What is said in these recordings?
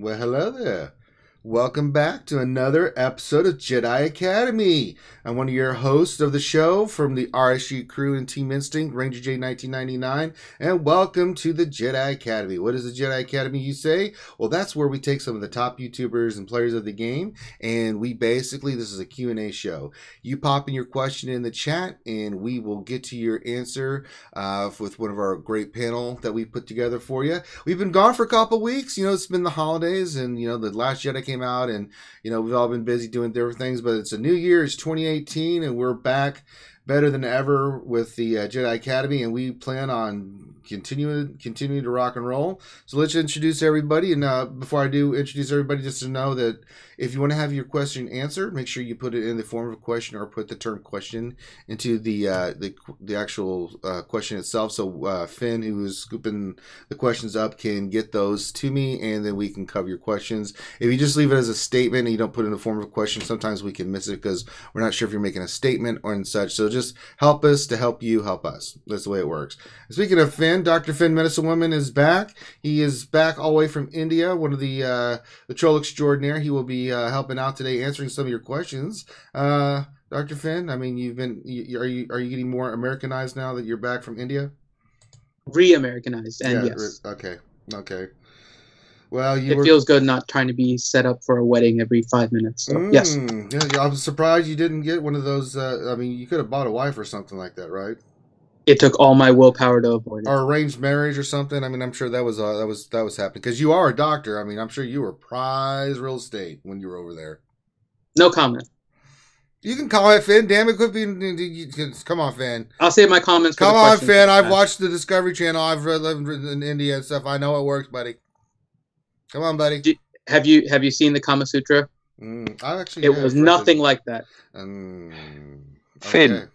Well, hello there. Welcome back to another episode of Jedi Academy. I'm one of your hosts of the show from the RSG crew and Team Instinct, Ranger J 1999, and welcome to the Jedi Academy. What is the Jedi Academy, you say? Well, that's where we take some of the top YouTubers and players of the game, and we basically, this is a Q&A show. You pop in your question in the chat, and we will get to your answer with one of our great panel that we put together for you. We've been gone for a couple weeks. It's been the holidays, and, the Last Jedi came out, and we've all been busy doing different things, but it's a new year. It's 2018, and we're back better than ever with the Jedi Academy, and we plan on continuing to rock and roll. So let's introduce everybody, and before I do introduce everybody, just to know that if you want to have your question answered, make sure you put it in the form of a question or put the term question into the actual question itself. So Finn, who is scooping the questions up, can get those to me, and then we can cover your questions. If you just leave it as a statement and you don't put it in the form of a question, sometimes we can miss it because we're not sure if you're making a statement or and such. So just help us to help you help us. That's the way it works. Speaking of Finn, Dr. Finn Medicine Woman is back. He is back all the way from India, one of the troll extraordinaire. He will be helping out today, answering some of your questions. Dr. Finn, I mean, are you getting more Americanized now that you're back from India? Re-Americanized, and yeah, yes. Okay. Well, it feels good not trying to be set up for a wedding every 5 minutes. So, yes. Yeah, I'm surprised you didn't get one of those. I mean, you could have bought a wife or something like that, right? It took all my willpower to avoid it. Or arranged marriage or something. I mean, I'm sure that was happening because you are a doctor. I mean, I'm sure you were prize real estate when you were over there. No comment. You can comment, Finn. Damn it, quit being. Come on, Finn. I'll save my comments. Come on, Finn. I've watched the Discovery Channel. I've lived in India and stuff. I know it works, buddy. Come on, buddy. Have you seen the Kama Sutra? I actually. It was nothing like that. Okay. Finn,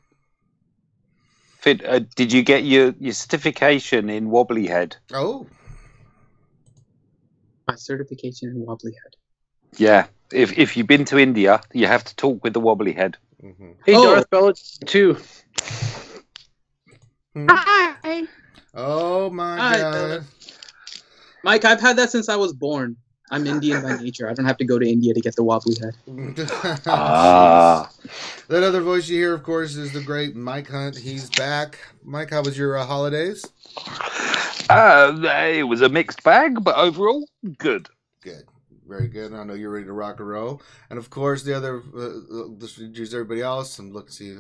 did you get your certification in wobbly head? Oh. My certification in wobbly head. Yeah. If you've been to India, you have to talk with the wobbly head. Mm-hmm. Hey, Darth Bella, too. Hi. Oh, my God. Mike, I've had that since I was born. I'm Indian by nature. I don't have to go to India to get the wobbly head. That other voice you hear, of course, is the great Mike Hunt. He's back. Mike, how was your holidays? It was a mixed bag, but overall, good. Good. Very good. I know you're ready to rock and roll. And, of course, the other, just introduce everybody else. And look, see,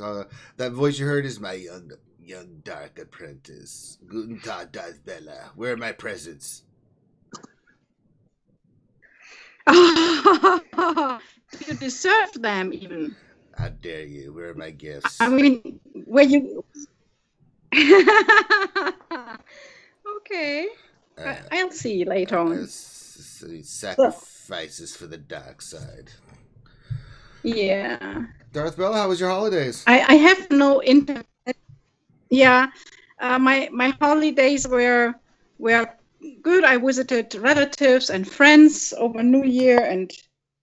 that voice you heard is my young dark apprentice. Guten Tag, Darth Bella. Where are my presents? You deserve them, even. How dare you? Where are my gifts? I mean, where you... Okay. I'll see you later on. Sacrifices for the dark side. Yeah. Darth Bella, how was your holidays? I have no internet. Yeah. My holidays were good. I visited relatives and friends over New Year and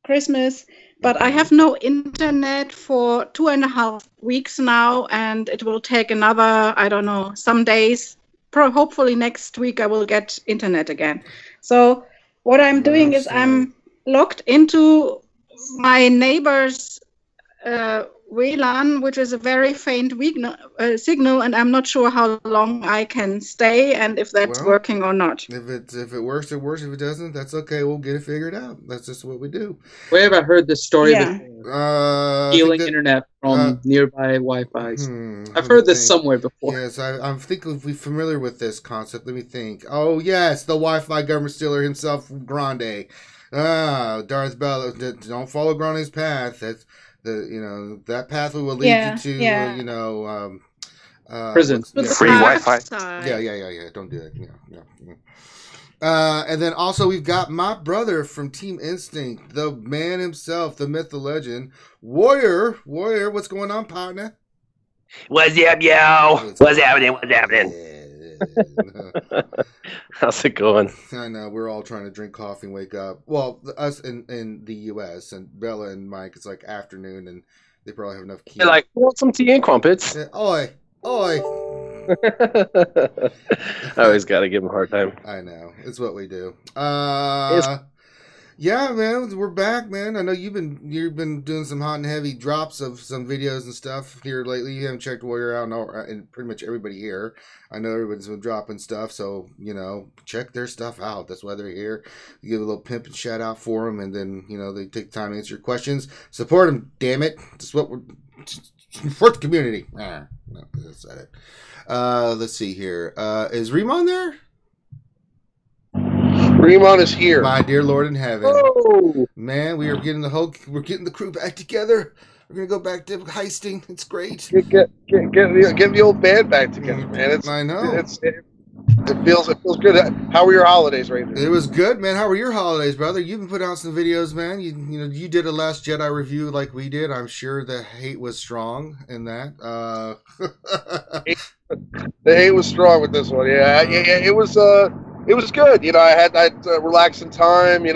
Christmas, but I have no internet for 2.5 weeks now, and it will take another, I don't know, some days. Hopefully next week I will get internet again. So what I'm doing is I'm logged into my neighbor's WLAN, which is a very faint signal, and I'm not sure how long I can stay and if that's working or not. If it works, it works. If it doesn't, that's okay. We'll get it figured out. That's just what we do. Where have I heard this story before? Stealing internet from nearby Wi-Fi's. I've heard this somewhere before. Yes, I'm thinking we're familiar with this concept. Let me think. Oh, yes, the Wi-Fi government stealer himself, Grande. Darth Bella. Don't follow Grande's path. That's that pathway will lead you to prison. Free Wi-Fi. Yeah. Don't do that. Yeah. And then also we've got my brother from Team Instinct, the man himself, the myth, the legend, Warrior. What's going on, partner? What's up, yo? What's happening? How's it going? I know, we're all trying to drink coffee and wake up. Well, us in the U.S. and Bella and Mike, it's like afternoon, and they probably have enough. They're like, want some tea and crumpets? Yeah, oi! I always got to give them a hard time. I know. It's what we do. Yeah, man, we're back, man. I know you've been doing some hot and heavy drops of some videos and stuff here lately. You haven't checked Warrior out, and pretty much everybody here. I know everybody's been dropping stuff, so check their stuff out. That's why they're here. You give a little pimp and shout out for them, and then they take time to answer your questions. Support them, damn it. That's what we're for the community. No, that's not it. Let's see here. Is Reman there? Reman is here. My dear Lord in heaven. Oh. Man, we're getting the crew back together. We're gonna go back to heisting. It's great. Get the old band back together, man. I know. It feels good. How were your holidays right now? It was good, man. How were your holidays, brother? You've been putting out some videos, man. You did a Last Jedi review like we did. I'm sure the hate was strong in that. The hate was strong with this one. Yeah. It was good. I had relaxing time. It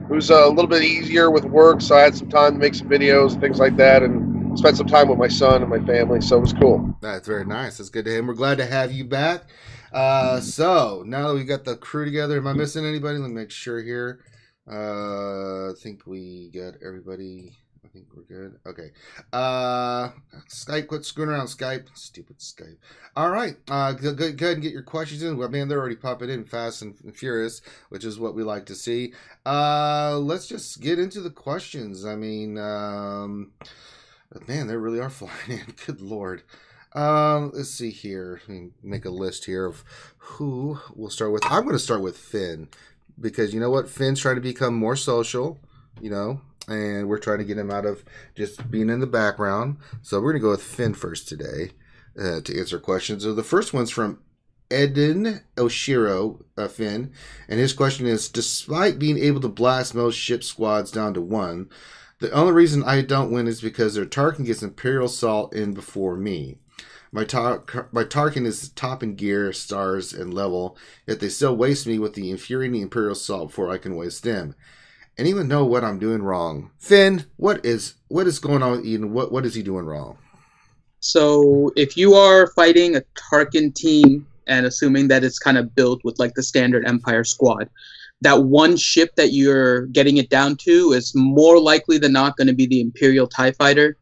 was a little bit easier with work, so I had some time to make some videos and things like that, and spent some time with my son and my family. So it was cool. That's very nice. That's good to hear. We're glad to have you back. So now that we got the crew together, am I missing anybody? Let me make sure here. I think we got everybody. I think we're good. Okay. Skype, quit screwing around, Skype. Stupid Skype. All right. Go ahead and get your questions in. Well, man, they're already popping in fast and furious, which is what we like to see. Let's just get into the questions. I mean, man, they really are flying in. Good Lord. Let's see here. Let me make a list here of who we'll start with. I'm going to start with Finn because you know what? Finn's trying to become more social, and we're trying to get him out of just being in the background. So we're going to go with Finn first today to answer questions. So the first one's from Eden Oshiro, Finn, and his question is, despite being able to blast most ship squads down to 1, the only reason I don't win is because their Tarkin gets Imperial Salt in before me. My Tarkin is top in gear, stars, and level, yet they still waste me with the infuriating Imperial Salt before I can waste them. Anyone know what I'm doing wrong? Finn, what is going on with Eden? What is he doing wrong? So if you are fighting a Tarkin team, and assuming that it's kind of built with like the standard Empire squad, that one ship that you're getting it down to is more likely than not going to be the Imperial TIE Fighter.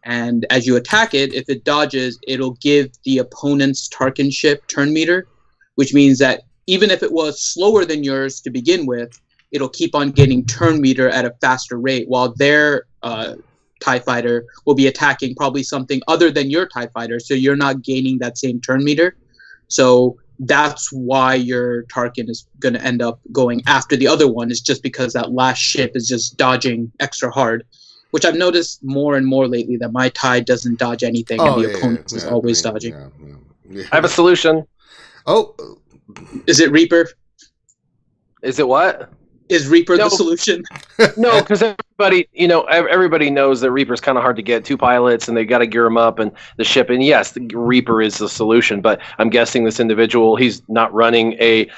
And as you attack it, if it dodges, it'll give the opponent's Tarkin ship turn meter, which means that even if it was slower than yours to begin with, it'll keep on getting turn meter at a faster rate, while their TIE Fighter will be attacking probably something other than your TIE Fighter, so you're not gaining that same turn meter. So that's why your Tarkin is going to end up going after the other one, is just because that last ship is just dodging extra hard, which I've noticed more and more lately, that my TIE doesn't dodge anything, and the opponent is always dodging. I have a solution. Oh. Is it Reaper? Is it what? Is Reaper the solution? No, because everybody knows that Reaper's kind of hard to get. 2 pilots, and they got to gear them up, and the ship. And yes, the Reaper is the solution. But I'm guessing this individual, he's not running a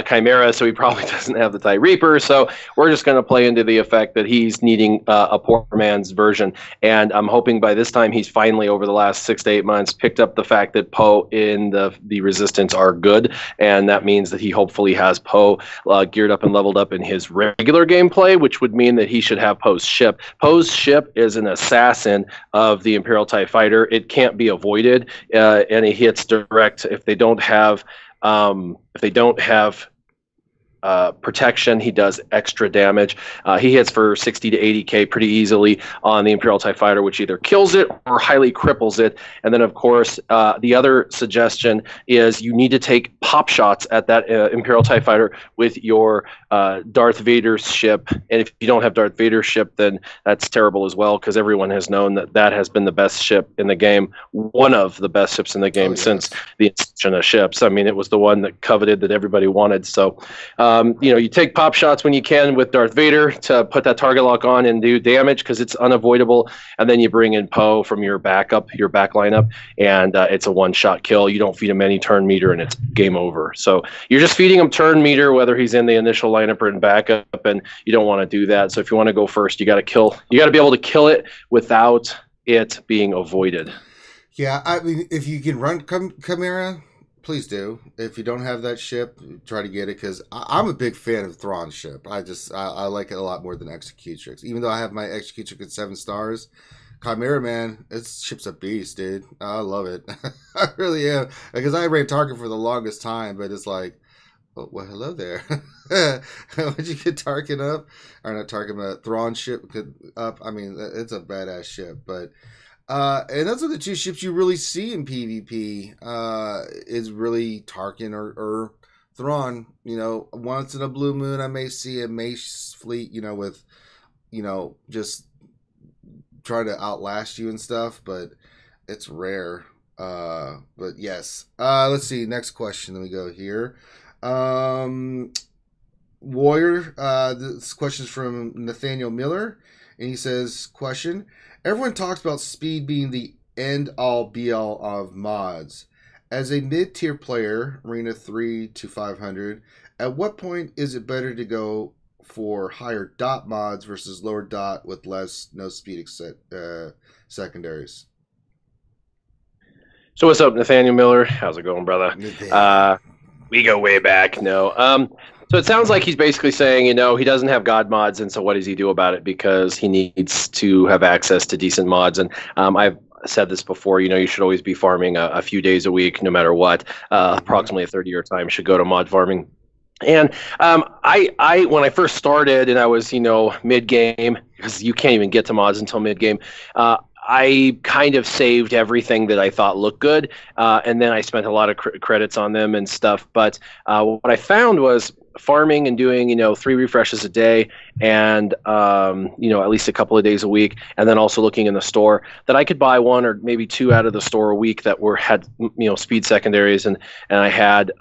Chimera, so he probably doesn't have the TIE Reaper. So we're just going to play into the effect that he's needing a poor man's version. And I'm hoping by this time he's finally, over the last 6 to 8 months, picked up the fact that Poe in the Resistance are good, and that means that he hopefully has Poe geared up and leveled up in his regular gameplay, which would mean that he should have Poe's ship. Poe's ship is an assassin of the Imperial TIE Fighter. It can't be avoided, and he hits direct. If they don't have protection, he does extra damage. He hits for 60 to 80k pretty easily on the Imperial TIE Fighter, which either kills it or highly cripples it. And then, of course, the other suggestion is you need to take pop shots at that Imperial TIE Fighter with your Darth Vader's ship. And if you don't have Darth Vader's ship, then that's terrible as well, because everyone has known that has been the best ship in the game, one of the best ships in the game since the inception of ships. I mean, it was the one that coveted, that everybody wanted. So you take pop shots when you can with Darth Vader to put that target lock on and do damage, because it's unavoidable. And then you bring in Poe from your back lineup, and it's a one-shot kill. You don't feed him any turn meter, and it's game over. So you're just feeding him turn meter, whether he's in the initial lineup or in backup, and you don't want to do that. So if you want to go first, you got to be able to kill it without it being avoided. Yeah, I mean, if you can run Chimera, please do. If you don't have that ship, try to get it, because I'm a big fan of Thrawn's ship. I like it a lot more than Executrix. Even though I have my Executrix at 7 stars, Chimera, man, this ship's a beast, dude. I love it. I really am. Because I ran Tarkin for the longest time, but it's like, oh, well, hello there. Would you get Tarkin up? Or not Tarkin, but Thrawn ship up. I mean, it's a badass ship. But and those are the two ships you really see in PvP. Is really Tarkin or Thrawn. You know, once in a blue moon, I may see a Mace fleet. You know, with just try to outlast you and stuff, but it's rare. But yes. Let's see. Next question. Let me go here. Warrior, this question is from Nathaniel Miller, and he says, question, everyone talks about speed being the end-all be-all of mods. As a mid-tier player, Arena 3 to 500, at what point is it better to go for higher dot mods versus lower dot with no speed secondaries? So what's up, Nathaniel Miller? How's it going, brother? We go way back. No. So it sounds like he's basically saying, he doesn't have God mods, and so what does he do about it? Because he needs to have access to decent mods. And I've said this before, you should always be farming a few days a week, no matter what. Approximately a third of your time should go to mod farming. And I when I first started and I was, mid-game, because you can't even get to mods until mid-game, I kind of saved everything that I thought looked good, and then I spent a lot of credits on them and stuff. But what I found was farming and doing 3 refreshes a day, and at least a couple of days a week, and then also looking in the store that I could buy 1 or maybe 2 out of the store a week that had speed secondaries, and I had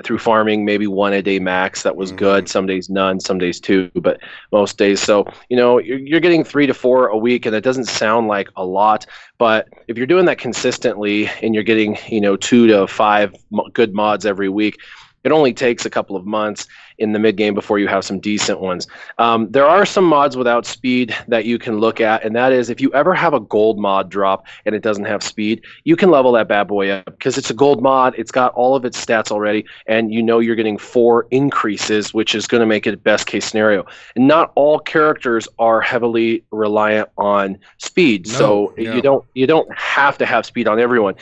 through farming maybe 1 a day max that was good. Some days none, some days 2, but most days. So you're getting 3 to 4 a week, and it doesn't sound like a lot, but if you're doing that consistently and you're getting 2 to 5 good mods every week, it only takes a couple of months in the mid game before you have some decent ones. There are some mods without speed that you can look at, and that is if you ever have a gold mod drop and it doesn't have speed, you can level that bad boy up because it's a gold mod. It's got all of its stats already, and you're getting 4 increases, which is going to make it a best case scenario. And not all characters are heavily reliant on speed, so you don't have to have speed on everyone,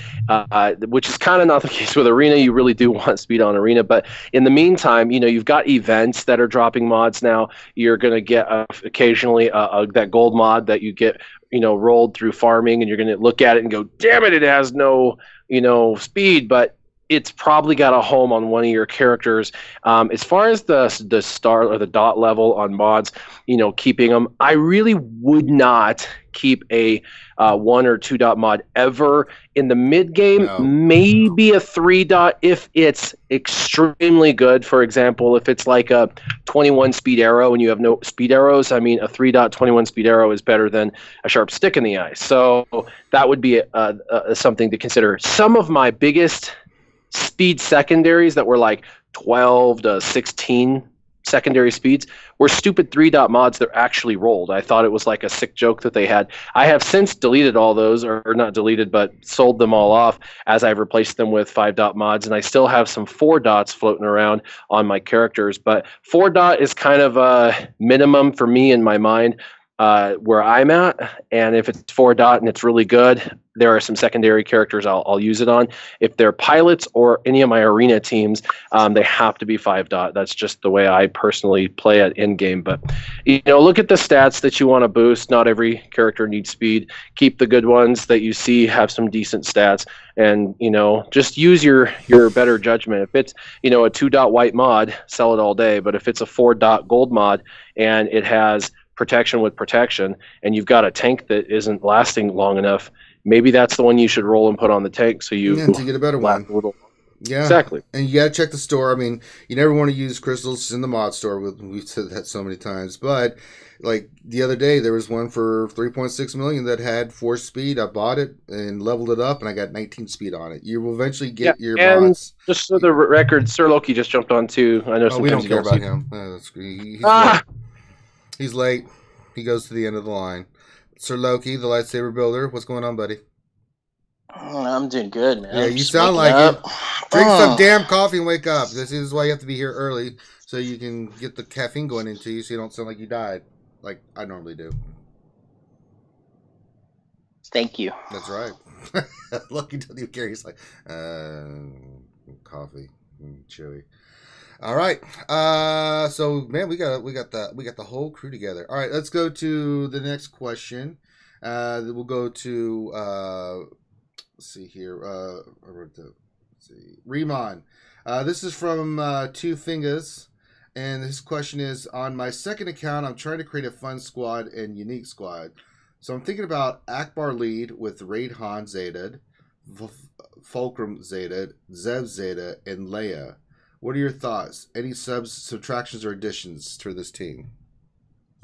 which is kind of not the case with Arena. You really do want speed on Arena, but in the meantime, you've got events that are dropping mods now. You're going to get occasionally that gold mod that you get rolled through farming, and you're going to look at it and go, damn it has no speed, but it's probably got a home on one of your characters. As far as the star or the dot level on mods, keeping them, I really would not keep a 1 or 2 dot mod ever in the mid game. No. Maybe a 3 dot if it's extremely good. For example, if it's like a 21 speed arrow and you have no speed arrows, I mean a 3 dot 21 speed arrow is better than a sharp stick in the eye. So that would be something to consider. Some of my biggest speed secondaries that were like 12 to 16 secondary speeds were stupid 3 dot mods that actually rolled. I thought it was like a sick joke that they had. I have since deleted all those, or not deleted, but sold them all off as I've replaced them with 5 dot mods, and I still have some 4 dots floating around on my characters, but 4 dot is kind of a minimum for me in my mind where I'm at, and if it's 4 dot and it's really good, there are some secondary characters I'll use it on. If they're pilots or any of my arena teams, they have to be 5 dot. That's just the way I personally play it in game. But look at the stats that you want to boost. Not every character needs speed. Keep the good ones that you see have some decent stats, and just use your better judgment. If it's a 2 dot white mod, sell it all day. But if it's a 4 dot gold mod and it has protection with protection, and you've got a tank that isn't lasting long enough, maybe that's the one you should roll and put on the tank so you to get a better one. Yeah, exactly. And you gotta check the store. I mean, you never want to use crystals in the mod store. We've said that so many times, but like the other day, there was one for 3.6 million that had 4 speed. I bought it and leveled it up, and I got 19 speed on it. You will eventually get your mods. Just for the record, Sir Loki just jumped on too. I know we don't care about him. He's late. He goes to the end of the line. Sir Loki, the lightsaber builder. What's going on, buddy? I'm doing good, man. Yeah, you sound like it. Drink some damn coffee and wake up. This is why you have to be here early, so you can get the caffeine going into you, so you don't sound like you died, like I normally do. Thank you. That's right. Lucky till you carries like coffee, chewy. All right. So man, we got the whole crew together. All right, let's go to the next question. We'll go to let's see here. Let's see, Remon. This is from Two Fingers, and his question is: on my second account, I'm trying to create a fun squad and unique squad. So I'm thinking about Akbar lead with Raid Han Zeta, Fulcrum Zeta, Zeb Zeta, and Leia. What are your thoughts? Any subs, subtractions, or additions to this team?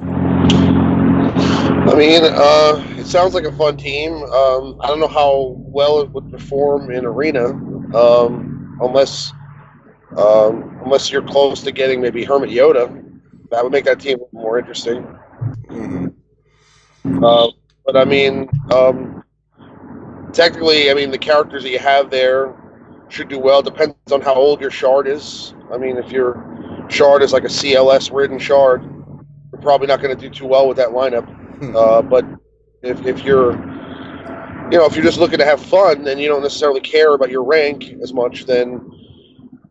I mean, it sounds like a fun team. I don't know how well it would perform in arena, unless you're close to getting maybe Hermit Yoda. That would make that team more interesting. Mm-hmm. But I mean, technically, I mean, the characters that you have there should do well. Depends on how old your shard is. I mean, if your shard is like a CLS-ridden shard, you're probably not going to do too well with that lineup. But if you're, if you're just looking to have fun and you don't necessarily care about your rank as much, then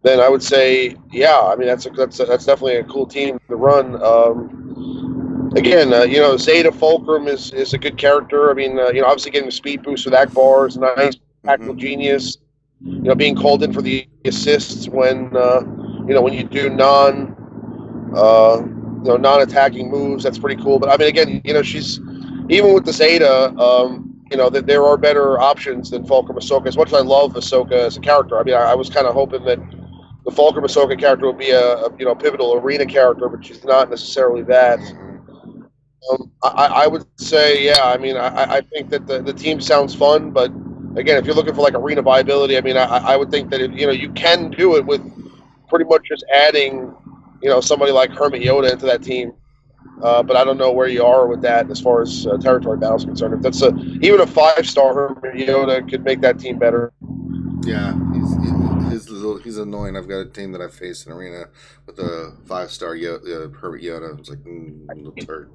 I would say, yeah. I mean, that's definitely a cool team to run. Again, Zeta Fulcrum is a good character. I mean, obviously getting the speed boost with Akbar is nice. Tactical genius. Being called in for the assists when when you do non-attacking moves, that's pretty cool. But I mean, again, she's even with the Zeta. That there are better options than Fulcrum Ahsoka. As much as I love Ahsoka as a character, I mean, I was kind of hoping that the Fulcrum Ahsoka character would be a pivotal arena character, but she's not necessarily that. I would say, yeah. I mean, I think that the team sounds fun, but again, if you're looking for like arena viability, I mean, I would think that you can do it with pretty much just adding, somebody like Hermit Yoda into that team. But I don't know where you are with that as far as territory battle is concerned. If that's even a 5-star Hermit Yoda could make that team better. Yeah, he's annoying. I've got a team that I faced in arena with a 5-star Hermit Yoda. It's like little turd.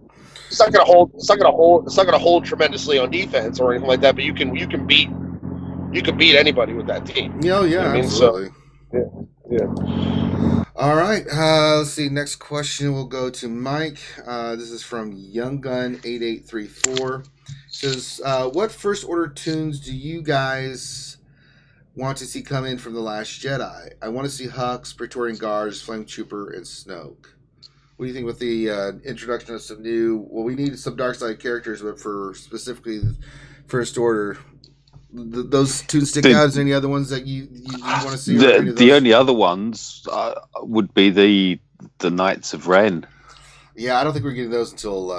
It's not gonna hold tremendously on defense or anything like that. But you can beat anybody with that team. Yeah, absolutely. So, yeah. All right. Let's see. Next question will go to Mike. This is from Young Gun 8834. Says, what First Order tunes do you guys want to see come in from The Last Jedi? I want to see Hux, Praetorian Guards, Flame Trooper, and Snoke. What do you think with the introduction of some new... Well, we need some Darkside characters, but for specifically First Order, those tunes stick out? Is there any other ones that you want to see? The only other ones would be the Knights of Ren. Yeah, I don't think we're getting those until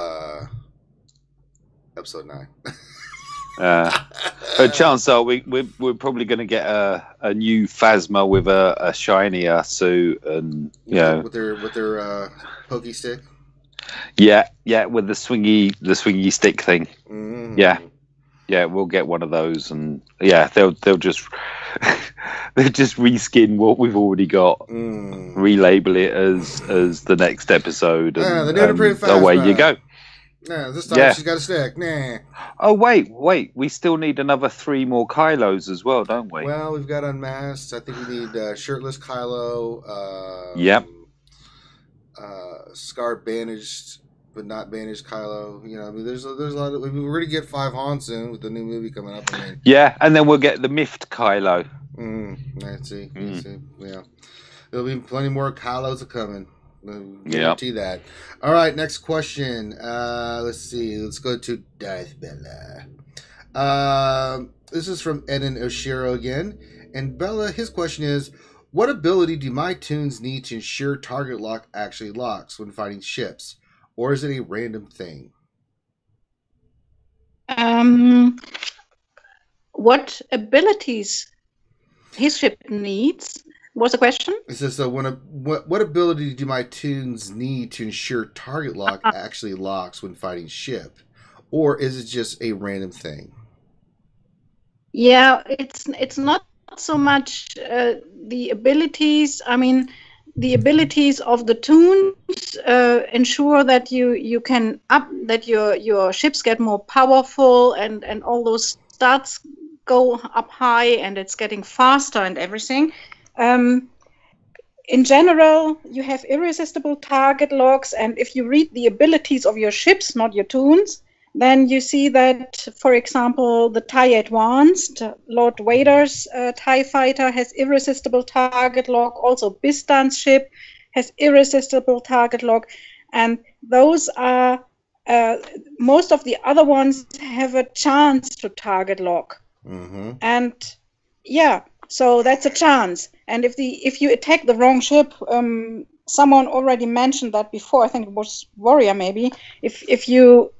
episode 9. Chance are we're probably going to get a new Phasma with a shinier suit and with their pokey stick. Yeah, with the swingy stick thing. Mm-hmm. Yeah, we'll get one of those, and they'll just reskin what we've already got, relabel it as the next episode, and away you go. Nah, this time she's got a stick. Nah. Oh wait, we still need another 3 more Kylos as well, don't we? Well, we've got Unmasked. I think we need shirtless Kylo. Yep. Scar bandaged, but not bandaged Kylo. I mean, there's a lot of. We're going to get 5 Han soon with the new movie coming up. I mean, yeah, and then we'll get the miffed Kylo. I see. Yeah, there'll be plenty more Kylos coming. Guarantee that. All right, next question. Let's see. Let's go to Darth Bella. This is from Eden Oshiro again. And Bella, his question is, what ability do my tunes need to ensure target lock actually locks when fighting ships? Or is it a random thing? What abilities his ship needs? What's the question? It says, so what ability do my tunes need to ensure target lock actually locks when fighting ship? Or is it just a random thing? Yeah, it's not not so much the abilities. I mean, the abilities of the toons ensure that you can that your ships get more powerful and all those stats go up high and it's getting faster and everything. In general, you have irresistible target locks, and if you read the abilities of your ships, not your toons, then you see that, for example, the TIE Advanced, Lord Vader's TIE fighter has irresistible target lock. Also, Bistan's ship has irresistible target lock. And those are, most of the other ones have a chance to target lock. Mm-hmm. And yeah, so that's a chance. And if you attack the wrong ship, someone already mentioned that before. I think it was Warrior maybe. If you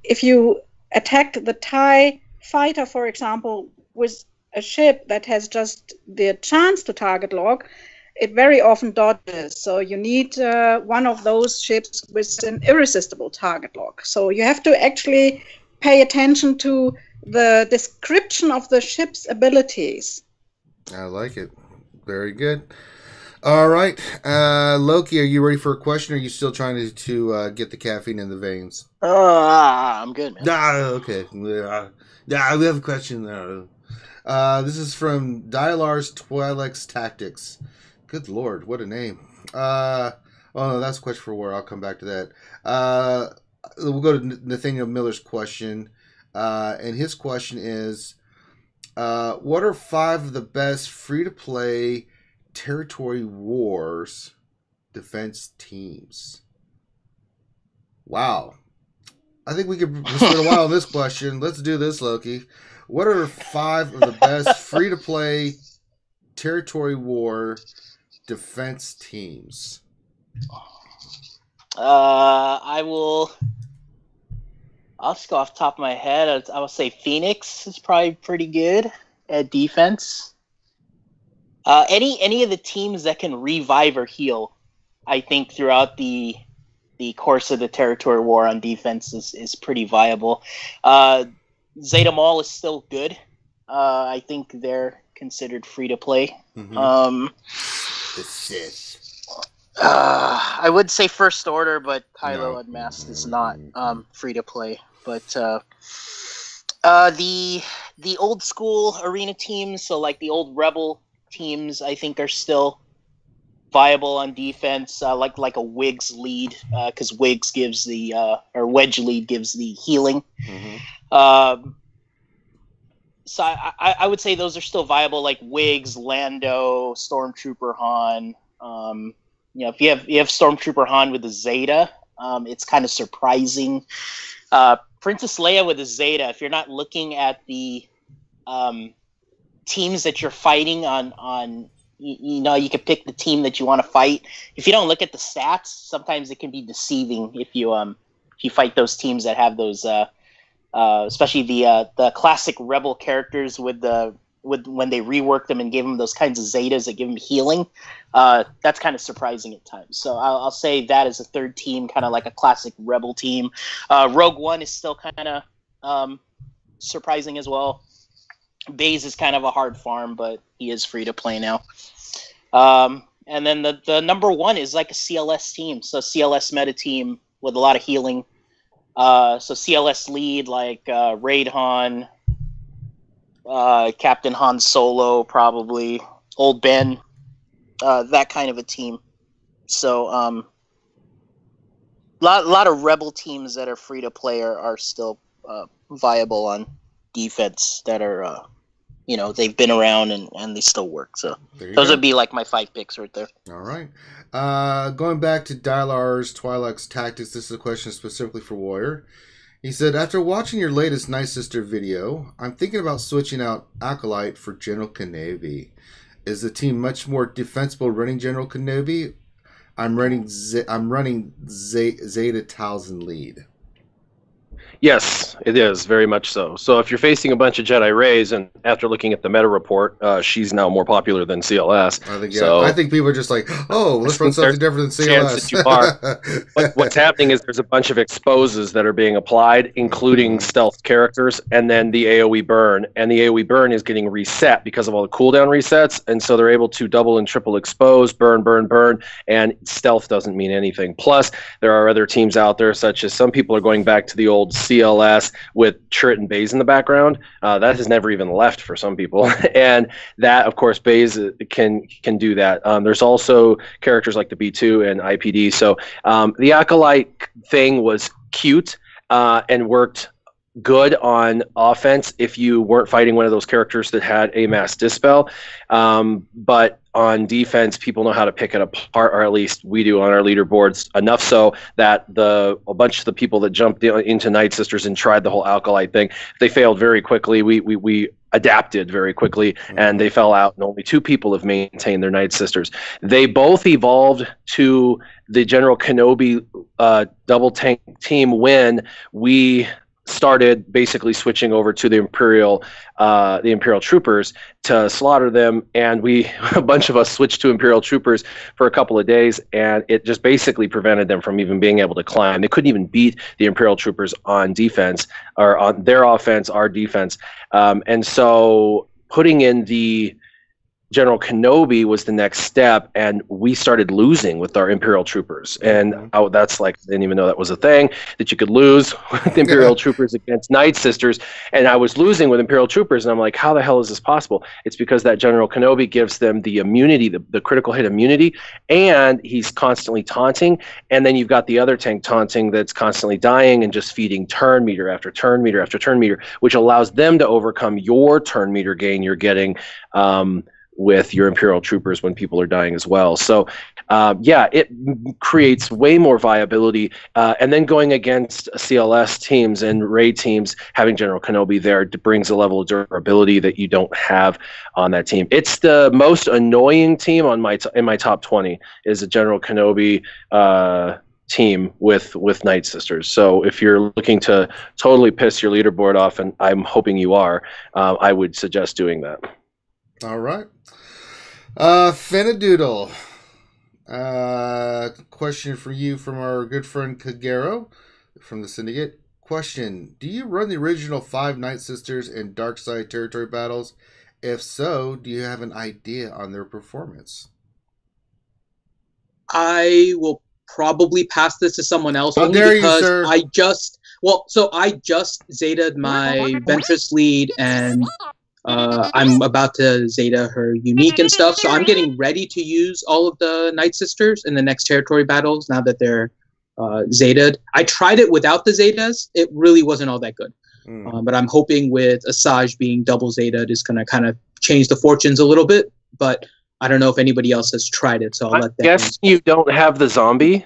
attack the TIE fighter, for example, with a ship that has just the chance to target lock, it very often dodges. So you need one of those ships with an irresistible target lock. So you have to actually pay attention to the description of the ship's abilities. I like it. Very good. All right. Loki, are you ready for a question, or are you still trying to get the caffeine in the veins? I'm good, man. Okay. We have a question. This is from Dylar's Twi'leks Tactics. Good Lord, what a name. Oh, no, that's a question for War. I'll come back to that. We'll go to Nathaniel Miller's question. And his question is, what are 5 of the best free-to-play territory wars defense teams? Wow. I think we could spend a while on this question. Let's do this, Loki. What are 5 of the best free-to-play territory war defense teams? I'll just go off the top of my head. I will say Phoenix is probably pretty good at defense. Any of the teams that can revive or heal, I think throughout the course of the territory war on defense is pretty viable. Zeta Mall is still good. I think they're considered free to play. Mm-hmm. I would say First Order, but Kylo Unmasked is not free to play. But the old school arena teams, so like the old Rebel teams, I think are still viable on defense. Like a Wiggs lead, because Wiggs gives the or Wedge lead gives the healing. Mm-hmm. So I would say those are still viable, like Wiggs, Lando, Stormtrooper Han. If you have Stormtrooper Han with the Zeta, it's kind of surprising. Princess Leia with the Zeta, if you're not looking at the teams that you're fighting on, you can pick the team that you want to fight. If you don't look at the stats, sometimes it can be deceiving if you fight those teams that have those, especially the classic Rebel characters with when they reworked them and gave them those kinds of Zetas that give them healing. That's kind of surprising at times. So I'll say that as a third team, kind of like a classic Rebel team. Rogue One is still kind of surprising as well. Baze is kind of a hard farm, but he is free to play now. And then the number 1 is like a CLS team. So CLS meta team with a lot of healing. So CLS lead like Raid Han, Captain Han Solo, probably Old Ben, that kind of a team. So lot of Rebel teams that are free to play are still viable on defense, that are they've been around and they still work. So those would be like my 5 picks right there. All right. Going back to Dylar's Twi'leks Tactics, this is a question specifically for Warrior. He said, after watching your latest Nightsister video, I'm thinking about switching out Acolyte for General Kenobi. Is the team much more defensible running General Kenobi? I'm running Zeta Talzin lead. Yes, it is very much so. So if you're facing a bunch of Jedi Rays, and after looking at the meta report, she's now more popular than CLS. I think people are just like, oh, let's run something different than CLS. You are. But what's happening is there's a bunch of exposes that are being applied, including stealth characters, and then the AoE burn. And the AoE burn is getting reset because of all the cooldown resets, and so they're able to double and triple expose, burn, and stealth doesn't mean anything. Plus, there are other teams out there, such as some people are going back to the old CLS with turret and bays in the background. That has never even left for some people, and that, of course, bays can do that. There's also characters like the B2 and IPD. So the Acolyte thing was cute and worked good on offense if you weren't fighting one of those characters that had a mass dispel, but on defense, people know how to pick it apart, or at least we do on our leaderboards, enough so that a bunch of the people that jumped into Nightsisters and tried the whole Acolyte thing, they failed very quickly. We adapted very quickly, and they fell out, and only 2 people have maintained their Nightsisters. They both evolved to the General Kenobi double tank team when we started basically switching over to the Imperial Troopers to slaughter them, and a bunch of us switched to Imperial Troopers for a couple of days, and it just basically prevented them from even being able to climb. They couldn't even beat the Imperial Troopers on defense, or on their offense, our defense, and so putting in the General Kenobi was the next step, and we started losing with our Imperial Troopers. And that's like, I didn't even know that was a thing, that you could lose with Imperial Troopers against Nightsisters. And I was losing with Imperial Troopers, and I'm like, how the hell is this possible? It's because that General Kenobi gives them the immunity, the critical hit immunity, and he's constantly taunting. And then you've got the other tank taunting that's constantly dying and just feeding turn meter after turn meter after turn meter, which allows them to overcome your turn meter gain you're getting with your Imperial Troopers when people are dying as well. So it creates way more viability. And then going against CLS teams and Ray teams, having General Kenobi there brings a level of durability that you don't have on that team. It's the most annoying team in my top 20 is a General Kenobi team with Nightsisters. So if you're looking to totally piss your leaderboard off, and I'm hoping you are, I would suggest doing that. All right. Fenadoodle. Question for you from our good friend Kagero from the Syndicate. Question: do you run the original 5 Nightsisters in Darkside territory battles? If so, do you have an idea on their performance? I will probably pass this to someone else. How dare you, sir? I just Zeta'd my Ventress lead, and I'm about to Zeta her unique and stuff, so I'm getting ready to use all of the Nightsisters in the next territory battles now that they're Zeta'd. I tried it without the Zetas. It really wasn't all that good. But I'm hoping with Asajj being double Zeta'd is going to kind of change the fortunes a little bit, but I don't know if anybody else has tried it, so I'll let them. I guess you don't have the zombie?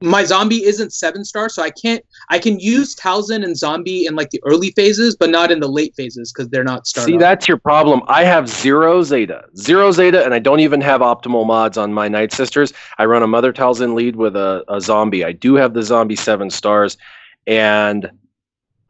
My zombie isn't 7-star, so I can use Talzin and zombie in like the early phases, but not in the late phases because they're not started. See, that's your problem. I have 0 Zeta, and I don't even have optimal mods on my Nightsisters. I run a Mother Talzin lead with a zombie. I do have the zombie 7 stars, and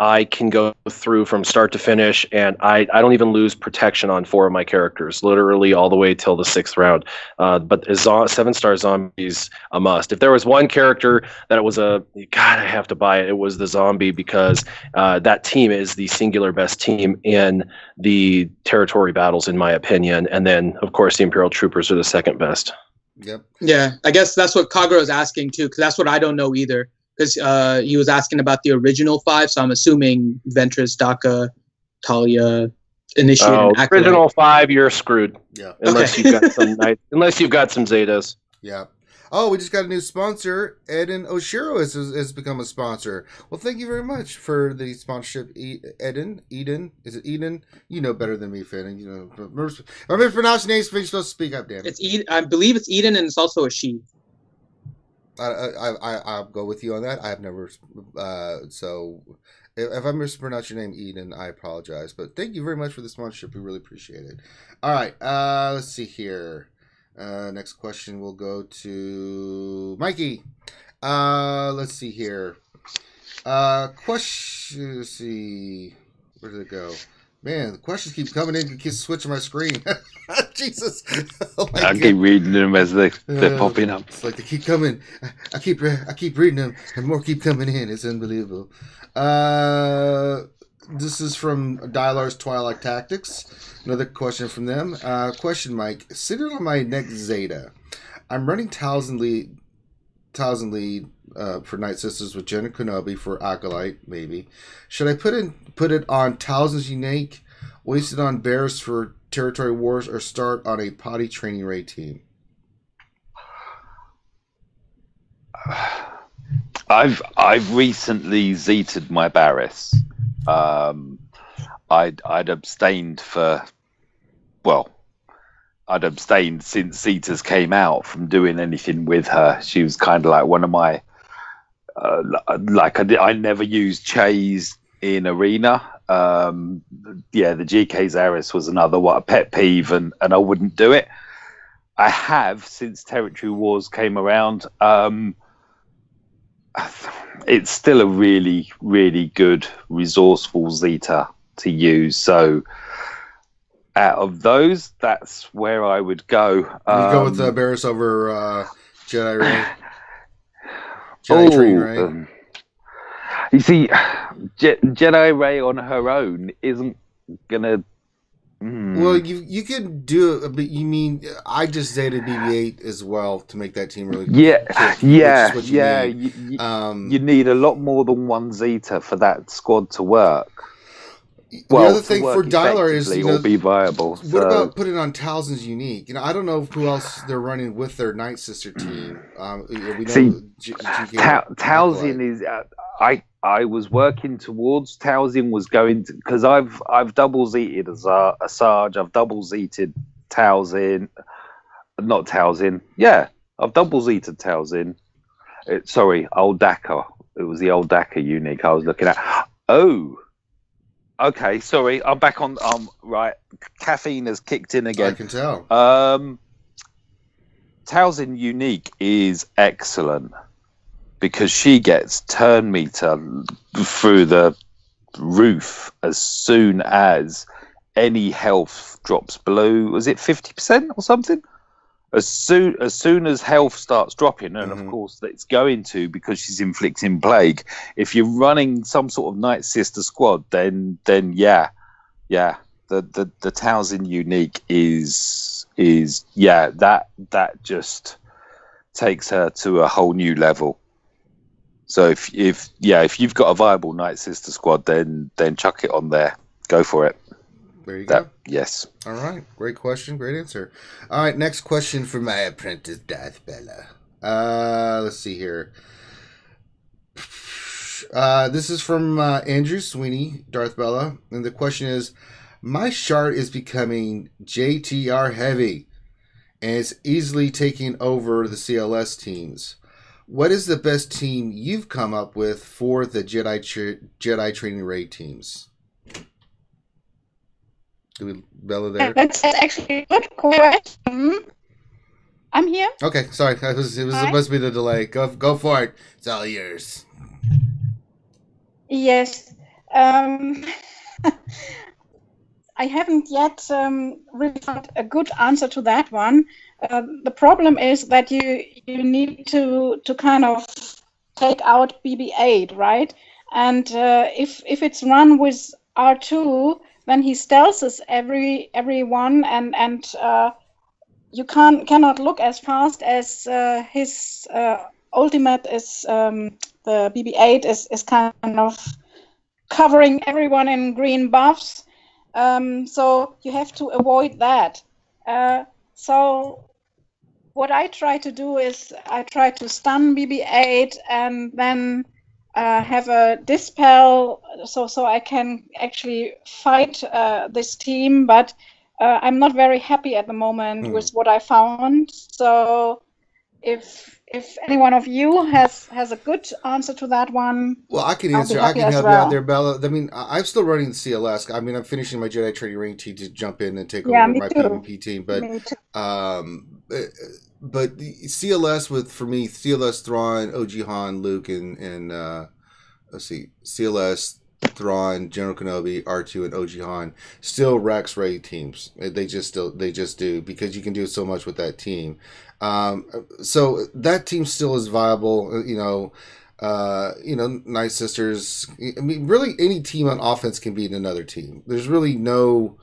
I can go through from start to finish, and I don't even lose protection on 4 of my characters, literally all the way till the 6th round. But 7-star zombies a must. If there was one character that was I have to buy it, it was the zombie, because that team is the singular best team in the territory battles, in my opinion. And then, of course, the Imperial Troopers are the second best. Yep. Yeah, I guess that's what Kagura is asking too, because that's what I don't know either. Because he was asking about the original 5, so I'm assuming Ventress, Daka, Talia, Initiate, and Acolyte. Original 5, you're screwed. Yeah. Unless you've got some Zetas. Yeah. Oh, we just got a new sponsor. Eden Oshiro has become a sponsor. Well, thank you very much for the sponsorship, Eden. Is it Eden? You know better than me, Finn. You know, if I'm mispronouncing names, you're supposed to speak up, damn it. It's Eden. I believe it's Eden, and it's also a she. I'll go with you on that. I've never, so if I mispronounce your name, Eden, I apologize. But thank you very much for the sponsorship. We really appreciate it. All right, let's see here. Next question will go to Mikey. Let's see here. Question. Let's see. Where did it go? Man, the questions keep coming in. You keep switching my screen. Jesus. Oh I keep reading them as they're popping up. It's like they keep coming. I keep reading them, and more keep coming in. It's unbelievable. This is from Dylar's Twilight Tactics. Another question from them. Question, Mike. Sitting on my next Zeta, I'm running Talzin lead for Nightsisters with Jenna Kenobi for Acolyte, maybe. Should I put it on Talzin's unique, waste it on Bears for Territory Wars, or start on a potty training raid team? I've recently Zeta'd my Barris. I'd abstained since Zeta's came out from doing anything with her. She was kind of like one of my I never used Chase in arena. The GK Zaris was another a pet peeve, and I wouldn't do it. I have since Territory Wars came around. It's still a really, really good, resourceful Zeta to use. So, out of those, that's where I would go. You go with Barris over Jedi Ray. Jedi Tree, right? You see, Jedi Ray on her own isn't gonna. Well, you could do it, but you mean I just Zeta BB-8 as well to make that team really good. You need a lot more than one Zeta for that squad to work. The other thing for Dylar is be viable. What about putting on Talzin's unique? I don't know who else they're running with their Nightsister team. Talzin is. I was working towards Talzin was going to, because I've double zeted Asajj, I've double zeted Talzin, not Talzin. Yeah, I've double zeted Talzin. Old Dakar. It was the old Dakar unique I was looking at. Oh. Okay, sorry, I'm back on. Right, caffeine has kicked in again. I can tell. Talzin unique is excellent because she gets turn meter through the roof as soon as any health drops below. Was it 50% or something? As soon as health starts dropping, and of course it's going to because she's inflicting plague. If you're running some sort of Nightsister squad, then the Talzin unique is that just takes her to a whole new level. So if you've got a viable Nightsister squad, then chuck it on there. Go for it. There you go. Yes. All right. Great question. Great answer. All right. Next question for my apprentice, Darth Bella. Let's see here. This is from Andrew Sweeney, Darth Bella. And the question is, my shard is becoming JTR heavy and it's easily taking over the CLS teams. What is the best team you've come up with for the Jedi training raid teams? Do we Bella there? That's actually a good question. I'm here. Okay, sorry. It must be the delay. Go for it. It's all yours. Yes. I haven't yet really found a good answer to that one. The problem is that you need to kind of take out BB-8, right? And if it's run with R2, then he stealths everyone, and you cannot look as fast as his ultimate is. The BB-8 is kind of covering everyone in green buffs, so you have to avoid that. So what I try to do is I try to stun BB-8 and then have a dispel so I can actually fight this team, but I'm not very happy at the moment with what I found. So if any one of you has a good answer to that one, well, I can answer. I can help you out there, Bella. I mean, I'm still running the CLS. I mean, I'm finishing my Jedi training ring team to jump in and take over my PvP team, but CLS for me, CLS Thrawn, OG Han, Luke, and let's see, CLS, Thrawn, General Kenobi, R2, and OG Han still Rex Ray teams. They just do, because you can do so much with that team. So that team still is viable. Nightsisters. I mean, really, any team on offense can beat another team. There's really no,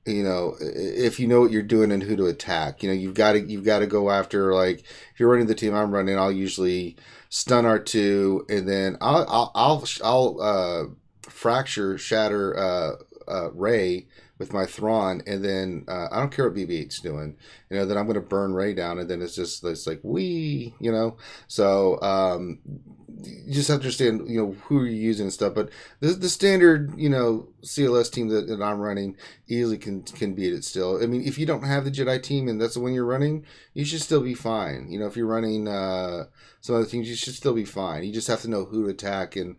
if you know what you're doing and who to attack. You've got to go after, like, if you're running the team I'm running, I'll usually stun R2, and then I'll shatter Ray with my Thrawn, and then I don't care what BB-8's doing. Then I'm going to burn Ray down, and then it's like wee, So you just have to understand, who you're using and stuff. But the standard, CLS team that I'm running easily can beat it still. I mean, if you don't have the Jedi team and that's the one you're running, you should still be fine. If you're running some other teams, you should still be fine. You just have to know who to attack and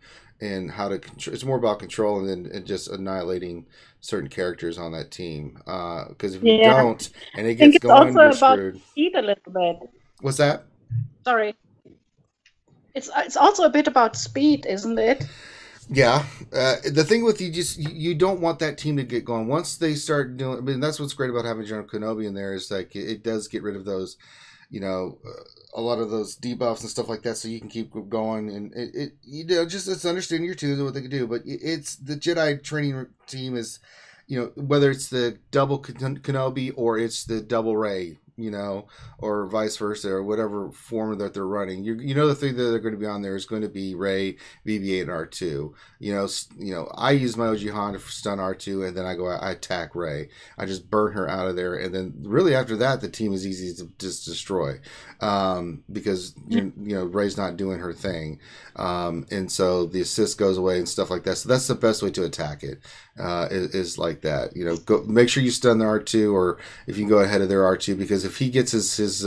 how to control. It's more about control and just annihilating certain characters on that team. Because if you don't, and it gets going, you're screwed. About speed a little bit. What's that? Sorry. It's also a bit about speed, isn't it? Yeah. The thing with you don't want that team to get going. Once they start doing, I mean, that's what's great about having General Kenobi in there, is like it does get rid of those, a lot of those debuffs and stuff like that, so you can keep going. And it's understanding your tools and what they can do. But it's the Jedi training team is, whether it's the double Kenobi or it's the double Ray, or vice versa, or whatever form that they're running. The thing that they're going to be on there is going to be Ray, BB-8, and R2. I use my OG Han to stun R2, and then I attack Ray. I just burn her out of there, and then really after that, the team is easy to just destroy, because Ray's not doing her thing, and so the assist goes away and stuff like that. So that's the best way to attack it. Is like that. Go make sure you stun the R2, or if you can go ahead of their R2, because if he gets his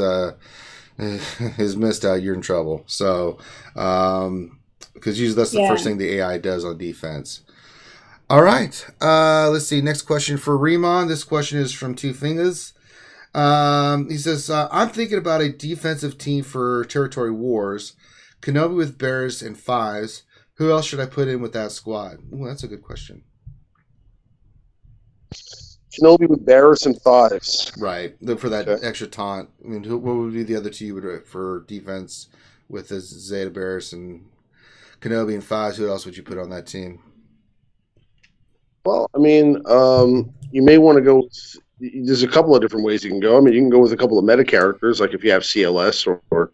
missed out, you're in trouble. So, because usually that's the first thing the AI does on defense. All right. Let's see. Next question for Remon. This question is from Two Fingers. He says, I'm thinking about a defensive team for Territory Wars. Kenobi with Bears and Fives. Who else should I put in with that squad? Ooh, that's a good question. Kenobi with Jarrus and Fives. Right. For that extra taunt. I mean, what would be the other two you would do for defense with the Zeta Jarrus and Kenobi and Fives? Who else would you put on that team? Well, I mean, you may want to go with, there's a couple of different ways you can go. I mean, you can go with a couple of meta characters, like if you have CLS or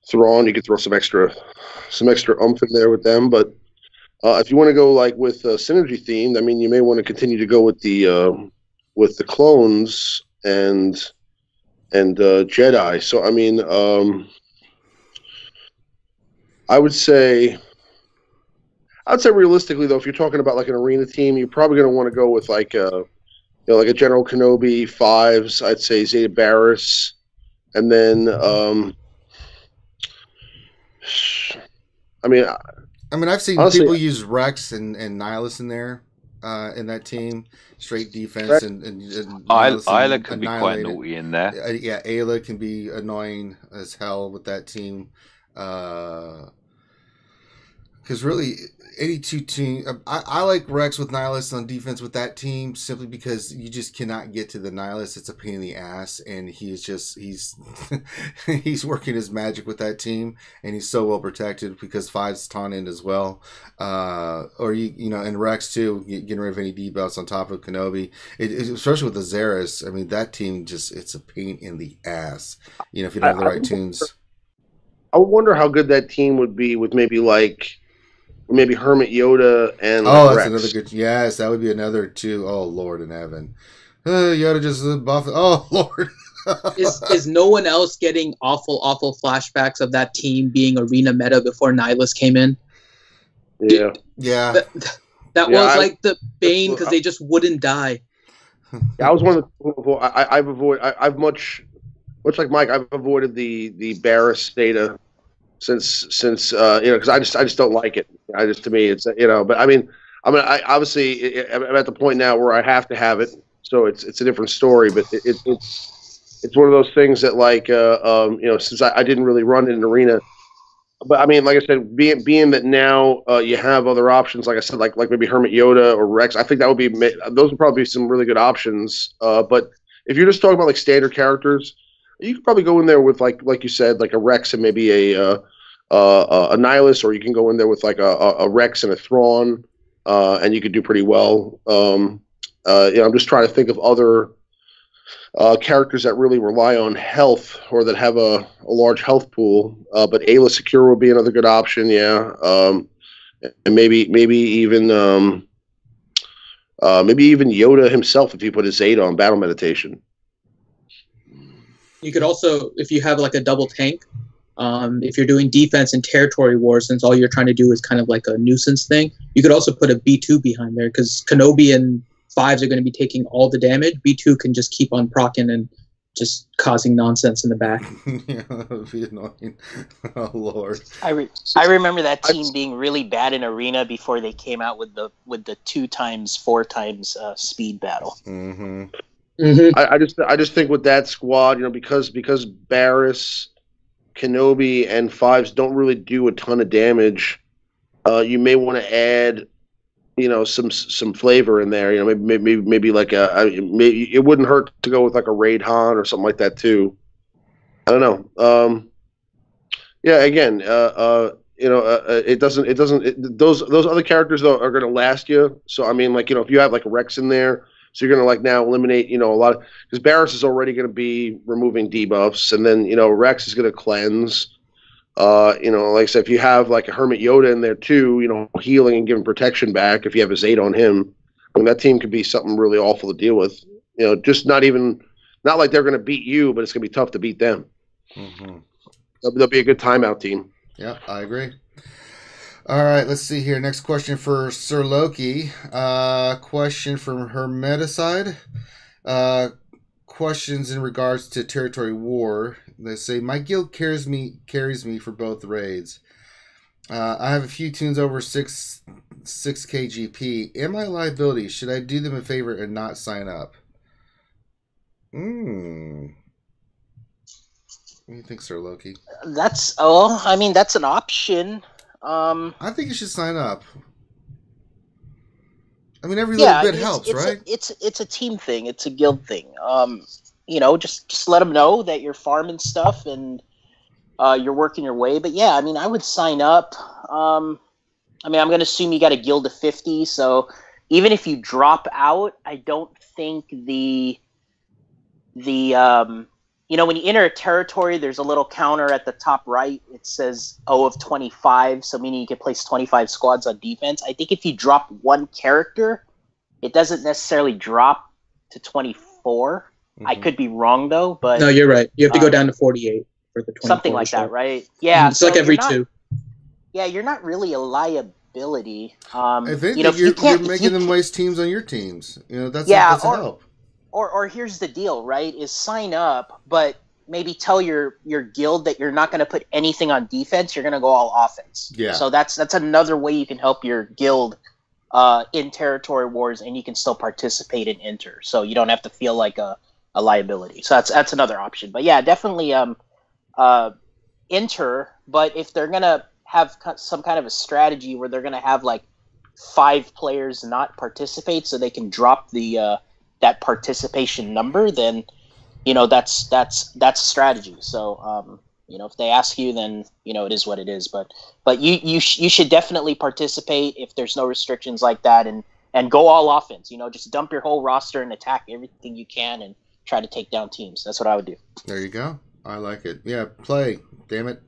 Thrawn, you could throw some extra oomph in there with them. But if you want to go like with synergy themed, I mean, you may want to continue to go with the clones and Jedi. So I mean, I would say realistically though, if you're talking about like an arena team, you're probably going to want to go with like like a General Kenobi, Fives. I'd say Zeta Jarrus, and then I mean, I've seen honestly, people use Rex and Nihilus in there, in that team, straight defense, and Isla can be quite naughty in there. Yeah, Ayla can be annoying as hell with that team. Because really, 82 team. I like Rex with Nihilus on defense with that team simply because you just cannot get to the Nihilus. It's a pain in the ass, and he's he's working his magic with that team, and he's so well protected because Five's taunted as well. Or and Rex too, getting rid of any debuffs on top of Kenobi. Especially with the Jarrus. I mean, that team it's a pain in the ass. If you don't have the right tunes. I wonder how good that team would be with maybe Hermit Yoda and that's Rex. Another good. Yes, that would be another two. Oh Lord in heaven, Yoda just buff. Oh Lord. is no one else getting awful flashbacks of that team being arena meta before Nihilus came in? Yeah, that was like the bane because they just wouldn't die. Yeah, I was one of the. I've much like Mike. I've avoided the Jarrus Theta since because I just don't like it. To me it's but I obviously I'm at the point now where I have to have it, so it's a different story. But it's one of those things that since I didn't really run in an arena But I mean, like I said, being that now you have other options, like I said, like maybe Hermit Yoda or Rex, I think that would be those would probably be some really good options. But if you're just talking about like standard characters, you could probably go in there with like you said, like a Rex and maybe a Nihilus, or you can go in there with like a Rex and a Thrawn, and you could do pretty well. I'm just trying to think of other characters that really rely on health or that have a large health pool. But Ayla Secure would be another good option, yeah. And maybe even Yoda himself if you put his Zeta on battle meditation. You could also, if you have like a double tank, if you're doing defense and territory wars, since all you're trying to do is kind of like a nuisance thing, you could also put a B2 behind there, because Kenobi and 5s are going to be taking all the damage. B2 can just keep on proccing and just causing nonsense in the back. Yeah, that would be annoying. Oh Lord. I remember that team being really bad in Arena before they came out with the 2x 4x speed battle. Mm-hmm. Mm-hmm. I just think with that squad, because Barriss, Kenobi, and 5s don't really do a ton of damage, you may want to add some flavor in there. Maybe like maybe it wouldn't hurt to go with like a Raid Han or something like that too. I don't know. Yeah, again, it doesn't. Those other characters though are going to last you. So I mean, like if you have like a Rex in there, so you're going to like now eliminate a lot of, because Barriss is already going to be removing debuffs, and then Rex is going to cleanse. Like I said, if you have like a Hermit Yoda in there too, healing and giving protection back, if you have a Zeta on him, I mean, that team could be something really awful to deal with. Just not like they're going to beat you, but it's going to be tough to beat them. Mm-hmm. They'll be a good timeout team. Yeah, I agree. All right, let's see here. Next question for Sir Loki. Question from Hermeticide. Questions in regards to territory war. They say, my guild carries me for both raids. I have a few tunes over 6 KGP. Am I a liability? Should I do them a favor and not sign up? What do you think, Sir Loki? That's an option. I think you should sign up. I mean, every little bit helps, right? It's a team thing. It's a guild thing. Just let them know that you're farming stuff and you're working your way. But yeah, I mean, I would sign up. I'm going to assume you got a guild of 50. So even if you drop out, I don't think when you enter a territory, there's a little counter at the top right. It says O of 25, so meaning you can place 25 squads on defense. I think if you drop one character, it doesn't necessarily drop to 24. Mm-hmm. I could be wrong, though. But no, you're right. You have to go down to 48 for the 24. Something like that, right? Yeah. It's like every two. Yeah, you're not really a liability. If anything, you're making them waste teams on your teams. That's a help. Or here's the deal, right? Is sign up, but maybe tell your guild that you're not going to put anything on defense. You're going to go all offense. Yeah. So that's another way you can help your guild in territory wars, and you can still participate and enter. So you don't have to feel like a liability. So that's another option. But yeah, definitely enter. But if they're going to have some kind of a strategy where they're going to have like 5 players not participate, so they can drop the that participation number, then that's a strategy. So if they ask you, then it is what it is. But you should definitely participate if there's no restrictions like that, and go all offense. Just dump your whole roster and attack everything you can and try to take down teams. That's what I would do. There you go. I like it. Yeah, play. Damn it.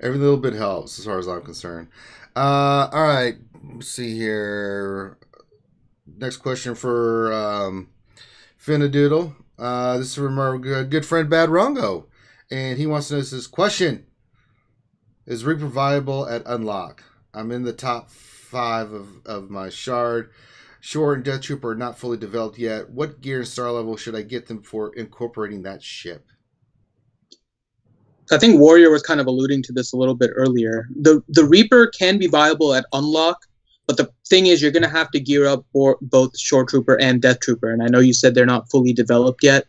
Every little bit helps as far as I'm concerned. All right. Let's see here. Next question for Finadoodle. This is from our good friend Bad Rongo. And he wants to know this question. Is Reaper viable at Unlock? I'm in the top 5 of my Shard. Shore and Death Trooper are not fully developed yet. What gear and star level should I get them for incorporating that ship? I think Warrior was kind of alluding to this a little bit earlier. The Reaper can be viable at Unlock, but the thing is you're going to have to gear up for both Shore Trooper and Death Trooper, and I know you said they're not fully developed yet.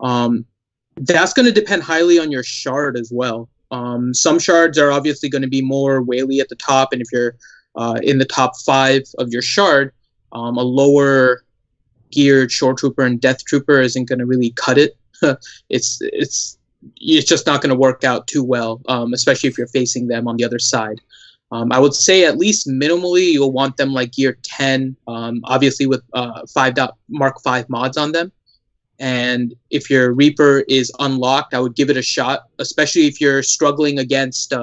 That's going to depend highly on your Shard as well. Some shards are obviously going to be more whaley at the top, and if you're in the top 5 of your shard, a lower geared shore trooper and death trooper isn't going to really cut it. It's just not going to work out too well, especially if you're facing them on the other side. I would say at least minimally you'll want them like gear 10, obviously with Mark 5 mods on them. And if your Reaper is unlocked, I would give it a shot, especially if you're struggling against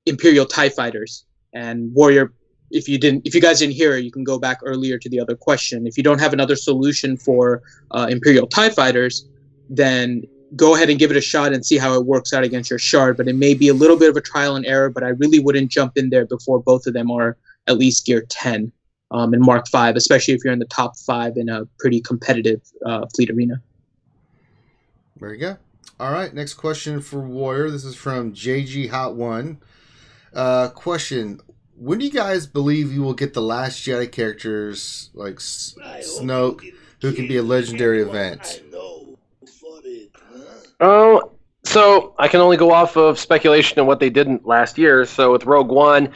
Imperial TIE fighters and Warrior. If you guys didn't hear it, you can go back earlier to the other question. If you don't have another solution for Imperial TIE fighters, then go ahead and give it a shot and see how it works out against your shard. But it may be a little bit of a trial and error, but I really wouldn't jump in there before both of them are at least gear 10 in Mark 5, especially if you're in the top 5 in a pretty competitive fleet arena. There you go. All right, next question for Warrior. This is from JG Hot One. Question: when do you guys believe you will get the Last Jedi characters like Snoke, who can be a legendary event? Oh, so I can only go off of speculation and what they did last year. So with Rogue One,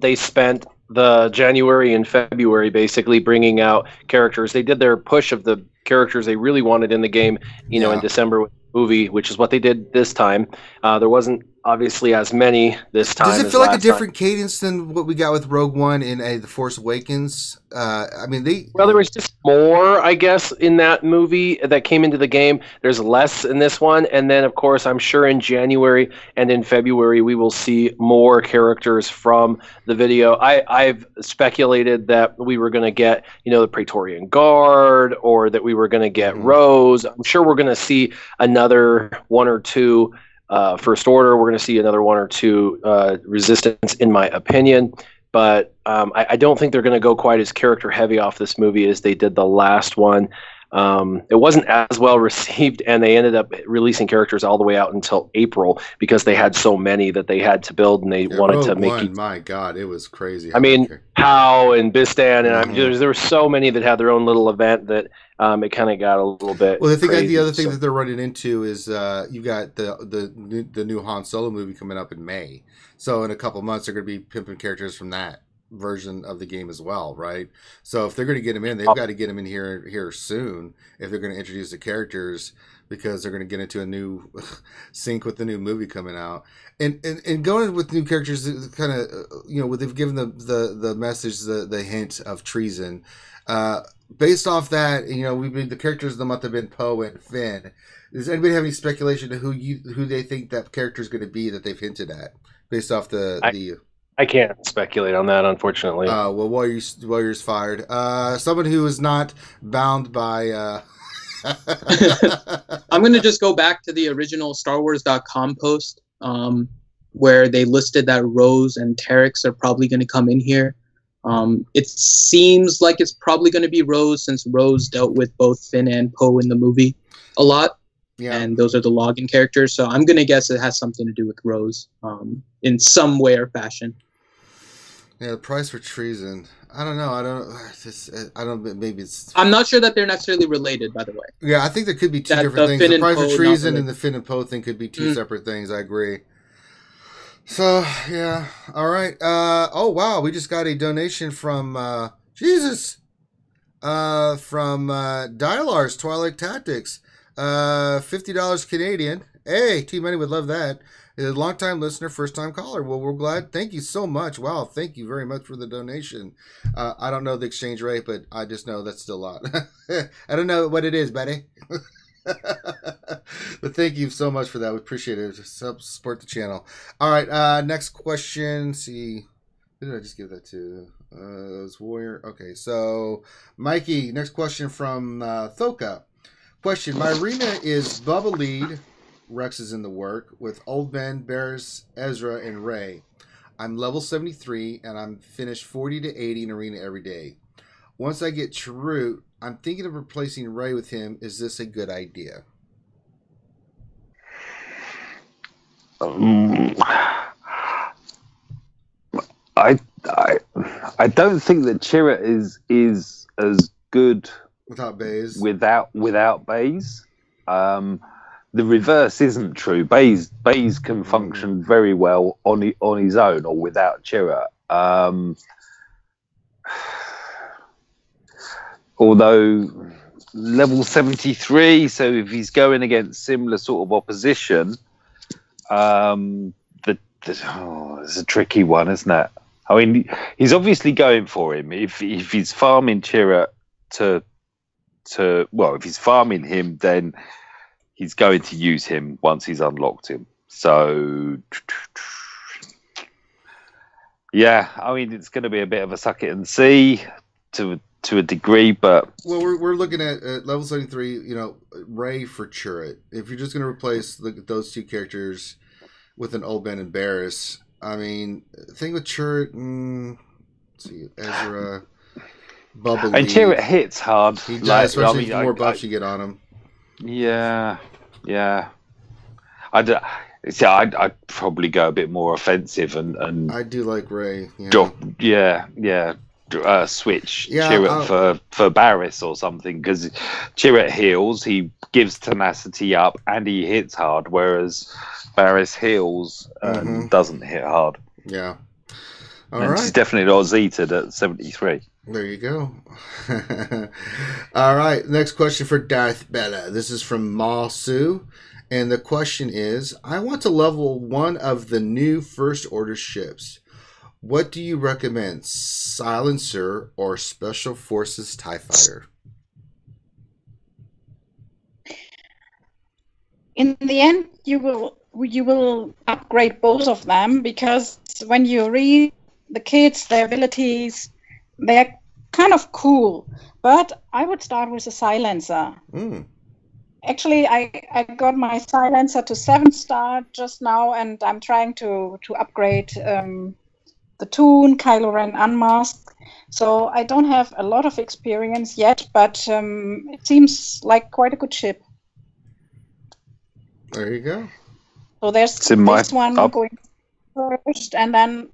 they spent the January and February basically bringing out characters. They did their push of the characters they really wanted in the game, in December with the movie, which is what they did this time. There wasn't obviously as many this time. Does it feel like a different cadence than what we got with Rogue One in The Force Awakens? Well, there was just more, I guess, in that movie that came into the game. There's less in this one, and then of course I'm sure in January and in February we will see more characters from the video. I've speculated that we were going to get the Praetorian Guard, or that we were going to get Rose. I'm sure we're going to see another one or two First Order. We're going to see another one or two Resistance, in my opinion. But I don't think they're going to go quite as character heavy off this movie as they did the last one. It wasn't as well received, and they ended up releasing characters all the way out until April because they had so many that they had to build, and they wanted to make. My God, it was crazy. I mean, Pow and Bistan, and there were so many that had their own little event that it kind of got a little bit. Well, crazy, the other thing that they're running into is you got the new Han Solo movie coming up in May. So in a couple months, they're going to be pimping characters from that version of the game as well, right? So if they're going to get them in, they've got to get them in here soon if they're going to introduce the characters, because they're going to get into a new sync with the new movie coming out. And going with new characters, kind of they've given the message, the hint of treason. Based off that, the characters of the month have been Poe and Finn. Does anybody have any speculation to who they think that character is going to be that they've hinted at, based off I can't speculate on that, unfortunately. Well, Warrior's fired. Someone who is not bound by. I'm going to just go back to the original StarWars.com post, where they listed that Rose and Terex are probably going to come in here. It seems like it's probably going to be Rose, since Rose dealt with both Finn and Poe in the movie a lot. Yeah. And those are the login characters. So I'm going to guess it has something to do with Rose in some way or fashion. Yeah, the price for treason. I don't know. I don't. Maybe it's. I'm not sure that they're necessarily related, by the way. Yeah, I think there could be two different things. The price for treason and the Finn and Poe thing could be two separate things. I agree. So yeah, all right. Oh wow, we just got a donation from Jesus, from Dialars Twilight Tactics, $50 Canadian. Hey, T-Money would love that. A long-time listener, first-time caller. Well, we're glad. Thank you so much. Wow, thank you very much for the donation. I don't know the exchange rate, but I just know that's still a lot. I don't know what it is, buddy. But thank you so much for that. We appreciate it. Support the channel. All right, next question. Let's see. Who did I just give that to? It was Warrior. Okay, so Mikey, next question from Thoka. Question: my arena is Bubba Lead. Rex is in the work with Old Ben, Barris, Ezra, and Ray. I'm level 73 and I'm finished 40 to 80 in arena every day. Once I get Chirrut, I'm thinking of replacing Ray with him. Is this a good idea? I don't think that Chirrut is as good without Baze. Without Baze. the reverse isn't true. Baze can function very well on his own or without Chirrut. Although level 73, so if he's going against similar sort of opposition, it's a tricky one, isn't it? I mean, he's obviously going for him. If he's farming Chirrut if he's farming him, then he's going to use him once he's unlocked him. So, yeah, I mean, it's going to be a bit of a suck it and see to a degree, but we're looking at level 73. Rey for Chirrut. If you're just going to replace those two characters with an old man and Barriss, I mean, the thing with Chirrut, let's see, Ezra, Bubbly, and Chirrut hits hard. He does, especially the more buffs you get on him. Yeah. I'd probably go a bit more offensive and I do like Rey. Switch Chirrut for Barriss or something, because Chirrut heals, he gives tenacity up, and he hits hard, whereas Barriss heals and doesn't hit hard. Yeah. All right. She's definitely not Zeta at 73. There you go. All right. Next question for Darth Bella. This is from Masu. And the question is, I want to level one of the new First Order ships. What do you recommend, Silencer or Special Forces TIE Fighter? In the end, you will upgrade both of them, because when you read the kids, their abilities, they're kind of cool. But I would start with a Silencer. Actually, I got my Silencer to 7-star just now, and I'm trying to upgrade the Toon, Kylo Ren Unmasked. So I don't have a lot of experience yet, but it seems like quite a good ship. There you go. So there's this one going first, and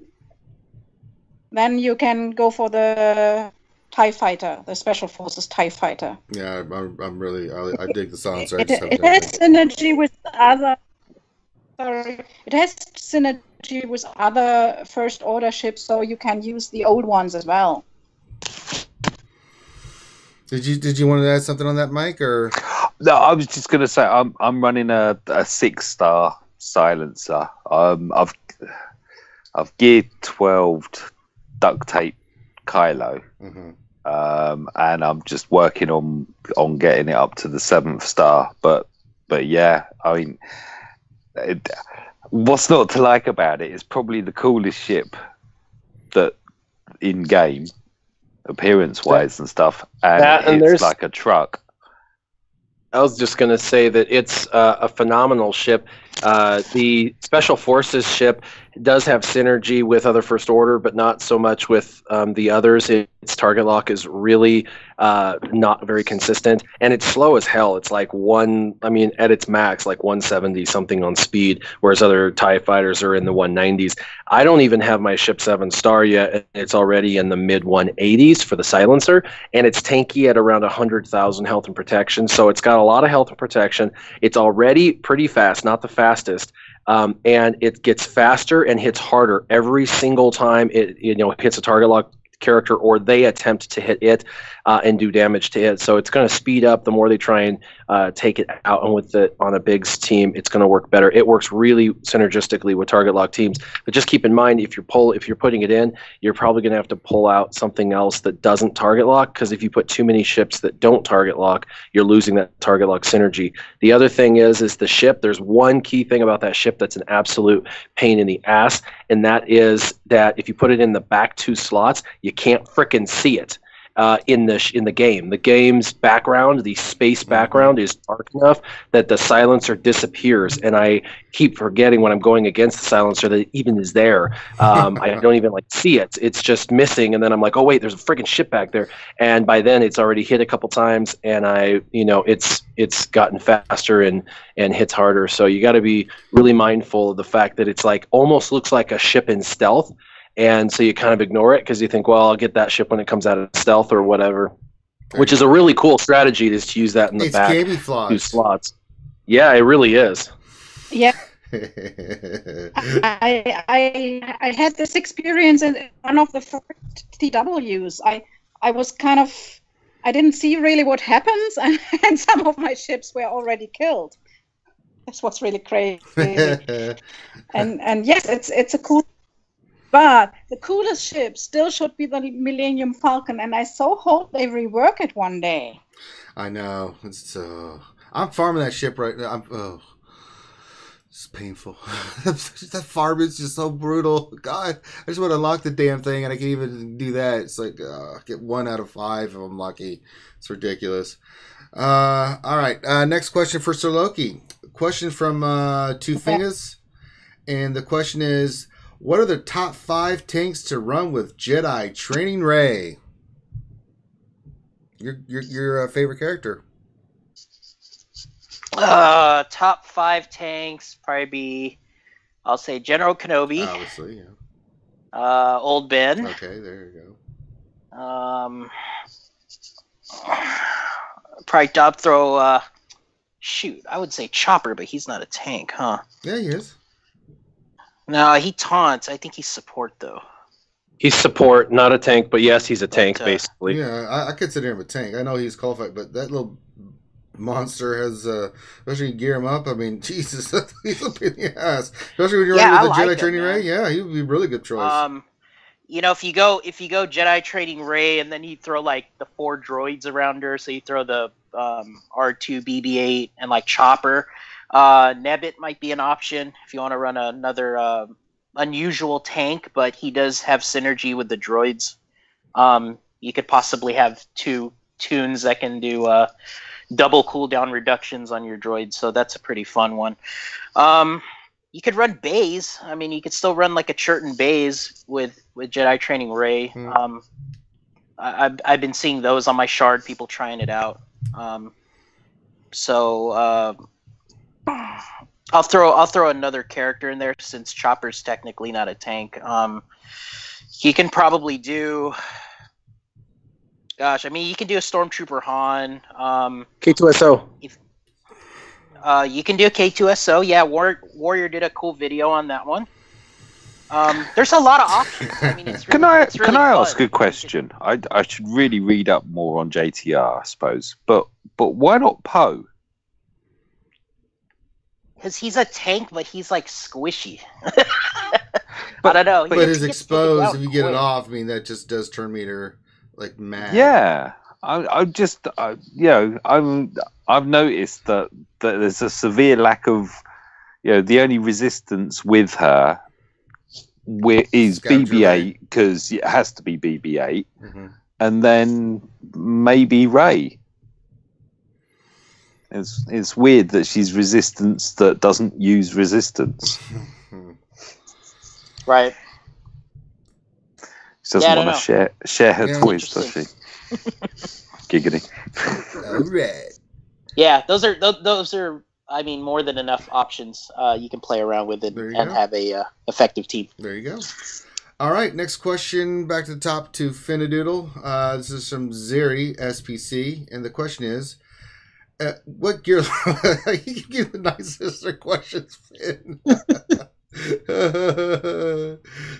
then you can go for the TIE Fighter, the Special Forces TIE Fighter. Yeah, I'm really, I dig the Silencer. It has synergy with other. Sorry, it has synergy with other First Order ships, so you can use the old ones as well. Did you want to add something on that, Mike? Or no, I was just gonna say I'm running a 6-star Silencer. I've geared 12'd duct tape Kylo, and I'm just working on getting it up to the 7th star. But yeah, I mean, what's not to like about it is probably the coolest ship that in game, appearance wise and stuff, and it's like a truck. I was just going to say that it's a phenomenal ship. The Special Forces ship does have synergy with other First Order, but not so much with the others. Its target lock is really not very consistent, and it's slow as hell. It's like at its max, like 170 something on speed, whereas other TIE fighters are in the 190s. I don't even have my ship 7-star yet, and it's already in the mid 180s for the Silencer, and it's tanky at around 100,000 health and protection, so it's got a lot of health and protection. It's already pretty fast, not the fastest, and it gets faster and hits harder every single time it hits a target lock character, or they attempt to hit it and do damage to it. So it's going to speed up the more they try and take it out, and with it on a Biggs team, it's going to work better. It works really synergistically with target lock teams, but just keep in mind, if you're putting it in, you're probably going to have to pull out something else that doesn't target lock, because if you put too many ships that don't target lock, you're losing that target lock synergy. The other thing is the ship. There's one key thing about that ship that's an absolute pain in the ass, and that is that if you put it in the back 2 slots, you can't frickin' see it. In the game. The game's background, the space background, is dark enough that the Silencer disappears, and I keep forgetting when I'm going against the Silencer that it even is there. I don't even see it. It's just missing, and then I'm like, oh wait, there's a freaking ship back there, and by then it's already hit a couple times, and it's gotten faster and hits harder. So you got to be really mindful of the fact that it's almost looks like a ship in stealth. And so you kind of ignore it because you think, well, I'll get that ship when it comes out of stealth or whatever, which is a really cool strategy, is to use that in the back 2 slots. Yeah, it really is. Yeah. I had this experience in one of the first TWs. I was kind of, I didn't see really what happens, and some of my ships were already killed. That's what's really crazy. and yes, it's a cool, but the coolest ship still should be the Millennium Falcon, and I so hope they rework it one day. I know. It's I'm farming that ship right now. It's painful. That farm is just so brutal. God, I just want to unlock the damn thing, and I can even do that. It's like get 1 out of 5 if I'm lucky. It's ridiculous. All right. Next question for Sir Loki. Question from Two Fingers, and the question is: what are the top 5 tanks to run with Jedi Training Ray? Your favorite character? Top 5 tanks probably be, I'll say General Kenobi. Obviously, yeah. Old Ben. Okay, there you go. Probably top throw. Shoot, I would say Chopper, but he's not a tank, huh? Yeah, he is. No, he taunts. I think he's support though. He's support, not a tank, but yes, he's a tank basically. Yeah, I consider him a tank. I know he's qualified, but that little monster has, especially you gear him up. I mean, Jesus, he's a pain in the ass. Especially when you're running with the Jedi Training Ray. Yeah, he would be a really good choice. You know, if you go Jedi Training Ray, and then you throw like the 4 droids around her, so you throw the R2, BB-8, and like Chopper. Nebbit might be an option if you want to run another unusual tank, but he does have synergy with the droids. You could possibly have 2 tunes that can do double cooldown reductions on your droids, so that's a pretty fun one. You could run bays. I mean, you could still run like a Churton bays with Jedi Training Ray. I've been seeing those on my shard, people trying it out. I'll throw another character in there since Chopper's technically not a tank. He can probably do. Gosh, I mean, you can do a Stormtrooper Han. K2SO. You can do a K2SO. Yeah, Warrior did a cool video on that one. There's a lot of options. I mean, it's really, can I ask a question? I should really read up more on JTR, I suppose. But why not Poe? Because he's a tank, but he's like squishy. I don't know. But his exposed, if you get it off, I mean, that just does turn meter like mad. Yeah, I've noticed that there's a severe lack of, the only resistance with her is BB-8 because it has to be BB-8, and then maybe Rey. It's weird that she's resistance that doesn't use resistance. Right. She doesn't want to share her toys, does she? Giggity. All right. Yeah, those are. I mean, more than enough options. You can play around with it and have a effective team. There you go. All right, next question. Back to the top to Finadoodle. This is from Zeri SPC, and the question is, what gear? You can give the Nightsister questions, Finn.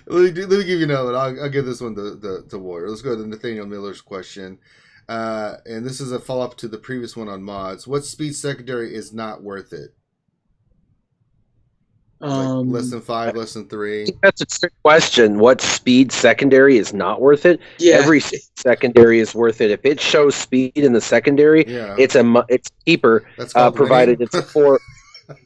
let me give you another one. I'll give this one to Warrior. Let's go to Nathaniel Miller's question. And this is a follow-up to the previous one on mods. What speed secondary is not worth it? Like less than 5, less than 3. That's a trick question. What speed secondary is not worth it? Yeah. Every secondary is worth it. If it shows speed in the secondary, it's cheaper. Provided it's a 4.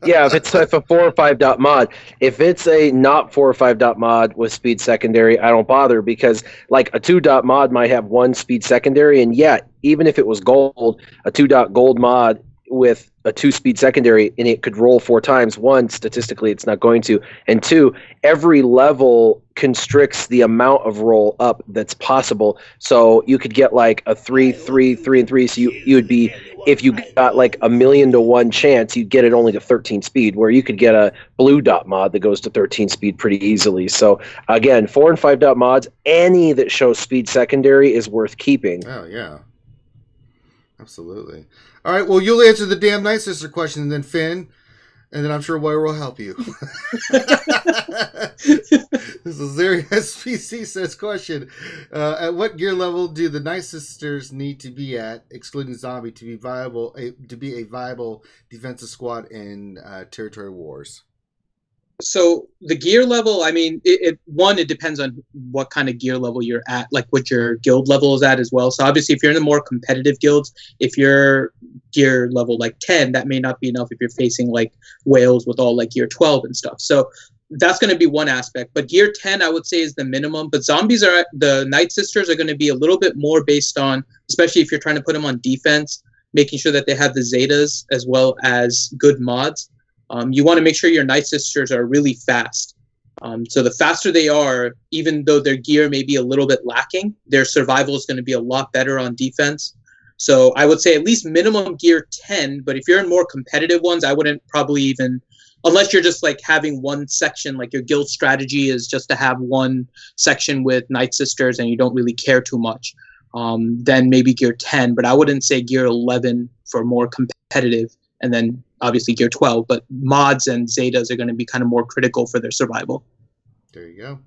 Yeah, if a 4 or 5 dot mod. If it's a not 4 or 5 dot mod with speed secondary, I don't bother, because like a 2 dot mod might have 1 speed secondary, and yet even if it was gold, a 2 dot gold mod with a 2 speed secondary and it could roll 4 times. 1, statistically it's not going to, and 2, every level constricts the amount of roll up that's possible. So you could get like a 3, 3, 3, and 3. So you would be, if you got like 1,000,000 to 1 chance, you'd get it only to 13 speed, where you could get a blue dot mod that goes to 13 speed pretty easily. So again, 4 and 5 dot mods, any that show speed secondary is worth keeping. Oh yeah. Absolutely. All right. Well, you'll answer the damn Nightsister question, and then Finn, and then I'm sure Warrior will help you. This is Zeri SPC says question: at what gear level do the Nightsisters need to be at, excluding zombie, to be viable? To be a viable defensive squad in territory wars? So the gear level, I mean, it depends on what kind of gear level you're at, like what your guild level is at as well. So obviously, if you're in the more competitive guilds, if you're gear level like 10, that may not be enough if you're facing like whales with all like gear 12 and stuff. So that's going to be one aspect. But gear 10, I would say, is the minimum. But the Nightsisters are going to be a little bit more based on, especially if you're trying to put them on defense, making sure that they have the Zetas as well as good mods. You want to make sure your Nightsisters are really fast. So the faster they are, even though their gear may be a little bit lacking, their survival is going to be a lot better on defense. So I would say at least minimum gear 10, but if you're in more competitive ones, I wouldn't probably even, unless you're just like having one section, like your guild strategy is just to have one section with Nightsisters and you don't really care too much, then maybe gear 10, but I wouldn't say gear 11 for more competitive, and then obviously gear 12, but mods and Zetas are going to be kind of more critical for their survival. There you go.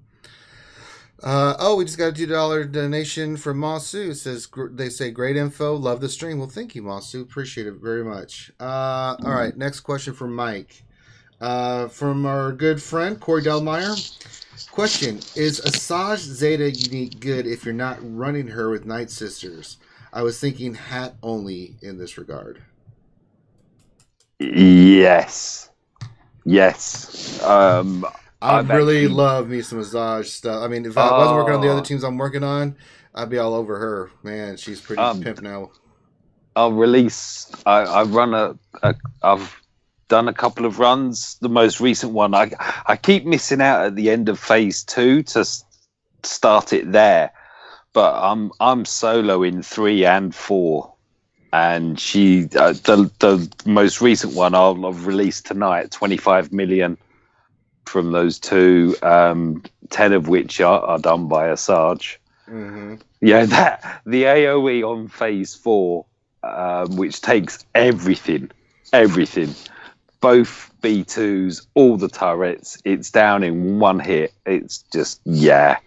We just got a $2 donation from Masu. It says, they say, great info. Love the stream. Well, thank you, Masu. Appreciate it very much. All right. Next question from Mike. From our good friend, Corey Delmeyer. Question: is Asajj Zeta unique good if you're not running her with Nightsisters? I was thinking hat only in this regard. Yes. I really love me some Asajj stuff. I mean, if I wasn't working on the other teams I'm working on, I'd be all over her. Man, she's pretty pimp now. I'll release. I've done a couple of runs. The most recent one, I keep missing out at the end of phase 2 to start it there, but I'm solo in 3 and 4. And she, the most recent one I'll release tonight, 25 million from those 2, 10 of which are done by Asajj. Mm-hmm. Yeah, the AOE on phase 4, which takes everything, both B2s, all the turrets, it's down in one hit. It's just, yes.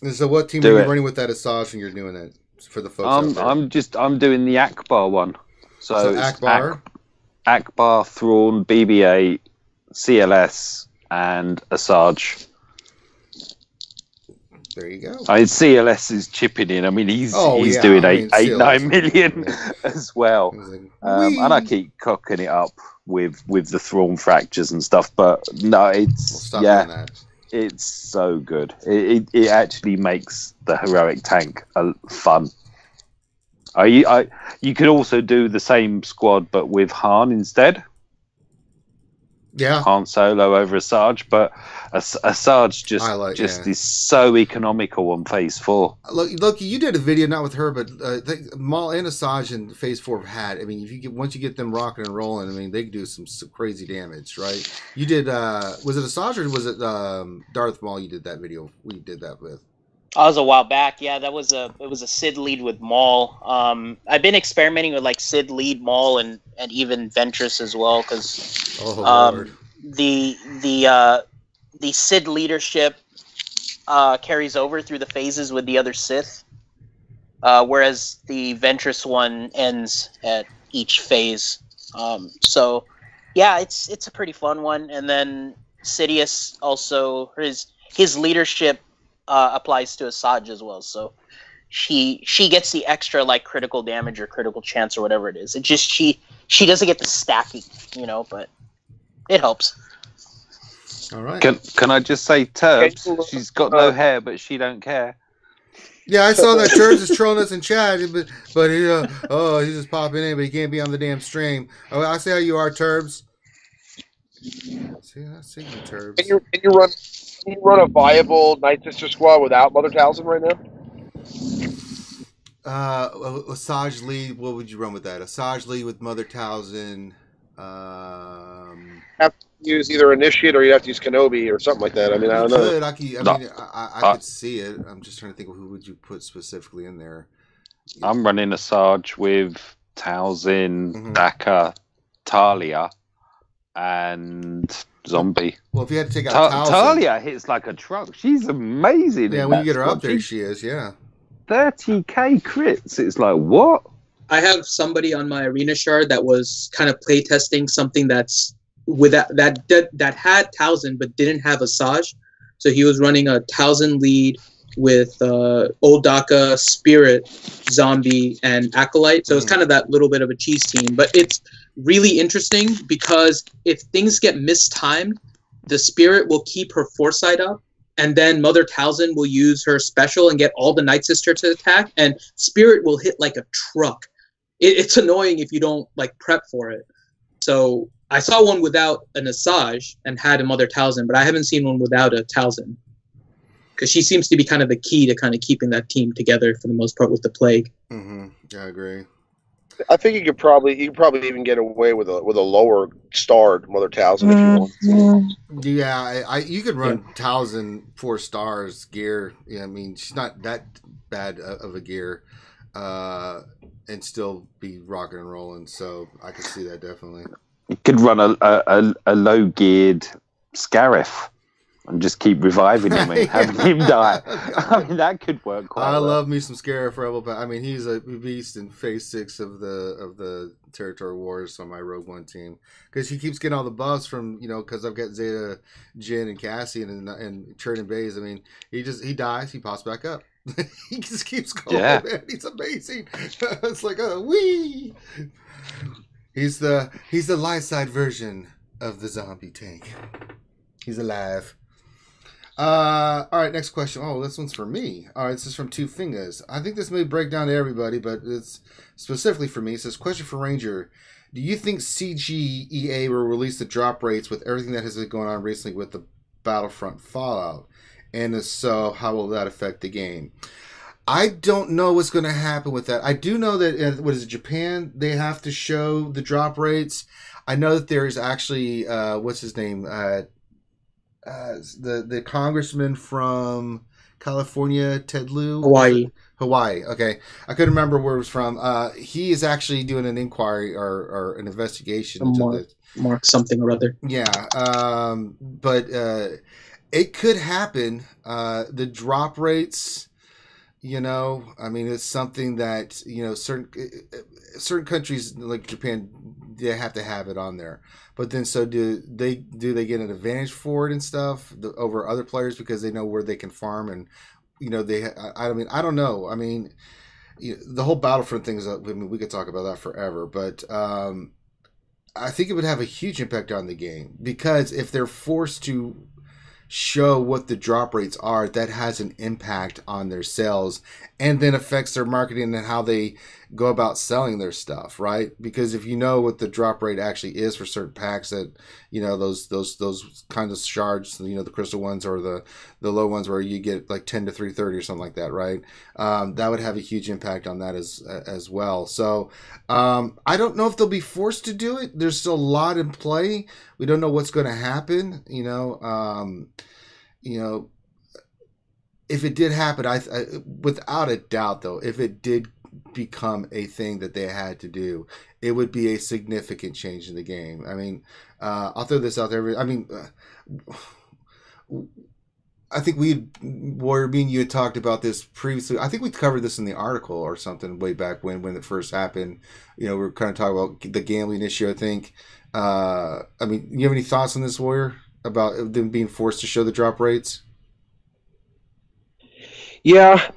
And so what team are you running with that Asajj when you're doing it? For the folks I'm doing the Akbar one. So Akbar, Thrawn, BB-8, CLS, and Asajj. There you go. I mean, CLS is chipping in. I mean, he's doing 9 million as well. And I keep cocking it up with the Thrawn fractures and stuff. But no, it's doing that. It's so good. It actually makes the heroic tank fun. You could also do the same squad, but with Han instead. Yeah, Han solo over Asajj, but Asajj just is so economical on phase 4. Look, you did a video not with her, but Maul and Asajj in phase 4 have had. I mean, once you get them rocking and rolling, I mean, they can do some crazy damage, right? You did. Was it Asajj or was it Darth Maul? You did that video. We did that with. That was a while back. Yeah, it was a Sid lead with Maul. I've been experimenting with like Sid lead, Maul, and even Ventress as well, because the Sid leadership carries over through the phases with the other Sith, whereas the Ventress one ends at each phase. So yeah, it's a pretty fun one. And then Sidious also, his leadership applies to Asajj as well, so she gets the extra like critical damage or critical chance or whatever it is. It just she doesn't get the stacking, but it helps. All right. Can I just say, Turbs? She's got no hair, but she don't care. Yeah, I saw that Turbs is trolling us in chat, but he's just popping in, but he can't be on the damn stream. Oh, I see how you are, Turbs. See you, Turbs. Can you run a viable Nightsister squad without Mother Talzin right now? Asajj Lee, what would you run with that? Asajj Lee with Mother Talzin. Have to use either Initiate or you have to use Kenobi or something like that. I mean, I don't know. I could see it. I'm just trying to think of who would you put specifically in there. I'm running Asajj with Talzin, Daka, Talia, and Zombie. Well, if you had to take out Talzin, Talia hits like a truck. She's amazing. Yeah, when you get her up there, she is. Yeah, 30k crits. It's like, what? I have somebody on my arena shard that was kind of playtesting something that's with that had Talzin but didn't have Asajj. So he was running a Talzin lead with Old Daka, Spirit, Zombie, and Acolyte. So it's kind of that little bit of a cheese team. But it's really interesting because if things get mistimed, the Spirit will keep her foresight up, and then Mother Talzin will use her special and get all the Nightsister to attack, and Spirit will hit like a truck. It's annoying if you don't like prep for it. So I saw one without an Asajj and had a Mother Talzin, but I haven't seen one without a Talzin. Because she seems to be kind of the key to kind of keeping that team together for the most part with the Plague. I agree. I think you could probably even get away with a lower starred Mother Talzin if you want. Yeah, you could run Talzin 4 stars gear. Yeah, I mean she's not that bad of a gear, and still be rocking and rolling. So I could see that definitely. You could run a low geared Scarif and just keep reviving him and having him die. I mean, that could work quite well. I love me some Scarif Rebel. I mean, he's a beast in Phase 6 of the Territory Wars on my Rogue One team. Because he keeps getting all the buffs from, because I've got Zeta, Jin, and Cassian and Churn and Baze. I mean, he dies, he pops back up. He just keeps going, man. He's amazing. It's like, wee! He's the light side version of the zombie tank. He's alive. All right, next question. Oh, this one's for me. All right, this is from Two Fingers. I think this may break down to everybody, but it's specifically for me. It says, question for Ranger. Do you think CGEA will release the drop rates with everything that has been going on recently with the Battlefront Fallout? And if so, how will that affect the game? I don't know what's going to happen with that. I do know that, Japan, they have to show the drop rates. I know that there's actually, what's his name? The congressman from California, Ted Lieu? Hawaii. Okay. I couldn't remember where it was from. He is actually doing an inquiry or an investigation. Mark something or other. Yeah. But it could happen. The drop rates, I mean, it's something that, certain countries like Japan, they have to have it on there. But then, so do they get an advantage for it and stuff over other players because they know where they can farm and, I don't know. I mean, the whole Battlefront thing is, we could talk about that forever, but I think it would have a huge impact on the game because if they're forced to show what the drop rates are, that has an impact on their sales and then affects their marketing and how they go about selling their stuff, right? Because if you know what the drop rate actually is for certain packs that, those kinds of shards, the crystal ones or the low ones where you get like 10 to 330 or something like that, right? That would have a huge impact on that as well. So I don't know if they'll be forced to do it. There's still a lot in play. We don't know what's going to happen, if it did happen, I without a doubt, though, if it did become a thing that they had to do, it would be a significant change in the game. I mean, I'll throw this out there. I mean, I think me and you had talked about this previously. I think we covered this in the article or something way back when it first happened. We were kind of talking about the gambling issue, I think. I mean, you have any thoughts on this, Warrior, about them being forced to show the drop rates? Yeah,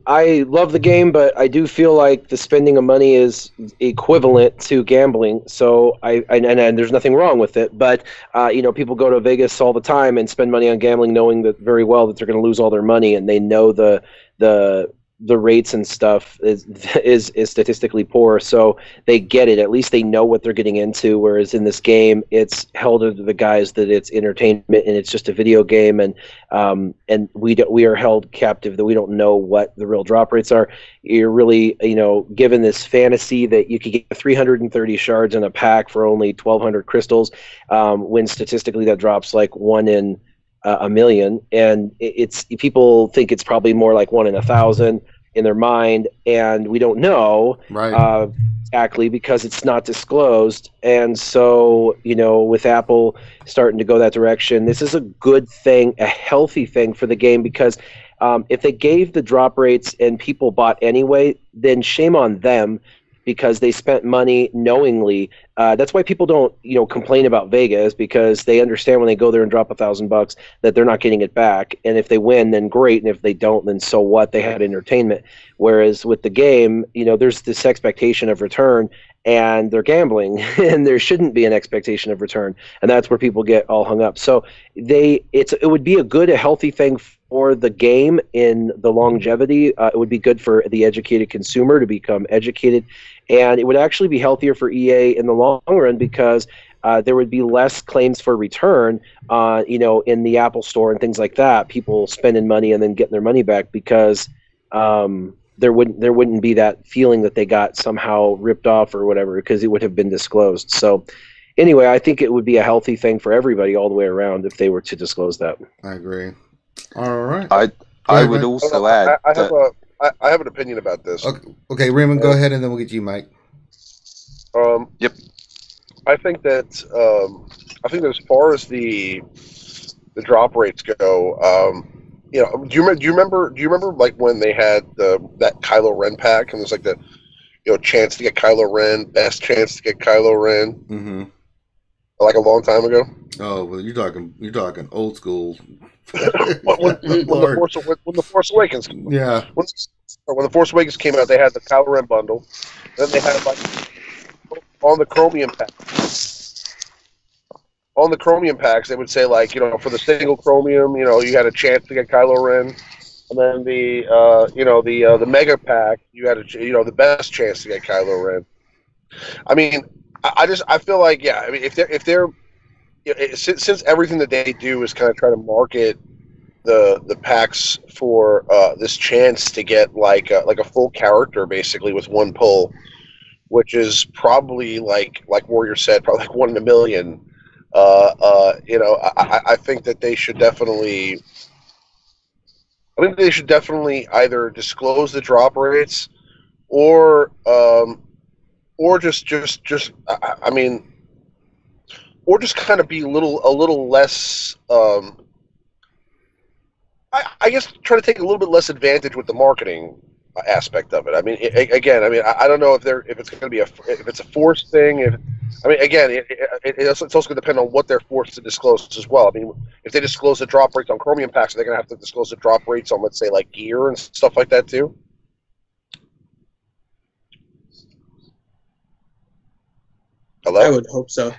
I love the game, but I do feel like the spending of money is equivalent to gambling. So and there's nothing wrong with it, but people go to Vegas all the time and spend money on gambling, knowing that very well that they're going to lose all their money, and they know the rates and stuff is statistically poor, so they get it. At least they know what they're getting into. Whereas in this game, it's held under the guise that it's entertainment and it's just a video game, and we are held captive that we don't know what the real drop rates are. You're really given this fantasy that you could get 330 shards in a pack for only 1,200 crystals, when statistically that drops like 1 in a million, and it's people think it's probably more like 1 in 1,000. in their mind, and we don't know Right. exactly because it's not disclosed. And so, with Apple starting to go that direction, this is a good thing, a healthy thing for the game, because if they gave the drop rates and people bought anyway, then shame on them, because they spent money knowingly. That's why people don't, complain about Vegas, because they understand when they go there and drop $1,000 that they're not getting it back. And if they win, then great. And if they don't, then so what? They had entertainment. Whereas with the game, there's this expectation of return, and they're gambling, and there shouldn't be an expectation of return. And that's where people get all hung up. So it would be a healthy thing for the game in the longevity. It would be good for the educated consumer to become educated, and it would actually be healthier for EA in the long run, because there would be less claims for return, in the Apple Store and things like that. People spending money and then getting their money back, because there wouldn't be that feeling that they got somehow ripped off or whatever, because it would have been disclosed. So anyway, I think it would be a healthy thing for everybody all the way around if they were to disclose that. I agree. All right. I would also add I have an opinion about this. Okay, Raymond, go ahead, and then we'll get you, Mike. Yep. I think that as far as the drop rates go, do you remember like when they had that Kylo Ren pack, and there's like the chance to get Kylo Ren, best chance to get Kylo Ren, Mm-hmm. like a long time ago. Oh well, you're talking old school. when the Force Awakens, Yeah. When the Force Awakens came out, they had the Kylo Ren bundle. Then they had like on the Chromium pack. On the Chromium packs, they would say like for the single Chromium, you had a chance to get Kylo Ren, and then the Mega pack, you had the best chance to get Kylo Ren. I mean, I feel like if they're since everything that they do is kind of try to market the packs for this chance to get like a full character basically with one pull, which is probably like Warrior said, probably like 1 in a million. I think that they should definitely. I think they should definitely either disclose the drop rates, or just I mean, or just kind of be a little less. I guess try to take a little bit less advantage with the marketing aspect of it. I mean, I don't know if it's going to be if it's a forced thing. It's also going to depend on what they're forced to disclose as well. I mean, if they disclose the drop rates on Chromium packs, they're going to have to disclose the drop rates on, let's say, like gear and stuff like that too. Hello? I would hope so.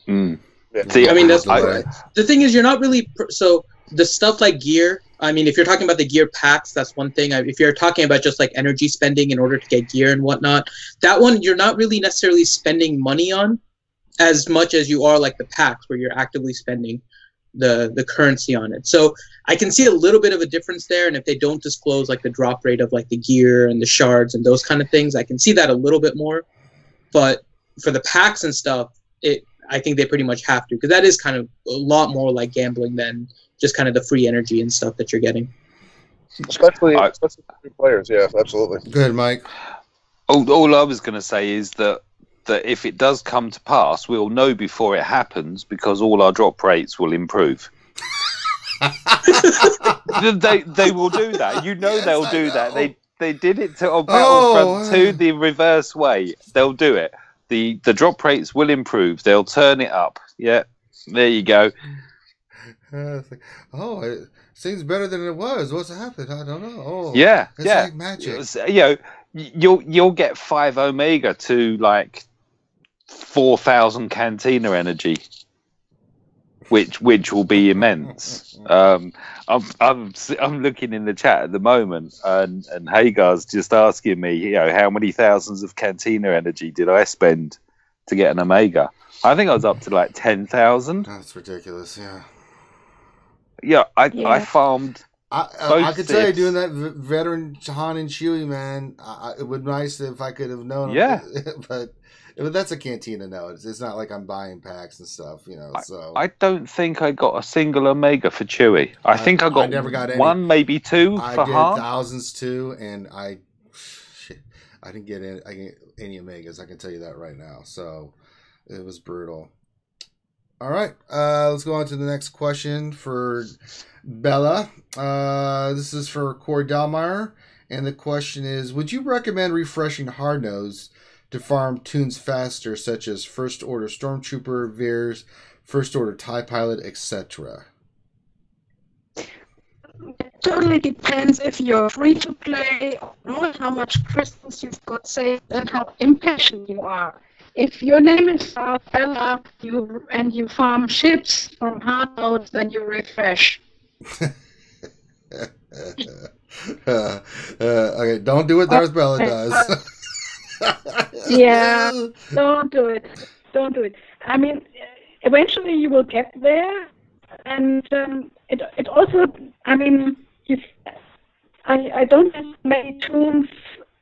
Mm. Yeah. See, I mean, the thing is, you're not really so the stuff like gear. I mean, if you're talking about the gear packs, that's one thing. If you're talking about just like energy spending in order to get gear and whatnot, that one you're not really necessarily spending money on as much as you are like the packs, where you're actively spending the currency on it. So I can see a little bit of a difference there. And if they don't disclose like the drop rate of like the gear and the shards and those kind of things, I can see that a little bit more. But for the packs and stuff, I think they pretty much have to, because that is kind of a lot more like gambling than just kind of the free energy and stuff that you're getting. Especially for new players, yeah, absolutely. Go ahead, Mike. All I was going to say is that if it does come to pass, we'll know before it happens, because all our drop rates will improve. they will do that. Yes, they'll I do know. that. They did it on Battlefront 2 the reverse way. They'll do it. The drop rates will improve. They'll turn it up. Yeah, there you go. It's like, it seems better than it was. What's happened? I don't know. Oh, Yeah, it's yeah. like magic. You'll get 5 Omega to like 4,000 Cantina energy, which will be immense. I'm looking in the chat at the moment, and Hagar's just asking me, how many thousands of Cantina energy did I spend to get an Omega? I think I was up to like 10,000. That's ridiculous. Yeah. Yeah, I farmed I could tell you doing that veteran Han and Chewie, man. It would be nice if I could have known. Yeah. but that's a cantina now. It's not like I'm buying packs and stuff, you know. So I don't think I got a single Omega for Chewie. I think I never got any. one, maybe two I for did Han. thousands too, and I didn't get any Omegas. I can tell you that right now. So it was brutal. All right, let's go on to the next question for Bella. This is for Corey Delmeyer, and the question is: would you recommend refreshing hard nose to farm tunes faster, such as First Order Stormtrooper, Veers, First Order TIE Pilot, etc.? It totally depends if you're free to play, or how much crystals you've got saved, and how impatient you are. If your name is Bella, and you farm ships from hard nodes, then you refresh. Okay, don't do what Darth Bella does. Yeah, don't do it. Don't do it. I mean, eventually you will get there, and it also, I mean, I don't have many tunes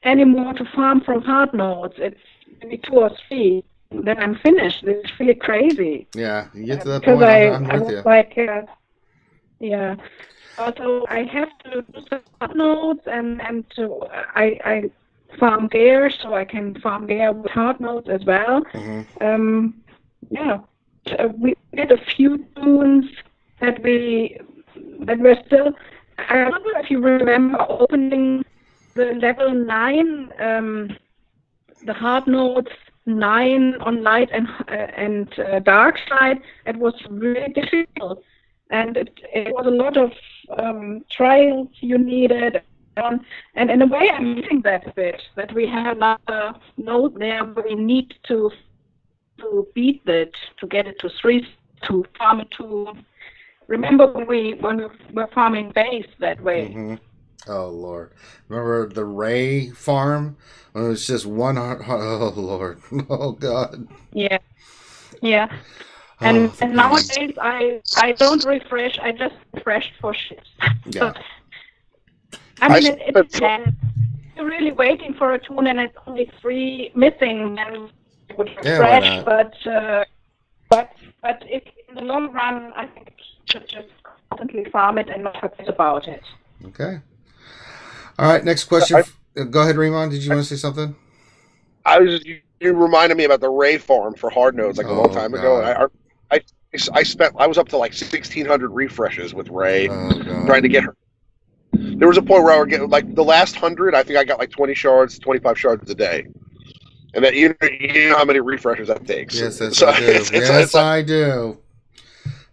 anymore to farm from hard nodes. It's maybe 2 or 3. Then I'm finished. It's really crazy. Yeah, you get to that because point. I I'm with was you. like, yeah. Also, I have to do some hard nodes, and I farm gear, so I can farm gear with hard nodes as well. Mm-hmm. Yeah, we did a few tunes that were still. I don't know if you remember opening the level 9, the hard nodes 9 on light and Darkside. It was really difficult, and it was a lot of trials you needed. And in a way, I'm missing that a bit. That we have another node there where we need to beat it to get it to 3, to farm it to. Remember when we were farming base that way? Mm-hmm. Oh Lord! Remember the Ray farm? When it was just one. Oh Lord! Oh God! Yeah, yeah. And nowadays I don't refresh. I just refresh for ships. Yeah. I mean, it depends. You're really waiting for a tune and it's only 3 missing, then you would refresh. But if in the long run, I think you should just constantly farm it and not forget about it. Okay. All right. Next question. Go ahead, Raymond. Did you want to say something? You reminded me about the Ray farm for hard nodes like a long time ago, and I was up to like 1,600 refreshes with Ray, trying to get her. There was a point where I would get like the last 100. I think I got like 20 shards, 25 shards a day, and that you know how many refreshes that takes. Yes, I do.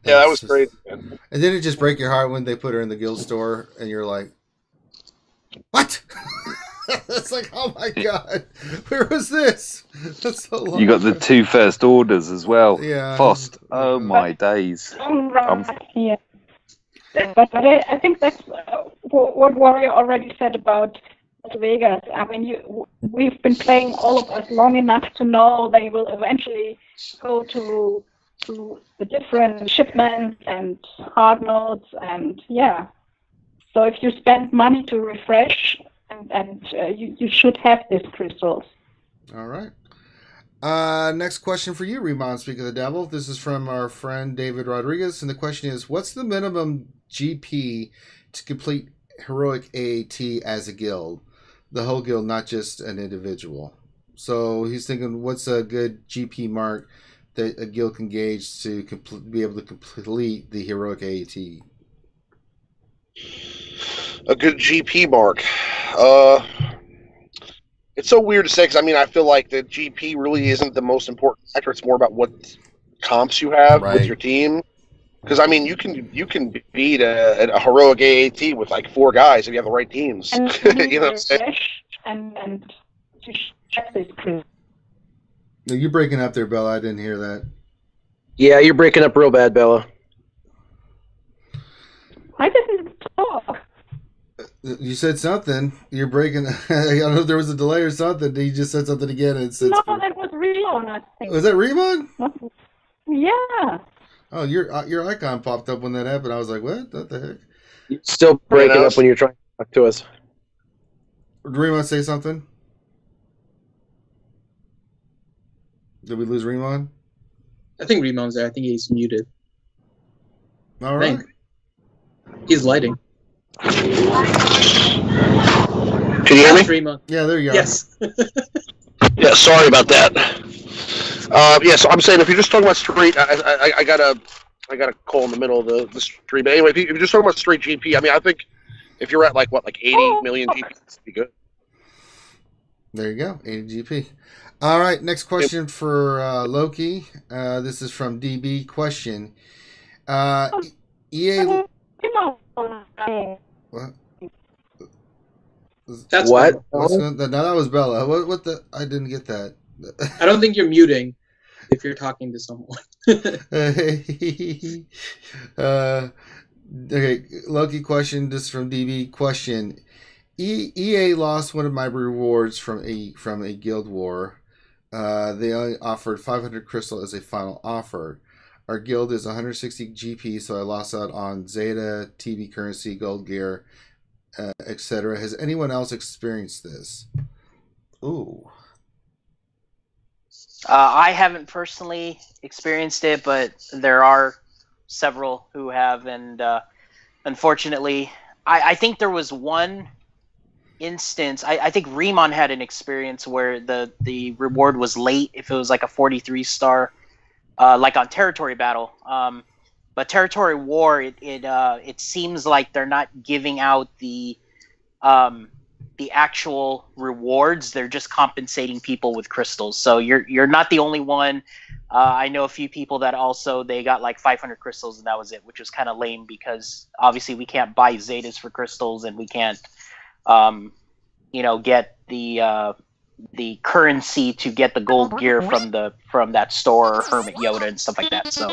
Yeah, that was crazy. Man. And did it just break your heart when they put her in the guild store and you're like, what? It's like, oh my God, where was this? That's so long. You got the 2 first orders as well. Yeah. Fost. Oh my days. Yeah. But I think that's what Warrior already said about Las Vegas. I mean, we've been playing, all of us, long enough to know they will eventually go to the different shipments and hard nodes, and yeah. So if you spend money to refresh, and you should have these crystals. All right. Next question for you, Remon, Speak of the Devil. This is from our friend David Rodriguez, and the question is, what's the minimum GP to complete heroic AAT as a guild? The whole guild, not just an individual. So he's thinking, what's a good GP mark that a guild can gauge to be able to complete the heroic AAT? A good GP mark. It's so weird to say, because I mean, I feel like the GP really isn't the most important factor. It's more about what comps you have with your team. Because I mean, you can beat a heroic AAT with like 4 guys if you have the right teams. And you know what I'm saying? And to check this crew. No, you're breaking up there, Bella. I didn't hear that. Yeah, you're breaking up real bad, Bella. I didn't talk. You said something. You're breaking. I don't know if there was a delay or something. You just said something again. And No, that was Remon, I think. Was that Remon? Yeah. Oh, your icon popped up when that happened. I was like, what? What the heck? Still breaking up when you're trying to talk to us. Do we want to say something? Did we lose Remon? I think Remon's there. I think he's muted. All right. He's lighting. Can you hear me? Remon. Yeah, there you go. Yes. Yeah, sorry about that. Yeah, so I'm saying if you're just talking about straight, I got a call in the middle of the stream. But anyway, if you're just talking about straight GP, I mean, I think if you're at like 80 million GP, that'd be good. There you go, 80 GP. All right, next question for Loki. This is from DB. Question: EA. What? That's what? No, that was Bella. What the? I didn't get that. I don't think you're muting if you're talking to someone. Okay, Loki question. This is from DB. Question: EA lost one of my rewards from a guild war. They only offered 500 crystal as a final offer. Our guild is 160 GP, so I lost out on Zeta, TB currency, gold gear, etc. Has anyone else experienced this? Ooh. I haven't personally experienced it, but there are several who have, and unfortunately, I think there was one instance. I think Remon had an experience where the reward was late if it was like a 43 star, like on territory battle. But territory war, it seems like they're not giving out the actual rewards. They're just compensating people with crystals. So you're not the only one. I know a few people that also they got like 500 crystals and that was it, which was kind of lame because obviously we can't buy Zetas for crystals and we can't get the currency to get the gold gear from that store or Hermit Yoda and stuff like that. So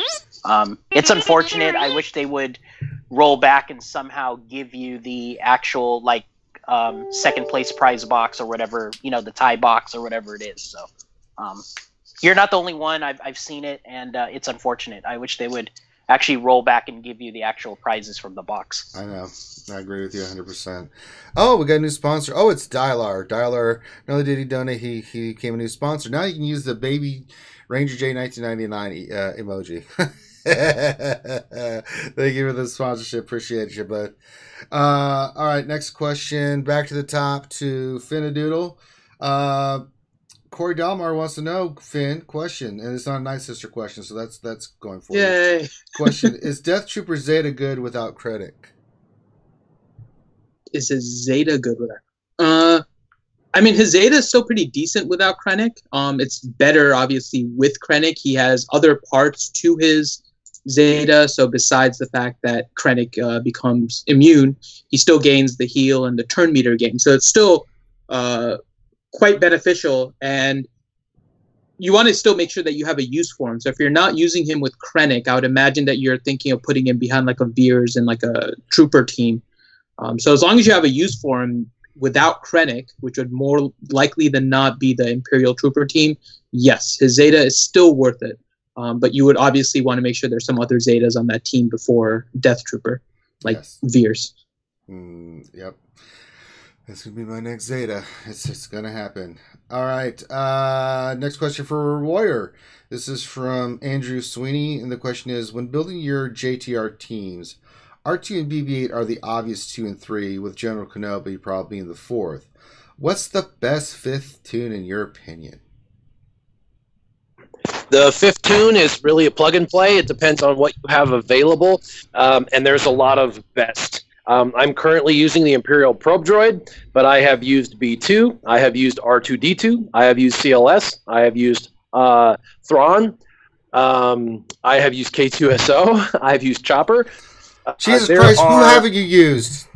it's unfortunate. I wish they would roll back and somehow give you the actual like second place prize box or whatever, the tie box or whatever it is. So you're not the only one. I've seen it, and it's unfortunate. I wish they would actually roll back and give you the actual prizes from the box. I know. I agree with you 100%. Oh, we got a new sponsor. Oh, it's Dylar. Dylar, not only did he donate, he became a new sponsor. Now you can use the Baby Ranger J 1999 emoji. Thank you for the sponsorship. Appreciate you, bud. All right, next question. Back to the top to Finadoodle. Corey Dalmar wants to know, Finn, question, and it's not a Nightsister question, so that's going for Yay. you. Question: is Death Trooper Zeta good without Krennic? Is his Zeta good without? I mean, his Zeta is still pretty decent without Krennic. It's better, obviously, with Krennic. He has other parts to his Zeta, so besides the fact that Krennic becomes immune, he still gains the heal and the turn meter gain. So it's still quite beneficial, and you want to still make sure that you have a use for him. So if you're not using him with Krennic, I would imagine that you're thinking of putting him behind like a Veers and like a Trooper team. So as long as you have a use for him without Krennic, which would more likely than not be the Imperial Trooper team, yes, his Zeta is still worth it. But you would obviously want to make sure there's some other Zetas on that team before Death Trooper, like Veers. Yep. That's going to be my next Zeta. It's going to happen. All right. Next question for Warrior. This is from Andrew Sweeney. And the question is, when building your JTR teams, R2 and BB-8 are the obvious 2 and 3, with General Kenobi probably in the 4th. What's the best 5th tune in your opinion? The 5th tune is really a plug and play. It depends on what you have available. And there's a lot of best. I'm currently using the Imperial Probe Droid, but I have used B2, I have used R2-D2, I have used CLS, I have used Thrawn, I have used K2SO, I have used Chopper. Jesus Christ, who haven't you used?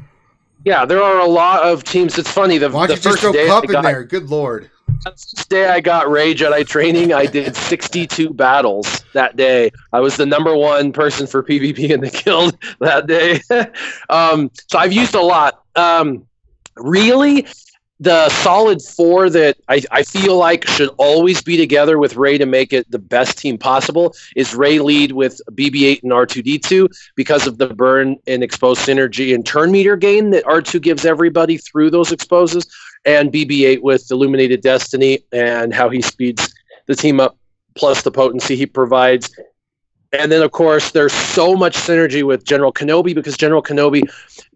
Yeah, there are a lot of teams. It's funny. Why don't you just throw Pup in there? Good Lord. The first day I got Rey Jedi training, I did 62 battles that day. I was the #1 person for PvP in the guild that day. So I've used a lot. Really, the solid four that I feel like should always be together with Rey to make it the best team possible is Rey lead with BB-8 and R2-D2 because of the burn and exposed synergy and turn meter gain that R2 gives everybody through those exposes, and BB-8 with Illuminated Destiny and how he speeds the team up, plus the potency he provides. And then, of course, there's so much synergy with General Kenobi because General Kenobi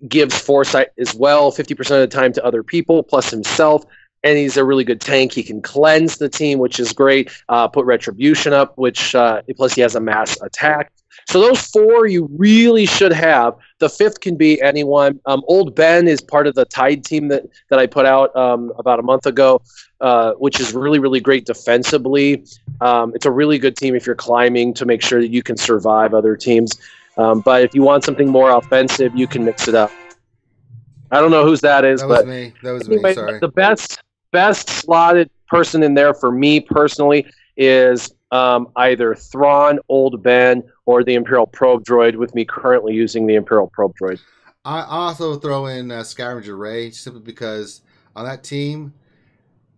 gives foresight as well 50% of the time to other people, plus himself. And he's a really good tank. He can cleanse the team, which is great. Put Retribution up, which plus he has a mass attack. So those four you really should have. The fifth can be anyone. Old Ben is part of the Tide team that I put out about a month ago, which is really, really great defensively. It's a really good team if you're climbing to make sure that you can survive other teams. But if you want something more offensive, you can mix it up. I don't know whose that is, but me. That was anyway, me. Sorry. The best slotted person in there for me personally is either Thrawn, Old Ben, or the Imperial Probe Droid, with me currently using the Imperial Probe Droid. I also throw in Scavenger Rey simply because on that team,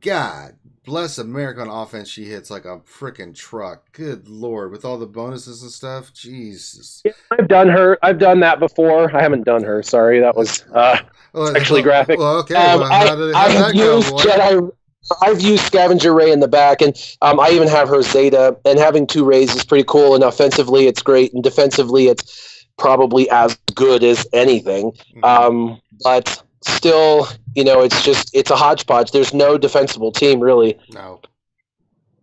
God bless America on offense, she hits like a freaking truck. Good Lord, with all the bonuses and stuff, Jesus. Yeah, I've done her. I've done that before. I haven't done her. Sorry, that was sexually graphic. Well, okay. How did that go, boy? I've used Scavenger Rey in the back, and I even have her Zeta, and having two Reys is pretty cool, and offensively it's great, and defensively it's probably as good as anything. But still, it's a hodgepodge. There's no defensible team, really. No,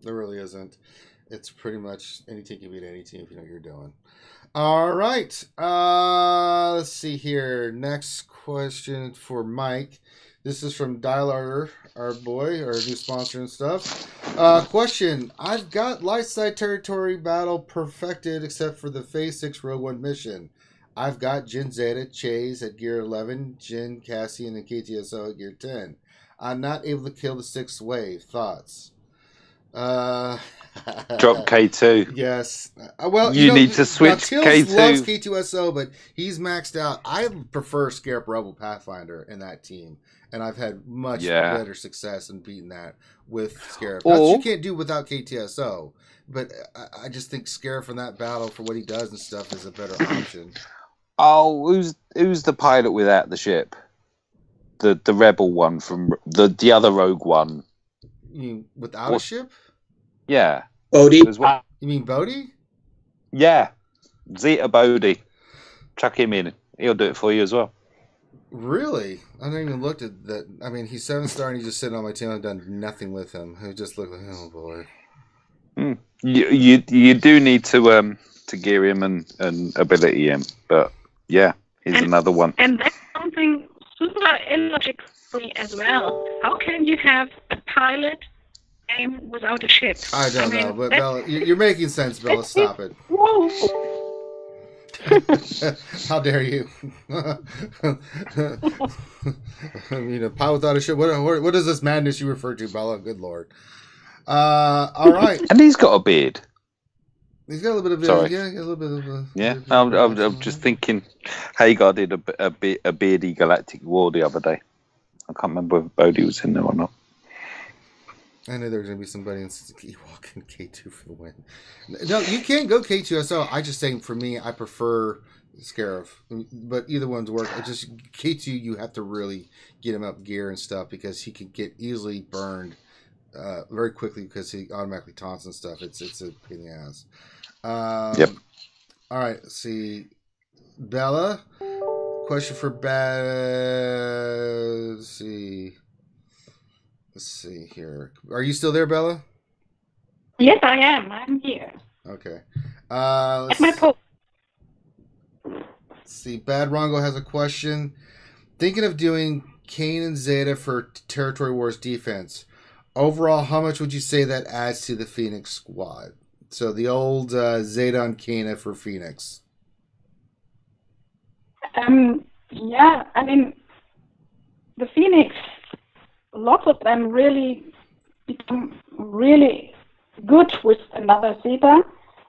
there really isn't. It's pretty much any team can beat any team if you know what you're doing. All right. Let's see here. Next question for Mike. This is from Dialarter, our boy, our new sponsor and stuff. Question. I've got Lightside territory battle perfected except for the Phase 6 Rogue One mission. I've got Jin Zeta, Chase at gear 11, Jin, Cassian, and KTSO at gear 10. I'm not able to kill the 6th wave. Thoughts? Drop K2. Yes. Well, you need to switch Tills K2. loves K2SO, but he's maxed out. I prefer Scarab Rebel Pathfinder in that team, and I've had much better success in beating that with Scarab. That's what you can't do without KTSO, but I just think Scarab from that battle for what he does and stuff is a better option. Oh, who's the pilot without the ship? The rebel one from the other rogue one. You mean without a ship? Yeah. Bodhi. You mean Bodhi? Yeah. Zeta Bodhi. Chuck him in. He'll do it for you as well. Really? I haven't even looked at that. I mean, he's 7-star and he's just sitting on my team. I've done nothing with him. He just looked like, oh boy. You do need to gear him and ability him, but yeah, here's another one. And that's something super illogical as well. How can you have a pilot game without a ship? I don't know, but Bella, you're making sense, Bella. Stop it. Whoa. How dare you? I mean, a pilot without a ship. What is this madness you refer to, Bella? Good Lord. All right. And he's got a beard. He's got a little bit of Sorry. Yeah, a little bit of a... Yeah, I'm just thinking Hagar did a beardy Galactic War the other day. I can't remember if Bodhi was in there or not. I knew there was going to be somebody in Ewok and K2 for the win. No, you can't go K2SO. I just saying for me, I prefer Scarab. But either one's work. I just K2, you have to really get him up gear and stuff because he can get easily burned very quickly because he automatically taunts and stuff. It's a pain in the ass. Yep. All right, let's see. Bella, question for Let's see here. Are you still there, Bella? Yes, I am. I'm here. Okay. At my post. Let's see. Bad Rongo has a question. Thinking of doing Kanan Zeta for Territory Wars defense. Overall, how much would you say that adds to the Phoenix squad? So the old Zeta on Kanan for Phoenix. Yeah, I mean, the Phoenix, lots of them really become really good with another Zeta.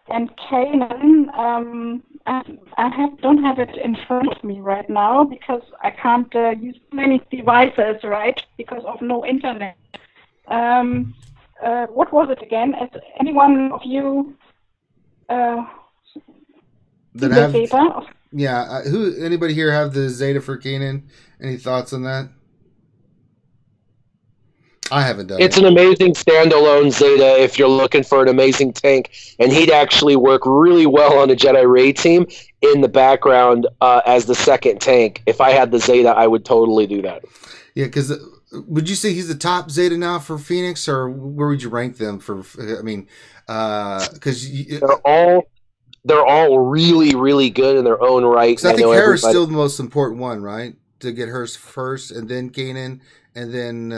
And Kanan, don't have it in front of me right now because I can't use many devices, right? Because of no internet. What was it again? Is anyone of you that have Zeta? Yeah. Anybody here have the Zeta for Kanan? Any thoughts on that? I haven't done It's an amazing standalone Zeta if you're looking for an amazing tank, and he'd actually work really well on a Jedi raid team in the background as the second tank. If I had the Zeta, I would totally do that. Yeah, because would you say he's the top Zeta now for Phoenix, or where would you rank them for? I mean, because they're all really, really good in their own right. Because I think Hera's still the most important one, right? To get hers first, and then Kanan. And then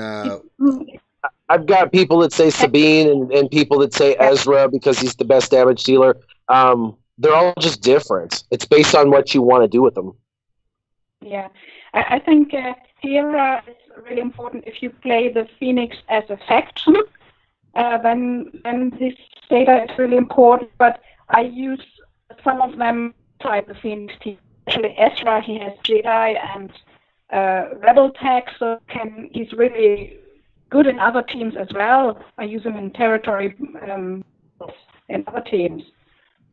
I've got people that say Sabine and people that say Ezra because he's the best damage dealer. They're all just different. It's based on what you want to do with them. Yeah, I think Hera is really important. If you play the Phoenix as a faction, then this data is really important. But I use some of them inside the Phoenix team. Especially Ezra, he has Jedi and Rebel tech, so he's really good in other teams as well. I use him in territory in other teams.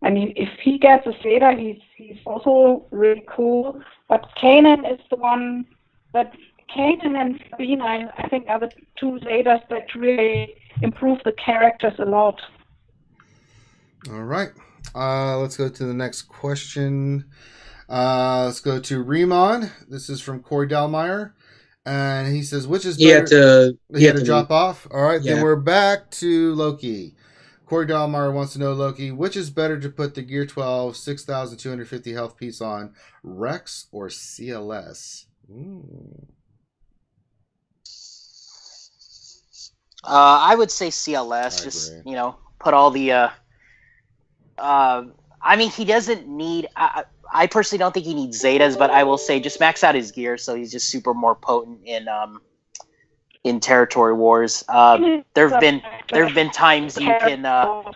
And if he gets a Zeta, he's also really cool. But Kanan is the one that Kanan and Sabine, I think, are the two Zetas that really improve the characters a lot. All right. Let's go to the next question. Let's go to Remon. This is from Corey Dalmeyer. And he says, which is better? He had to drop off. All right, then we're back to Loki. Corey Dalmeyer wants to know, Loki, which is better to put the Gear 12 6,250 health piece on, Rex or CLS? I would say CLS. Just, put all the... I mean, he doesn't need... I personally don't think he needs Zetas, but I will say just max out his gear so he's just super more potent in territory wars. There've been times you can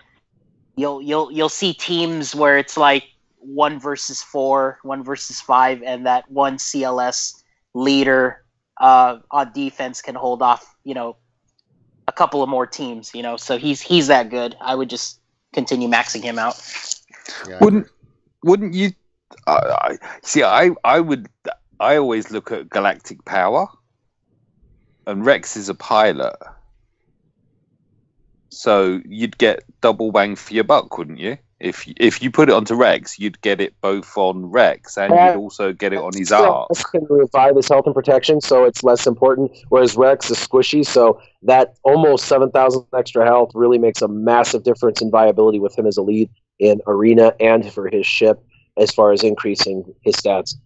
you'll see teams where it's like 1 versus 4, 1 versus 5, and that one CLS leader on defense can hold off a couple of more teams. So he's that good. I would just continue maxing him out. Yeah, wouldn't you? I always look at galactic power, and Rex is a pilot, so you'd get double bang for your buck, wouldn't you? If you put it onto Rex, you'd get it both on Rex, and you'd also get it on his arc. Can revive his health and protection, so it's less important. Whereas Rex is squishy, so that almost 7,000 extra health really makes a massive difference in viability with him as a lead in arena and for his ship, as far as increasing his stats.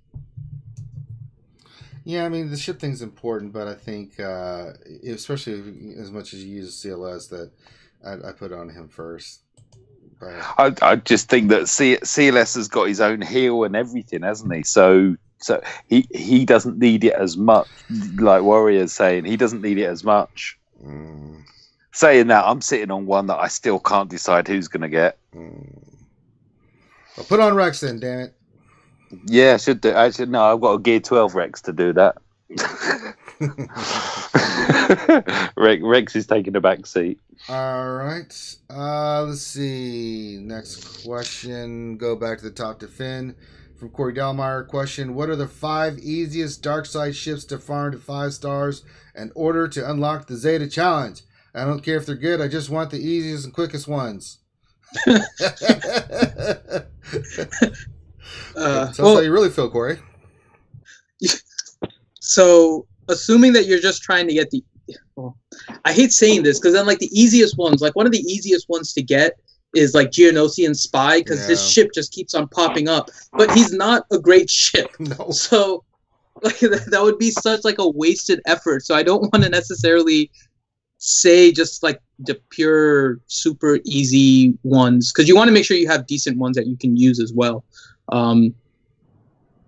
Yeah, I mean, the ship thing's important, but I think, especially as much as you use CLS, that I put on him first. I just think that CLS has got his own heel and everything, hasn't he? So he doesn't need it as much, like Warrior's saying. He doesn't need it as much. Saying that, I'm sitting on one that I still can't decide who's going to get. Well, put on Rex then, damn it. Yeah, I should do. No, I've got a Gear 12 Rex to do that. Rex is taking the back seat. All right. Let's see. Next question. Go back to the top to Finn. From Corey Dalmeyer. Question: what are the 5 easiest Darkside ships to farm to 5 stars in order to unlock the Zeta challenge? I don't care if they're good. I just want the easiest and quickest ones. Tell us how you really feel, Corey. So, assuming that you're just trying to get the... I hate saying this, because then, like, the easiest ones, like, one of the easiest ones to get is, like, Geonosian Spy, because his ship just keeps on popping up. But he's not a great ship. No. So, like, that would be such, like, a wasted effort. So I don't want to necessarily say just, like, the pure, super easy ones, because you want to make sure you have decent ones that you can use as well.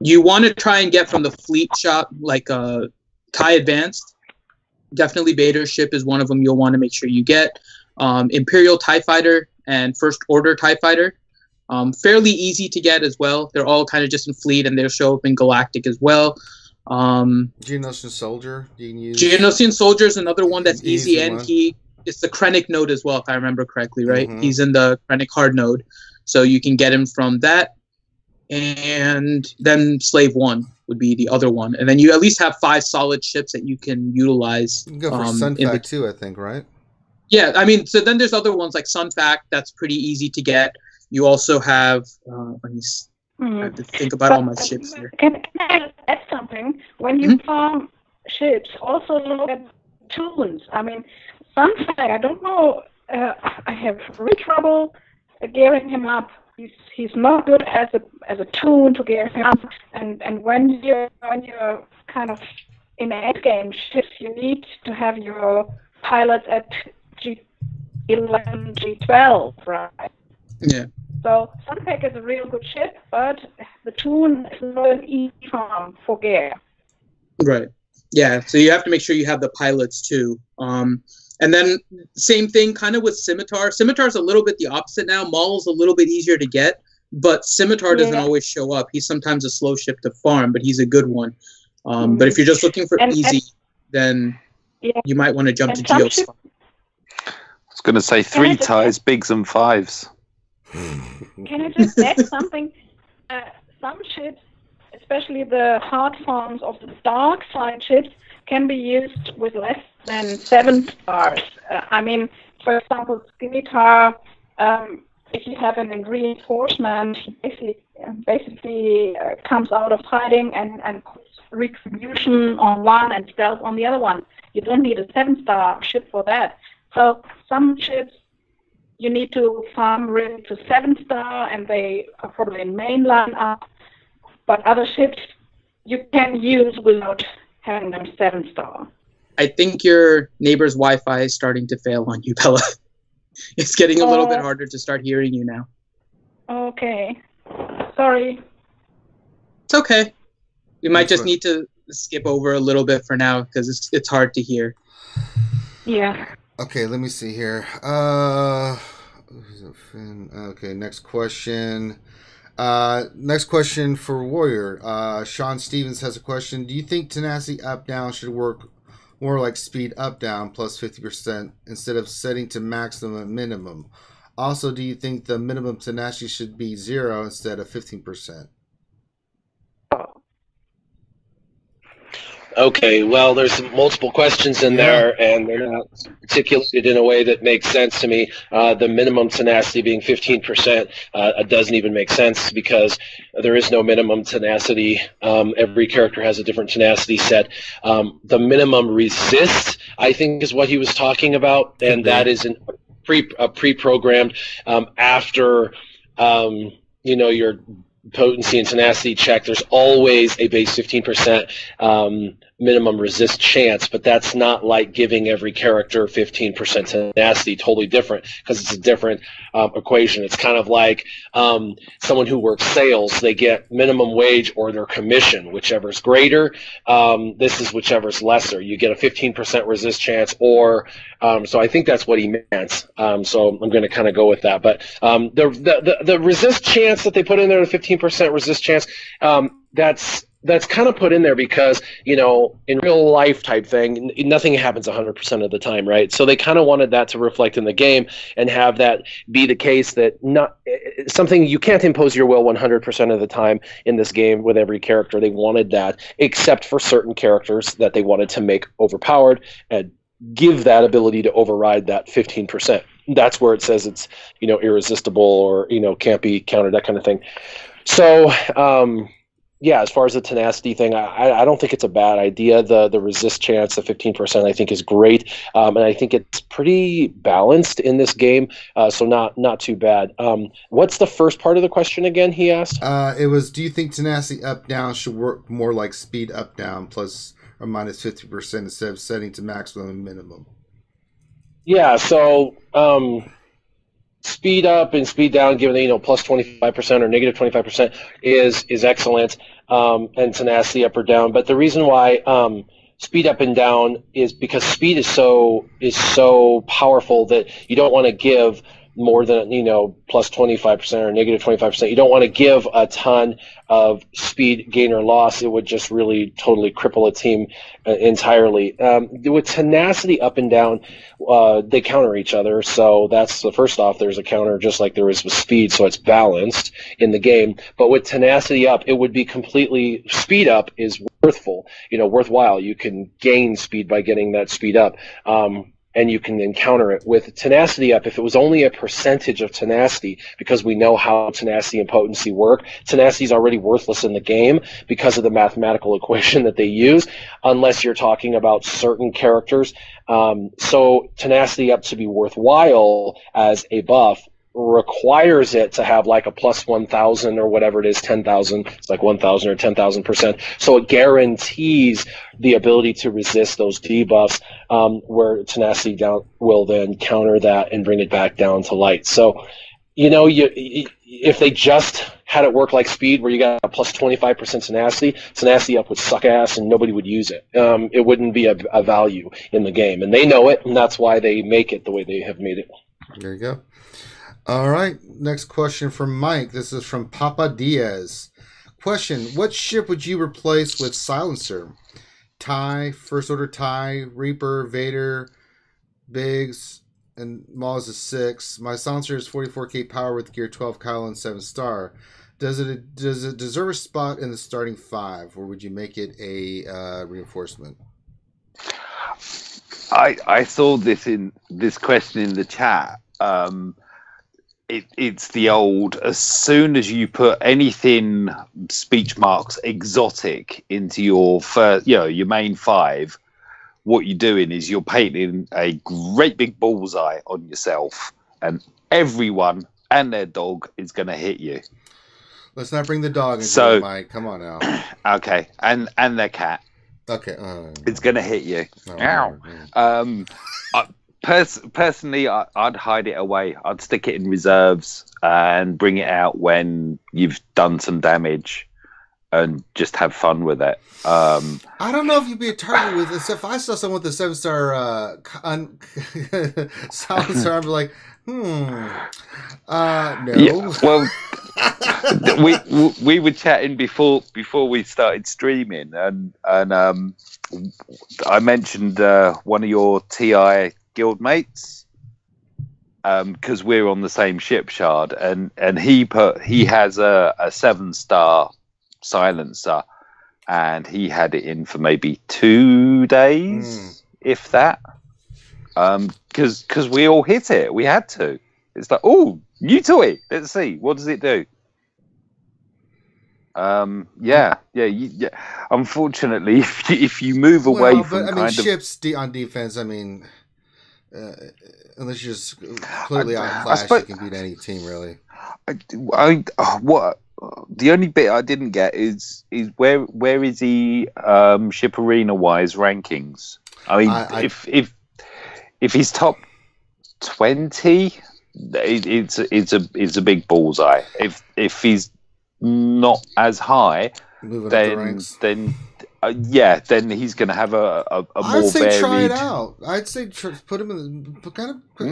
You want to try and get from the fleet shop, like TIE Advanced. Definitely Bader's ship is one of them you'll want to make sure you get. Imperial TIE Fighter and First Order TIE Fighter. Fairly easy to get as well. They're all kind of just in fleet, and they'll show up in Galactic as well. Geonosian Soldier. You can use Geonosian Soldier is another one that's easy, Easy and one. it's the Krennic node as well, if I remember correctly, right? Mhm. He's in the Krennic hard node, so you can get him from that. And then Slave 1 would be the other one, and then you at least have 5 solid ships that you can utilize. You can go for Sunfac too, I think, right? Yeah, I mean, so then there's other ones like Sunfac. That's pretty easy to get. You also have. Let me. I have to think about all my ships here. Can I add something? When you farm ships, also look at tunes. I mean, Sunfac, I don't know. I have real trouble gearing him up. He's not good as a tune to gear him up. And when you're kind of in end game ships, you need to have your pilots at G11, G12, right? Yeah. So Sunpack is a real good ship, but the tune is not an easy farm for gear. Right. Yeah. So you have to make sure you have the pilots too. And then same thing kind of with Scimitar. Scimitar is a little bit the opposite now. Maul's a little bit easier to get, but Scimitar doesn't always show up. He's sometimes a slow ship to farm, but he's a good one. But if you're just looking for easy, then you might want to jump to Geos. I was going to say 3 ties, bigs and 5s. Can I just add something? Some ships, especially the hard forms of the Darkside ships, can be used with less than 7 stars. I mean, for example, Scimitar, if you have an reinforcement, he basically comes out of hiding and puts retribution on one and stealth on the other one. You don't need a 7-star ship for that. So some ships you need to farm really to 7-star, and they are probably in mainline up. But other ships you can use without having them 7-star. I think your neighbor's Wi-Fi is starting to fail on you, Bella. It's getting a little bit harder to start hearing you now. Okay. Sorry. It's okay. We might just need to skip over a little bit for now because it's hard to hear. Yeah. Okay, let me see here. Okay, next question. Next question for Warrior. Sean Stevens has a question. Do you think tenacity up down should work more like speed up down plus 50% instead of setting to maximum and minimum? Also, do you think the minimum tenacity should be 0 instead of 15%? Okay, well, there's multiple questions in there, and they're not articulated in a way that makes sense to me. The minimum tenacity being 15% doesn't even make sense because there is no minimum tenacity. Every character has a different tenacity set. The minimum resist, I think, is what he was talking about, and that is pre-programmed after your potency and tenacity check. There's always a base 15% minimum resist chance, but that's not like giving every character 15% tenacity. Totally different because it's a different equation. It's kind of like someone who works sales. They get minimum wage or their commission, whichever's greater. This is whichever's lesser. You get a 15% resist chance, or so I think that's what he meant. So I'm going to kind of go with that. But the resist chance that they put in there, the 15% resist chance, that's kind of put in there because, in real life type thing, nothing happens 100% of the time, right? So they kind of wanted that to reflect in the game and have that be the case that not something you can't impose your will 100% of the time in this game with every character. They wanted that, except for certain characters that they wanted to make overpowered and give that ability to override that 15%. That's where it says it's, irresistible or, can't be countered, that kind of thing. So, yeah, as far as the tenacity thing, I don't think it's a bad idea. The resist chance, the 15%, I think is great, and I think it's pretty balanced in this game, so not too bad. What's the first part of the question again? He asked. It was, do you think tenacity up down should work more like speed up down plus or minus 50% instead of setting to maximum and minimum? Yeah. So. Speed up and speed down, given plus 25% or negative 25% is excellent, and tenacity up or down. But the reason why speed up and down is because speed is so powerful that you don't want to give more than, plus 25% or negative 25%. You don't want to give a ton of speed gain or loss. It would just really totally cripple a team entirely. With tenacity up and down, they counter each other. So that's the first off, there's a counter just like there is with speed. So it's balanced in the game. But with tenacity up, it would be completely, speed up is worthwhile. You can gain speed by getting that speed up. And you can then counter it with tenacity up. If it was only a percentage of tenacity, because we know how tenacity and potency work, tenacity is already worthless in the game because of the mathematical equation that they use, unless you're talking about certain characters. So tenacity up to be worthwhile as a buff requires it to have like a plus 1,000 or whatever it is, 10,000. It's like 1,000 or 10,000%. So it guarantees the ability to resist those debuffs, where tenacity down will then counter that and bring it back down to light. So, if they just had it work like speed, where you got a plus 25% tenacity up would suck ass and nobody would use it. It wouldn't be a value in the game, and they know it, and that's why they make it the way they have made it. There you go. All right, next question from Mike. This is from Papa Diaz. Question: what ship would you replace with Silencer? TIE, First Order TIE, Reaper, Vader, Biggs, and Maul's is 6. My Silencer is 44k power with gear 12, Kyle, and 7-star. Does it deserve a spot in the starting 5, or would you make it a reinforcement? I saw this question in the chat. It's the old, as soon as you put anything speech marks exotic into your first, your main 5, what you're doing is you're painting a great big bullseye on yourself, and everyone and their dog is going to hit you. Let's not bring the dog into it, Mike. Come on now. Okay, and their cat. Okay. It's going to hit you. Oh, Personally, I'd hide it away. I'd stick it in reserves and bring it out when you've done some damage and just have fun with it. I don't know if you'd be a target with this. If I saw someone with a 7-star silencer, I'd be like, no. Yeah, well, we were chatting before we started streaming, and I mentioned one of your TI guild mates, because we're on the same ship shard, and he has a 7-star silencer, and he had it in for maybe 2 days, if that, because we all hit it. We had to. It's like, oh, new toy, let's see, what does it do? Yeah. Unfortunately, if you move away from ships on defense, unless you're just completely outclassed, you can beat any team, really. The only bit I didn't get is where is he ship arena wise rankings? If he's top 20, it's a big bullseye. If he's not as high, then he's going to have a more I'd say varied. Try it out. I'd say put him in,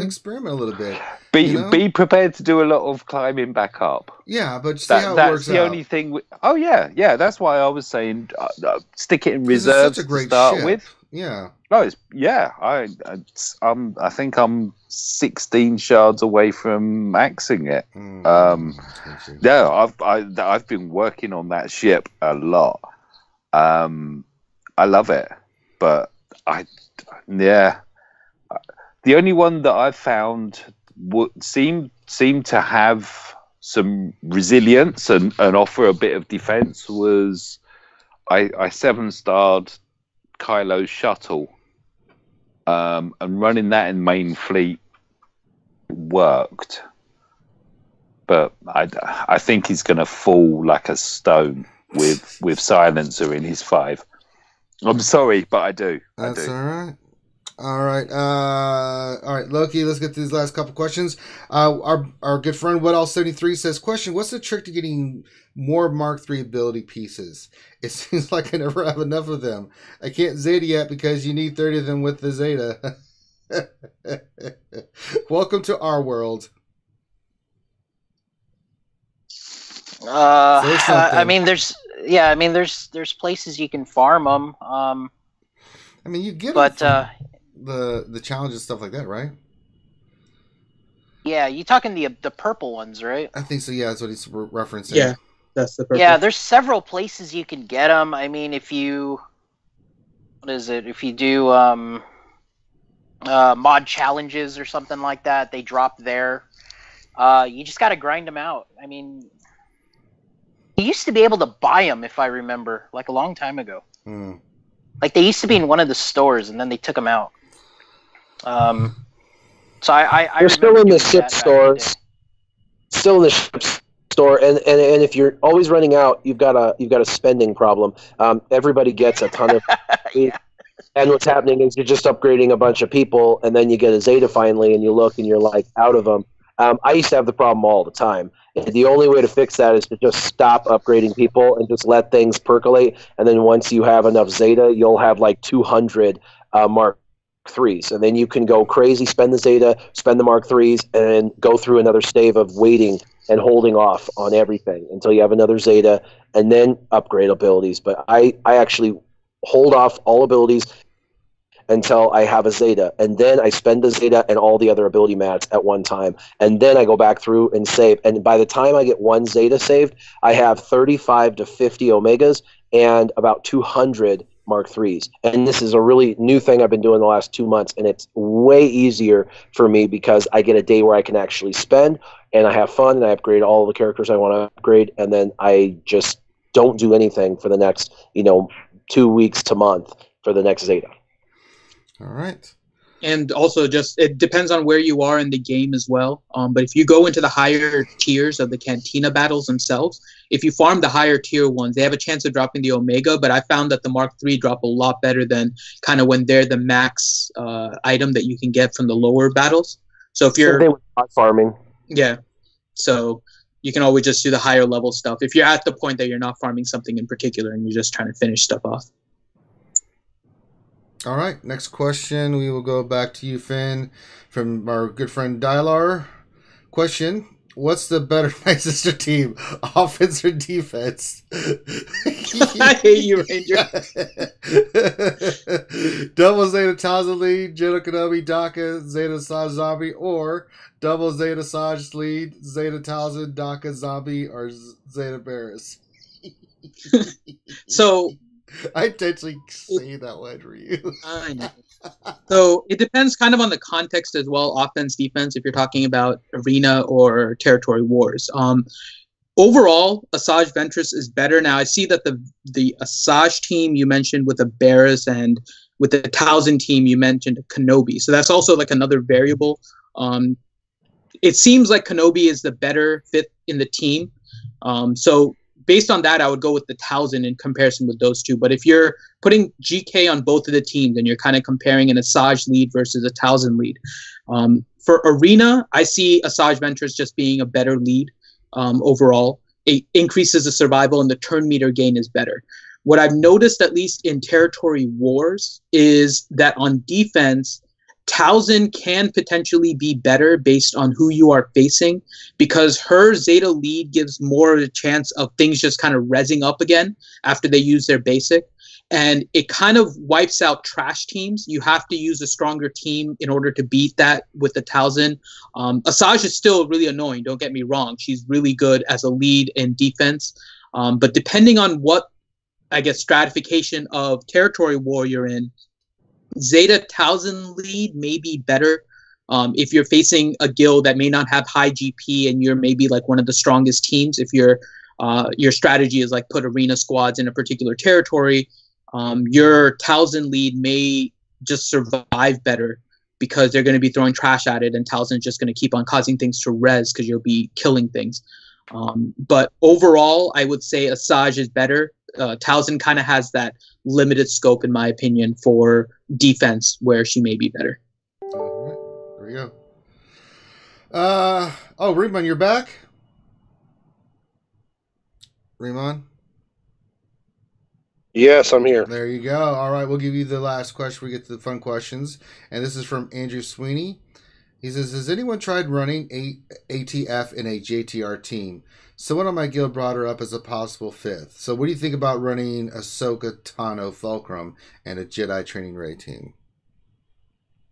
experiment a little bit. Be prepared to do a lot of climbing back up. Yeah, but see how it works out. That's the only thing. That's why I was saying stick it in reserves to start with. Yeah. Oh, I think I'm 16 shards away from maxing it. I've been working on that ship a lot. I love it, but the only one that I've found seemed to have some resilience and offer a bit of defense was I 7-starred Kylo's shuttle, and running that in main fleet worked, but I think he's going to fall like a stone with silencer in his 5. I'm sorry, but I do. That's all right. All right, Loki, let's get to these last couple questions. Our good friend Wetall73 says, question, what's the trick to getting more Mark III ability pieces? It seems like I never have enough of them. I can't Zeta yet because you need 30 of them with the Zeta. Welcome to our world. I mean, there's places you can farm them. I mean, you get but the challenges, stuff like that, right? Yeah, you talking the purple ones, right? I think so. Yeah, that's what he's referencing. Yeah, that's the purple. Yeah, there's several places you can get them. I mean, if you If you do mod challenges or something like that, they drop there. You just got to grind them out. I mean, you used to be able to buy them, if I remember, like a long time ago. Like they used to be in one of the stores, and then they took them out. So I They're still in the ship stores. Still in the ship store, and if you're always running out, you've got a spending problem. Everybody gets a ton of. Yeah. And what's happening is you're just upgrading a bunch of people, and then you get a Zeta finally, and you look, and you're like out of them. I used to have the problem all the time. And the only way to fix that is to just stop upgrading people and just let things percolate. And then once you have enough Zeta, you'll have like 200 Mark 3s. And then you can go crazy, spend the Zeta, spend the Mark 3s, and go through another stave of waiting and holding off on everything until you have another Zeta, and then upgrade abilities. But I actually hold off all abilities until I have a Zeta, and then I spend the Zeta and all the other ability mats at one time, and then I go back through and save. And by the time I get one Zeta saved, I have 35 to 50 Omegas and about 200 Mark 3s. And this is a really new thing I've been doing the last 2 months, and it's way easier for me because I get a day where I can actually spend, and I have fun, and I upgrade all the characters I want to upgrade, and then I just don't do anything for the next, 2 weeks to month for the next Zeta. All right. And also, just it depends on where you are in the game as well. But if you go into the higher tiers of the Cantina battles themselves, if you farm the higher tier ones, they have a chance of dropping the Omega. But I found that the Mark III drop a lot better than kind of when they're the max item that you can get from the lower battles. So if you're farming, yeah, so you can always just do the higher level stuff. If you're at the point that you're not farming something in particular and you're just trying to finish stuff off. All right, next question. We will go back to you, Finn, from our good friend Dylar. Question: what's the better Nightsister team, offense or defense? I hate you, Ranger. Double Zeta Townsend lead, Jedi Kenobi, Daka, Zeta Asajj Zombie, or double Zeta Asajj lead, Zeta Townsend, Daka Zombie, or Zeta Barris? So I intentionally say that one for you. I know. So it depends kind of on the context as well, offense, defense, if you're talking about arena or territory wars. Overall, Asajj Ventress is better. Now, I see that the Asajj team you mentioned with the Barris, and with the Townsend team you mentioned Kenobi. So that's also like another variable. It seems like Kenobi is the better fit in the team. So based on that, I would go with the Townsend in comparison with those two. But if you're putting GK on both of the teams and you're kind of comparing an Asajj lead versus a Townsend lead, for Arena, I see Asajj Ventress just being a better lead overall. It increases the survival and the turn meter gain is better. What I've noticed, at least in territory wars, is that on defense, Townsend can potentially be better based on who you are facing, because her Zeta lead gives more of a chance of things just kind of rezzing up again after they use their basic. And it kind of wipes out trash teams. You have to use a stronger team in order to beat that with the Townsend. Asajj is still really annoying, don't get me wrong. She's really good as a lead in defense. But depending on what, I guess, stratification of territory war you're in, Zeta Townsend lead may be better if you're facing a guild that may not have high GP and you're maybe like one of the strongest teams. If your strategy is like put arena squads in a particular territory, your Townsend lead may just survive better because they're going to be throwing trash at it, and Townsend's just going to keep on causing things to res because you'll be killing things. But overall, I would say Asajj is better. Townsend kind of has that limited scope, in my opinion, for defense where she may be better. All right, there we go. Reman, you're back? Reman? Yes, I'm here. There you go. All right, we'll give you the last question. We get to the fun questions. And this is from Andrew Sweeney. He says, has anyone tried running ATF in a JTR team? Someone on my guild brought her up as a possible fifth. So what do you think about running Ahsoka Tano Fulcrum and a Jedi Training Ray team?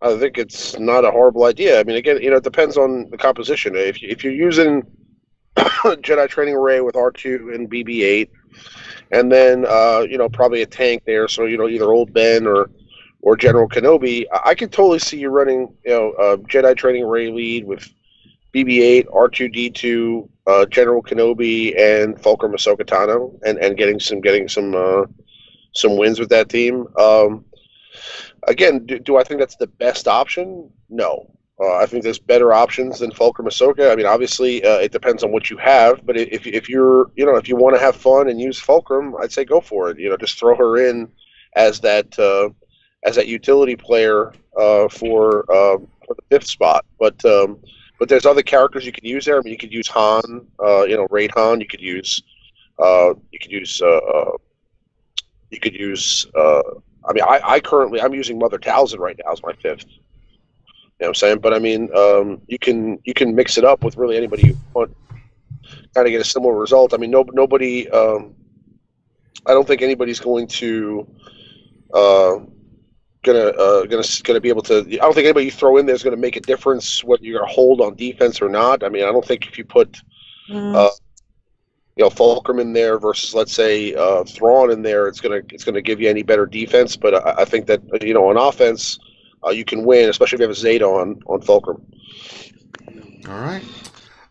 I think it's not a horrible idea. I mean, again, it depends on the composition. If you're using Jedi Training Array with R2 and BB-8, and then probably a tank there, so either Old Ben or General Kenobi, I could totally see you running Jedi Training Array lead with BB-8, R2D2, General Kenobi, and Fulcrum Ahsoka Tano, and getting some wins with that team. Again, do I think that's the best option? No. I think there's better options than Fulcrum Ahsoka. I mean, obviously, it depends on what you have. But if you're, if you want to have fun and use Fulcrum, I'd say go for it. Just throw her in as that utility player for the fifth spot. But there's other characters you can use there. I mean, you could use Han, Raid Han. You could use I mean, I'm using Mother Talzin right now as my fifth. You know what I'm saying? But I mean, you can mix it up with really anybody you want, kind of get a similar result. I mean, nobody. I don't think anybody's going to gonna be able to. I don't think anybody you throw in there is going to make a difference whether you're going to hold on defense or not. I mean, I don't think if you put Fulcrum in there versus, let's say, Thrawn in there, it's gonna give you any better defense. But I think that on offense, you can win, especially if you have a Zeta on Fulcrum. All right.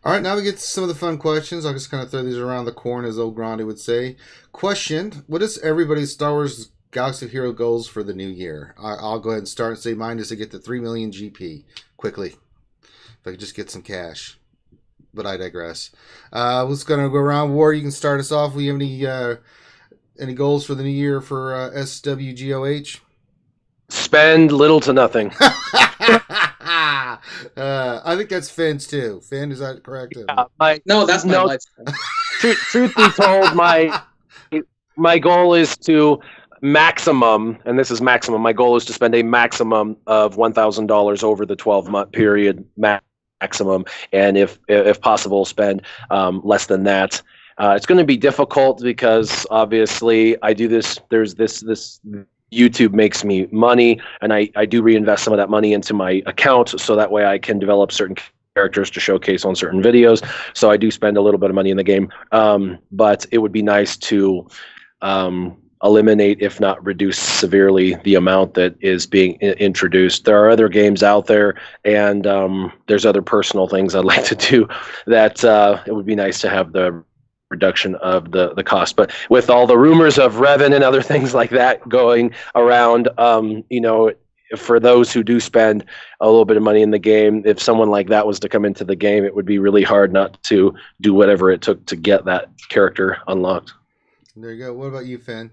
Now we get to some of the fun questions. I'll just kind of throw these around the corn, as old Grande would say. Question: what is everybody's Star Wars Galaxy of Hero goals for the new year? I'll go ahead and start and say mine is to get to 3 million GP quickly. If I could just get some cash. But I digress. Let's go around. War, you can start us off. Do you have any goals for the new year for SWGOH? Spend little to nothing. I think that's Finn's too. Finn, is that correct? No, that's my lifestyle. Truth be told, my goal is to maximum, and this is maximum. My goal is to spend a maximum of $1,000 over the 12-month period. Maximum, and if possible, spend less than that. It's going to be difficult because obviously I do this. There's this YouTube makes me money, and I do reinvest some of that money into my account so that way I can develop certain characters to showcase on certain videos. So I do spend a little bit of money in the game, but it would be nice to eliminate, if not reduce severely, the amount that is being introduced. There are other games out there, and there's other personal things I'd like to do that it would be nice to have the reduction of the cost. But with all the rumors of Revan and other things like that going around, for those who do spend a little bit of money in the game, if someone like that was to come into the game, it would be really hard not to do whatever it took to get that character unlocked. There you go. What about you, Finn?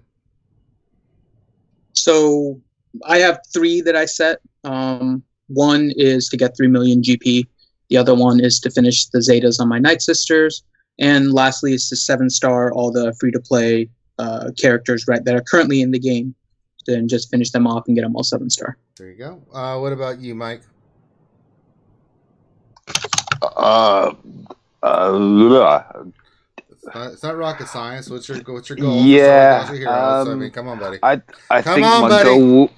So I have 3 that I set. One is to get 3 million GP. The other one is to finish the Zetas on my Nightsisters. And lastly is to 7-star all the free-to-play characters that are currently in the game. Then just finish them off and get them all 7-star. There you go. What about you, Mike? It's not rocket science. What's your goal? Yeah. I mean, come on, buddy. I think my goal.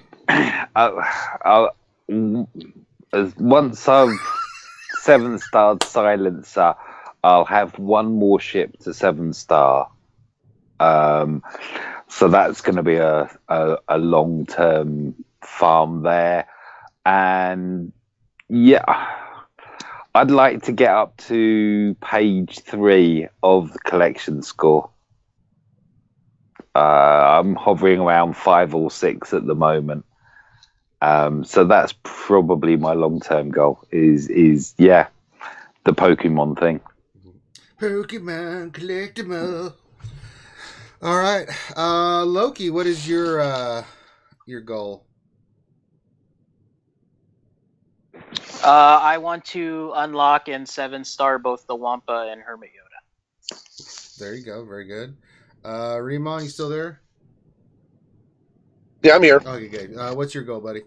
Once I've 7-starred Silencer, I'll have one more ship to 7-star. So that's going to be a long-term farm there, and yeah. I'd like to get up to page 3 of the collection score. I'm hovering around 5 or 6 at the moment. So that's probably my long-term goal is the Pokemon thing. Pokemon collectible. All right. Loki, what is your goal? I want to unlock and 7-star both the Wampa and Hermit Yoda. There you go. Very good. Remon, you still there? Yeah, I'm here. Okay, good. What's your goal, buddy?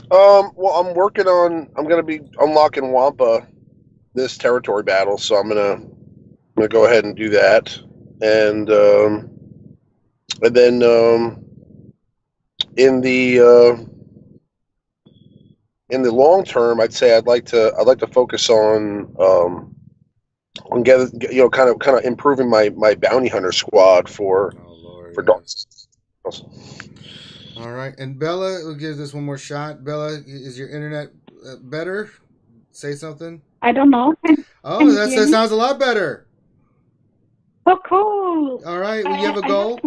Well, I'm going to be unlocking Wampa this territory battle, so I'm gonna go ahead and do that, and then in the long term, I'd say I'd like to focus on kind of improving my bounty hunter squad for Darkside. All right, and Bella, we'll give this one more shot. Bella, is your internet better? Say something. I don't know. Oh, that sounds a lot better. Oh, cool. All right, well, you have a goal?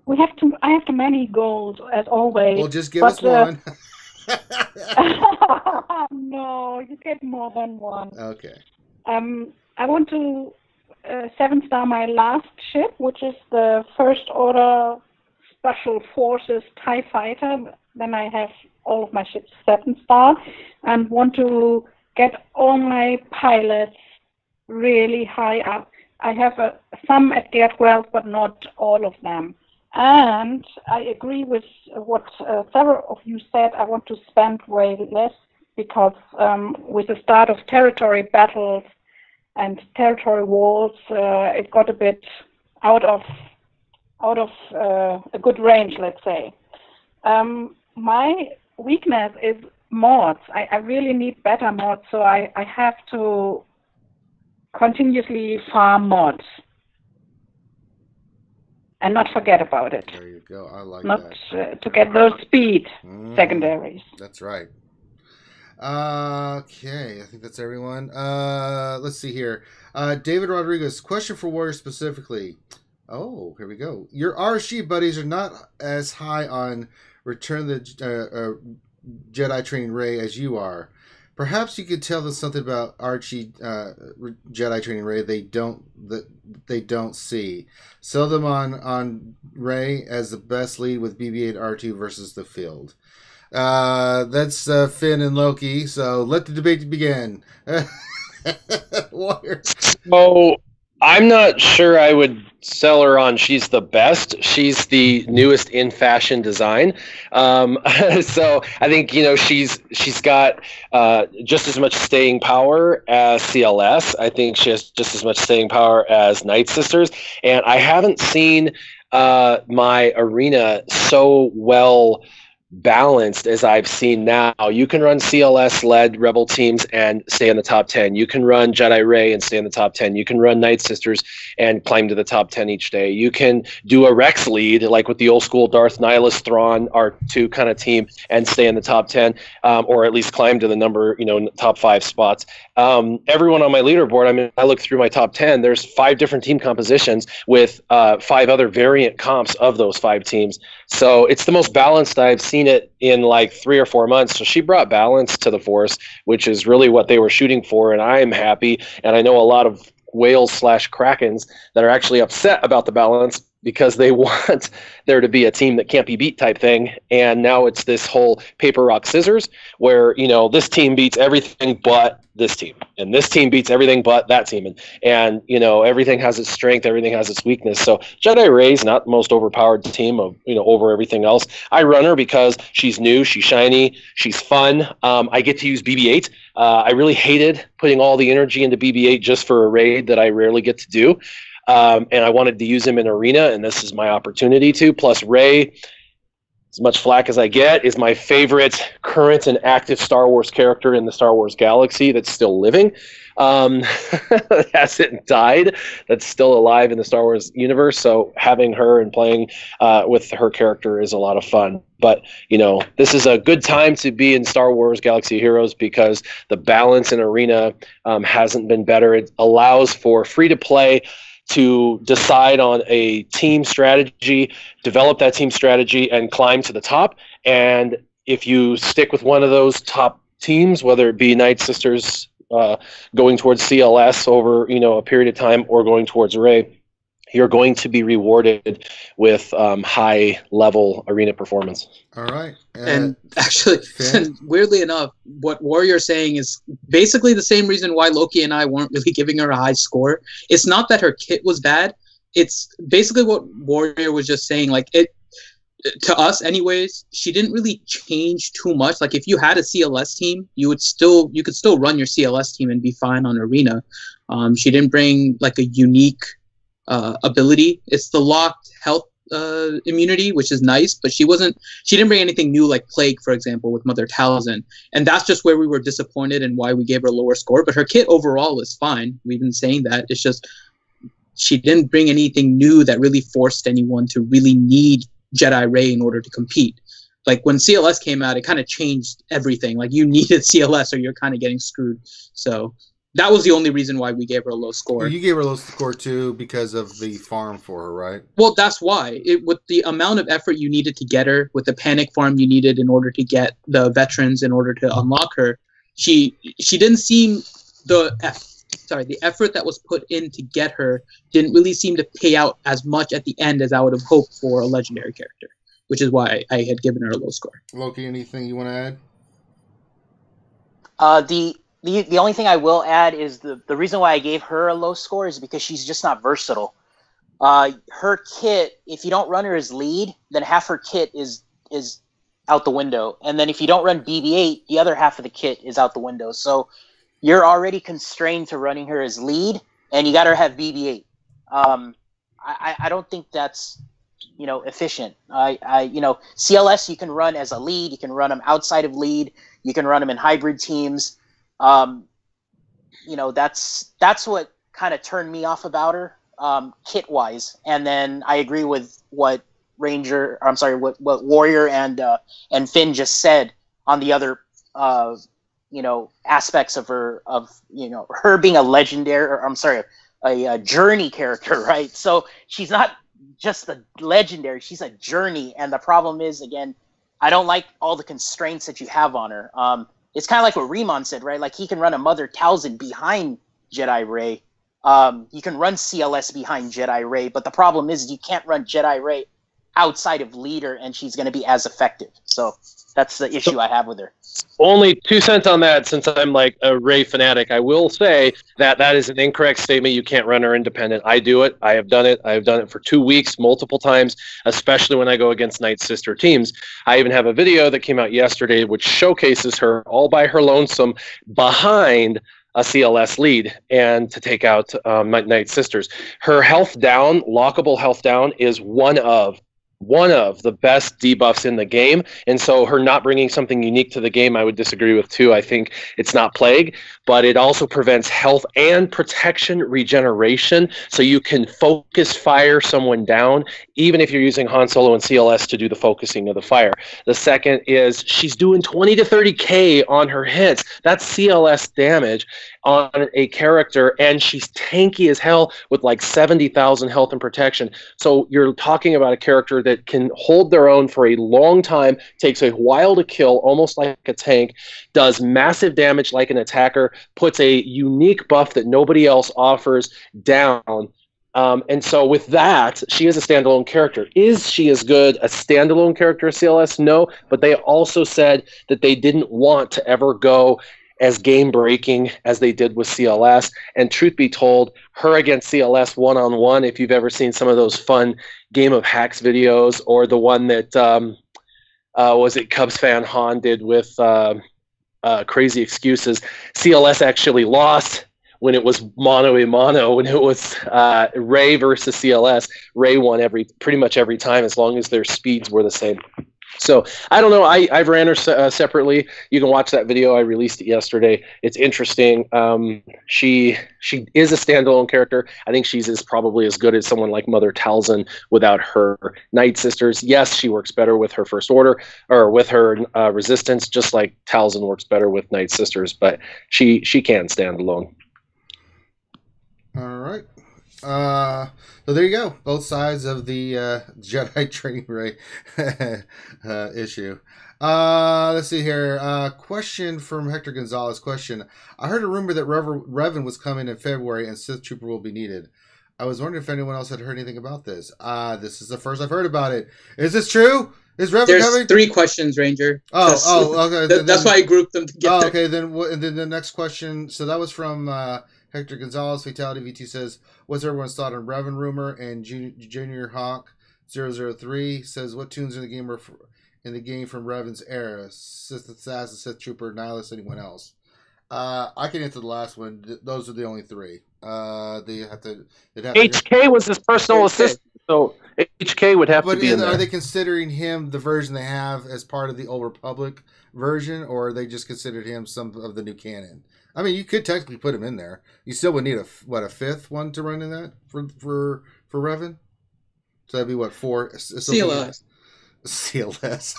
I have too many goals, as always. Well, just give us one. No, you get more than one. Okay. I want to 7-star my last ship, which is the First Order Special Forces TIE Fighter. Then I have all of my ships 7-star, and want to get all my pilots really high up. I have some at Gear 12, but not all of them. And I agree with what several of you said. I want to spend way less because with the start of territory battles and territory wars, it got a bit out of a good range, let's say. My weakness is mods. I really need better mods, so I have to continuously farm mods and not forget about it. There you go. I like not, that. To get those speed secondaries. That's right. Okay, I think that's everyone. Let's see here. David Rodriguez, question for Warrior specifically. Oh, here we go. Your RSG buddies are not as high on Return of the Jedi Training Rey as you are. Perhaps you could tell them something about Archie Jedi Training Rey they don't see. Sell them on Rey as the best lead with BB-8 R2 versus the field. That's Finn and Loki. So let the debate begin. Warrior. Oh, I'm not sure I would sell her on she's the best. She's the newest in fashion design. So I think, she's got just as much staying power as CLS. I think she has just as much staying power as Nightsisters. And I haven't seen my arena so well balanced as I've seen now. You can run CLS-led Rebel teams and stay in the top 10. You can run Jedi Rey and stay in the top 10. You can run Nightsisters and climb to the top 10 each day. You can do a Rex lead, like with the old school Darth Nihilus Thrawn R2 kind of team, and stay in the top 10, or at least climb to the top 5 spots. Everyone on my leaderboard, I look through my top 10, there's 5 different team compositions with 5 other variant comps of those 5 teams. So it's the most balanced I've seen it in like 3 or 4 months. So she brought balance to the Force, which is really what they were shooting for, and I am happy. And I know a lot of whales/krakens that are actually upset about the balance because they want there to be a team that can't be beat type thing. And now it's this whole paper, rock, scissors where, this team beats everything but this team. And this team beats everything but that team. And everything has its strength, everything has its weakness. So Jedi Rey's not the most overpowered team of, over everything else. I run her because she's new, she's shiny, she's fun. I get to use BB-8. I really hated putting all the energy into BB-8 just for a raid that I rarely get to do. And I wanted to use him in arena, and this is my opportunity to. Plus, Rey, as much flack as I get, is my favorite current and active Star Wars character in the Star Wars galaxy that's still living. Hasn't died, that's still alive in the Star Wars universe. So having her and playing with her character is a lot of fun. But, this is a good time to be in Star Wars Galaxy of Heroes because the balance in arena hasn't been better. It allows for free-to-play to decide on a team strategy, develop that team strategy, and climb to the top. And if you stick with one of those top teams, whether it be Nightsisters going towards CLS over a period of time or going towards Rey, you're going to be rewarded with high-level arena performance. All right. And actually, weirdly enough, what Warrior's saying is basically the same reason why Loki and I weren't really giving her a high score. It's not that her kit was bad. It's basically what Warrior was just saying. Like, to us anyways, she didn't really change too much. Like if you had a CLS team, you could still run your CLS team and be fine on Arena. She didn't bring like a unique ability. It's the locked health immunity, which is nice, but she didn't bring anything new like Plague, for example, with Mother Talzin. And that's just where we were disappointed and why we gave her a lower score. But her kit overall is fine. We've been saying that. It's just she didn't bring anything new that really forced anyone to really need Jedi Ray in order to compete. Like when CLS came out, it kind of changed everything. Like you needed CLS or you're kind of getting screwed. So that was the only reason why we gave her a low score. You gave her a low score too because of the farm for her, right? Well, that's why. With the amount of effort you needed to get her, with the panic farm you needed in order to get the veterans in order to unlock her, she didn't seem the effort that was put in to get her didn't really seem to pay out as much at the end as I would have hoped for a legendary character, which is why I had given her a low score. Loki, anything you want to add? The only thing I will add is the reason why I gave her a low score is because she's just not versatile. Her kit, if you don't run her as lead, then half her kit is out the window. And then if you don't run BB-8, the other half of the kit is out the window. So you're already constrained to running her as lead, and you got to have BB-8. I don't think that's efficient. CLS you can run as a lead, you can run them outside of lead, you can run them in hybrid teams. That's what kind of turned me off about her, kit wise. And then I agree with what Warrior and Finn just said on the other aspects of her, her being a legendary, a journey character, right? So she's not just a legendary, she's a journey. And the problem is, again, I don't like all the constraints that you have on her. It's kind of like what Riemann said, right? Like he can run a Mother Talzin behind Jedi Ray. You can run CLS behind Jedi Ray, but the problem is you can't run Jedi Ray outside of leader, and she's going to be as effective. So that's the issue I have with her. Only 2 cents on that, since I'm like a Ray fanatic. I will say that is an incorrect statement. You can't run her independent. I do it. I have done it. I have done it for 2 weeks, multiple times, especially when I go against Nightsister teams. I even have a video that came out yesterday which showcases her all by her lonesome behind a CLS lead and to take out Nightsisters. Her health down, lockable health down, is one of the best debuffs in the game, and so her not bringing something unique to the game I would disagree with too. I think it's not Plague, but it also prevents health and protection regeneration, so you can focus fire someone down even if you're using Han Solo and CLS to do the focusing of the fire. The second is she's doing 20 to 30k on her hits. That's CLS damage on a character, and she's tanky as hell with like 70,000 health and protection. So you're talking about a character that can hold their own for a long time, takes a while to kill, almost like a tank, does massive damage like an attacker, puts a unique buff that nobody else offers down. And so with that, she is a standalone character. Is she as good a standalone character as CLS? No, but they also said that they didn't want to ever go as game-breaking as they did with CLS. And truth be told, her against CLS one-on-one, if you've ever seen some of those fun Game of Hacks videos, or the one that, was it Cubs fan Han did with Crazy Excuses, CLS actually lost when it was mano-a-mano, when it was Ray versus CLS. Ray won pretty much every time as long as their speeds were the same. So I don't know. I've ran her separately. You can watch that video. I released it yesterday. It's interesting. She is a standalone character. I think she's probably as good as someone like Mother Talzin without her Nightsisters. Yes, she works better with her First Order or with her Resistance, just like Talzin works better with Nightsisters. But she can stand alone. All right. So there you go. Both sides of the Jedi training Ray issue. Let's see here. Question from Hector Gonzalez. Question. I heard a rumor that Revan was coming in February and Sith Trooper will be needed. I was wondering if anyone else had heard anything about this. This is the first I've heard about it. Is this true? Is Revan There's coming? 3 questions, Ranger. Okay. That's why I grouped them together. Oh, okay. Then the next question. So that was from Hector Gonzalez. Fatality VT says, what's everyone's thought on Revan rumor? And Junior Hawk 003 says, what tunes in the game are in the game from Revan's era? Sith Assassin, Sith Trooper, Nihilist, anyone else? I can answer the last one. Those are the only three. They have to. HK was his personal assistant, so HK would have to be in there. Are they considering him the version they have as part of the Old Republic version, or are they just considered him some of the new canon? I mean, you could technically put him in there. You still would need a fifth one to run in that for Revan. So that'd be what, 4? CLS. CLS.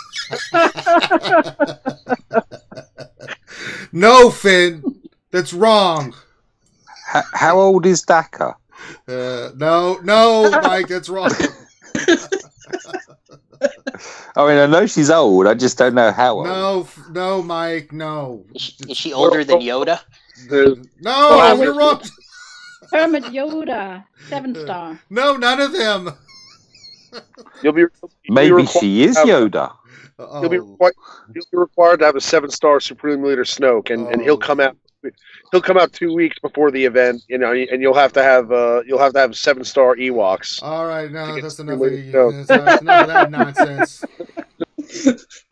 No, Finn, that's wrong. How old is Daka? No, Mike, that's wrong. I mean, I know she's old. I just don't know how old. No, Mike, no. Is she older than Yoda? No, you're wrong. Hermit Yoda, 7-star. No, none of them. Maybe she is Yoda. You'll be required to have a 7-star Supreme Leader Snoke, and he'll come out. He'll come out 2 weeks before the event, and you'll have to have 7-star Ewoks. All right, no, that's enough of that nonsense.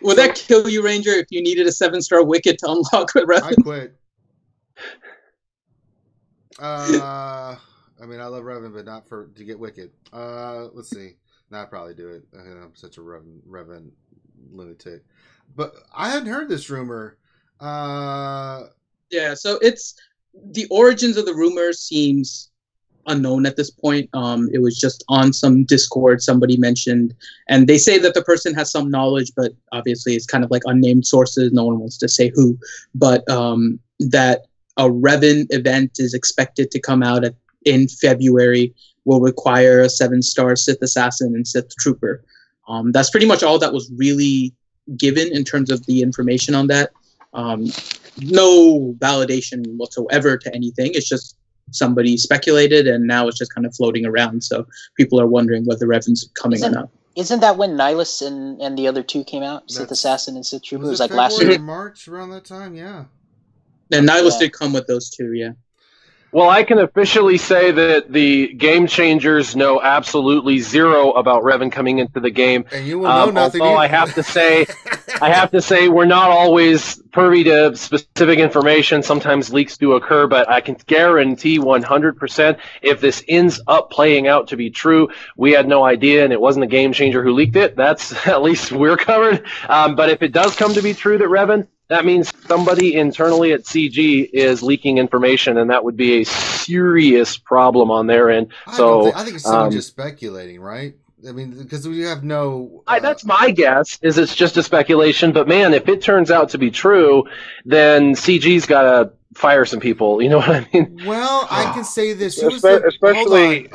Would that kill you, Ranger, if you needed a 7-star Wicket to unlock with Revan? I quit. I mean, I love Revan, but not to get Wicket. Let's see. No, I'd probably do it. I'm such a Revan lunatic. But I hadn't heard this rumor. Yeah, so it's the origins of the rumor seems unknown at this point. It was just on some Discord somebody mentioned, and they say that the person has some knowledge, but obviously it's kind of like unnamed sources. No one wants to say who, but that a Revan event is expected to come out in February. Will require a 7-star Sith Assassin and Sith Trooper. That's pretty much all that was really given in terms of the information on that. No validation whatsoever to anything. It's just somebody speculated, and now it's just kind of floating around. So people are wondering whether Revan's coming or not. Isn't that when Nihilus and the other two came out? Sith Assassin and Sith Trooper? It was like last year? March, around that time, yeah. And Nihilus did come with those two, yeah. Well, I can officially say that the Game Changers know absolutely zero about Revan coming into the game. And you will know nothing. Although I have to say, we're not always privy to specific information. Sometimes leaks do occur, but I can guarantee 100% if this ends up playing out to be true, we had no idea, and it wasn't a Game Changer who leaked it. That's at least we're covered. But if it does come to be true that Revan, that means somebody internally at CG is leaking information, and that would be a serious problem on their end. I think it's someone just speculating, right? I mean, because we have no... that's my guess, is it's just a speculation. But, man, if it turns out to be true, then CG's got to fire some people. You know what I mean? Well, I can say this. Especially...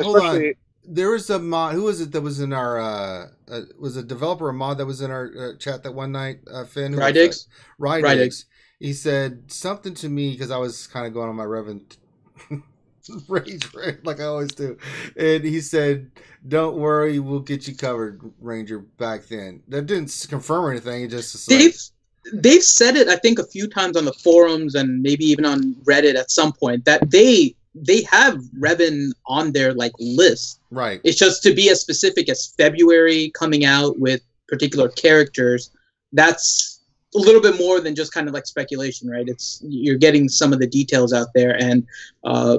There was a mod. Who was it that was in our... was a developer or mod that was in our chat that one night, Finn? Rydiggs. He said something to me because I was kind of going on my Revan rage like I always do. And he said, don't worry, we'll get you covered, Ranger, back then. That didn't confirm anything. It just... They've said it, I think, a few times on the forums and maybe even on Reddit at some point that they have Revan on their list. Right. It's just to be as specific as February coming out with particular characters. That's a little bit more than just kind of like speculation, right? You're getting some of the details out there, and I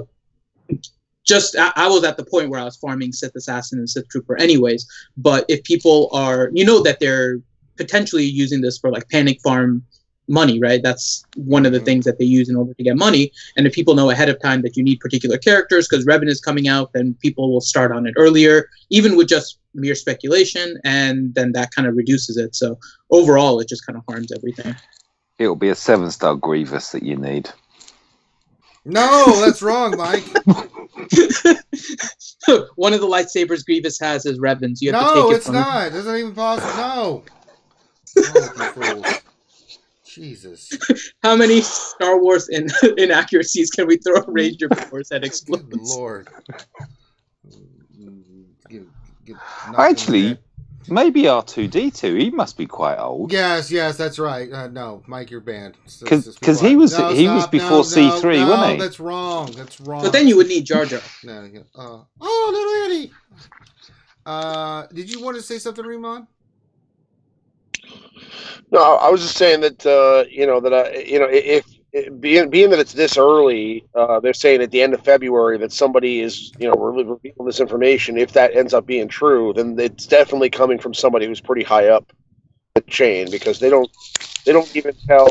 was at the point where I was farming Sith Assassin and Sith Trooper anyways. But if people are, that they're potentially using this for panic farm money, right? That's one of the things that they use in order to get money. And if people know ahead of time that you need particular characters because Revan is coming out, then people will start on it earlier, even with just mere speculation, and then that kind of reduces it. So overall, it just kind of harms everything. It'll be a 7-star Grievous that you need. No, that's wrong, Mike. One of the lightsabers Grievous has is Revan's. You have to take it it's not. It's not even possible. No. Oh, Jesus. How many Star Wars inaccuracies can we throw a Ranger before his head explodes? Good Lord. Actually, maybe R2-D2. He must be quite old. Yes, that's right. No, Mike, you're banned. Because he was before C3, wasn't he? That's wrong. That's wrong. But then you would need Jar Jar. Little Eddie. Did you want to say something, Remon? No, I was just saying that if being that it's this early, they're saying at the end of February that somebody is revealing this information. If that ends up being true, then it's definitely coming from somebody who's pretty high up the chain, because they don't even tell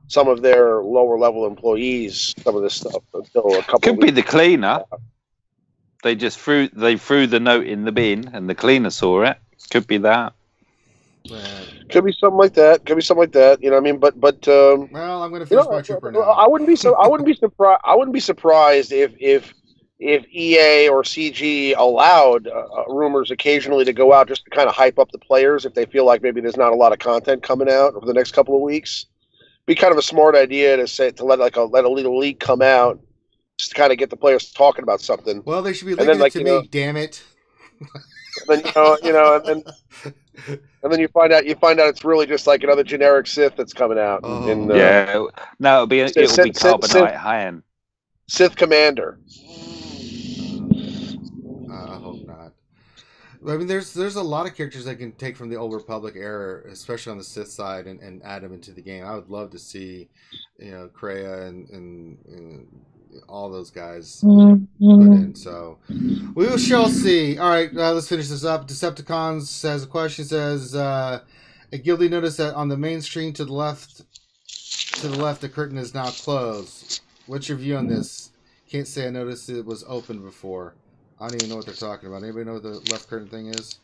some of their lower level employees some of this stuff until a couple. Could be the cleaner. They just threw the note in the bin, and the cleaner saw it. Could be that. Could be something like that. You know what I mean? But well, I'm going to finish my trooper now. I wouldn't be surprised. I wouldn't be surprised if EA or CG allowed rumors occasionally to go out just to kind of hype up the players if they feel like maybe there's not a lot of content coming out over the next couple of weeks. Be kind of a smart idea to let a little leak come out, just to kind of get the players talking about something. Well, they should be linking it to me. Damn it! And then and then you find out it's really just like another generic Sith that's coming out. No, it'll be Carbonite High-End Sith Commander. I hope not. I mean, there's a lot of characters that can take from the Old Republic era, especially on the Sith side, and add them into the game. I would love to see, Kreia and all those guys put in. So we shall see. All right, let's finish this up. Decepticons has a question. Says, a guilty noticed that on the main screen to the left, the curtain is now closed. What's your view on this? Can't say I noticed it was open before. I don't even know what they're talking about. Anybody know what the left curtain thing is?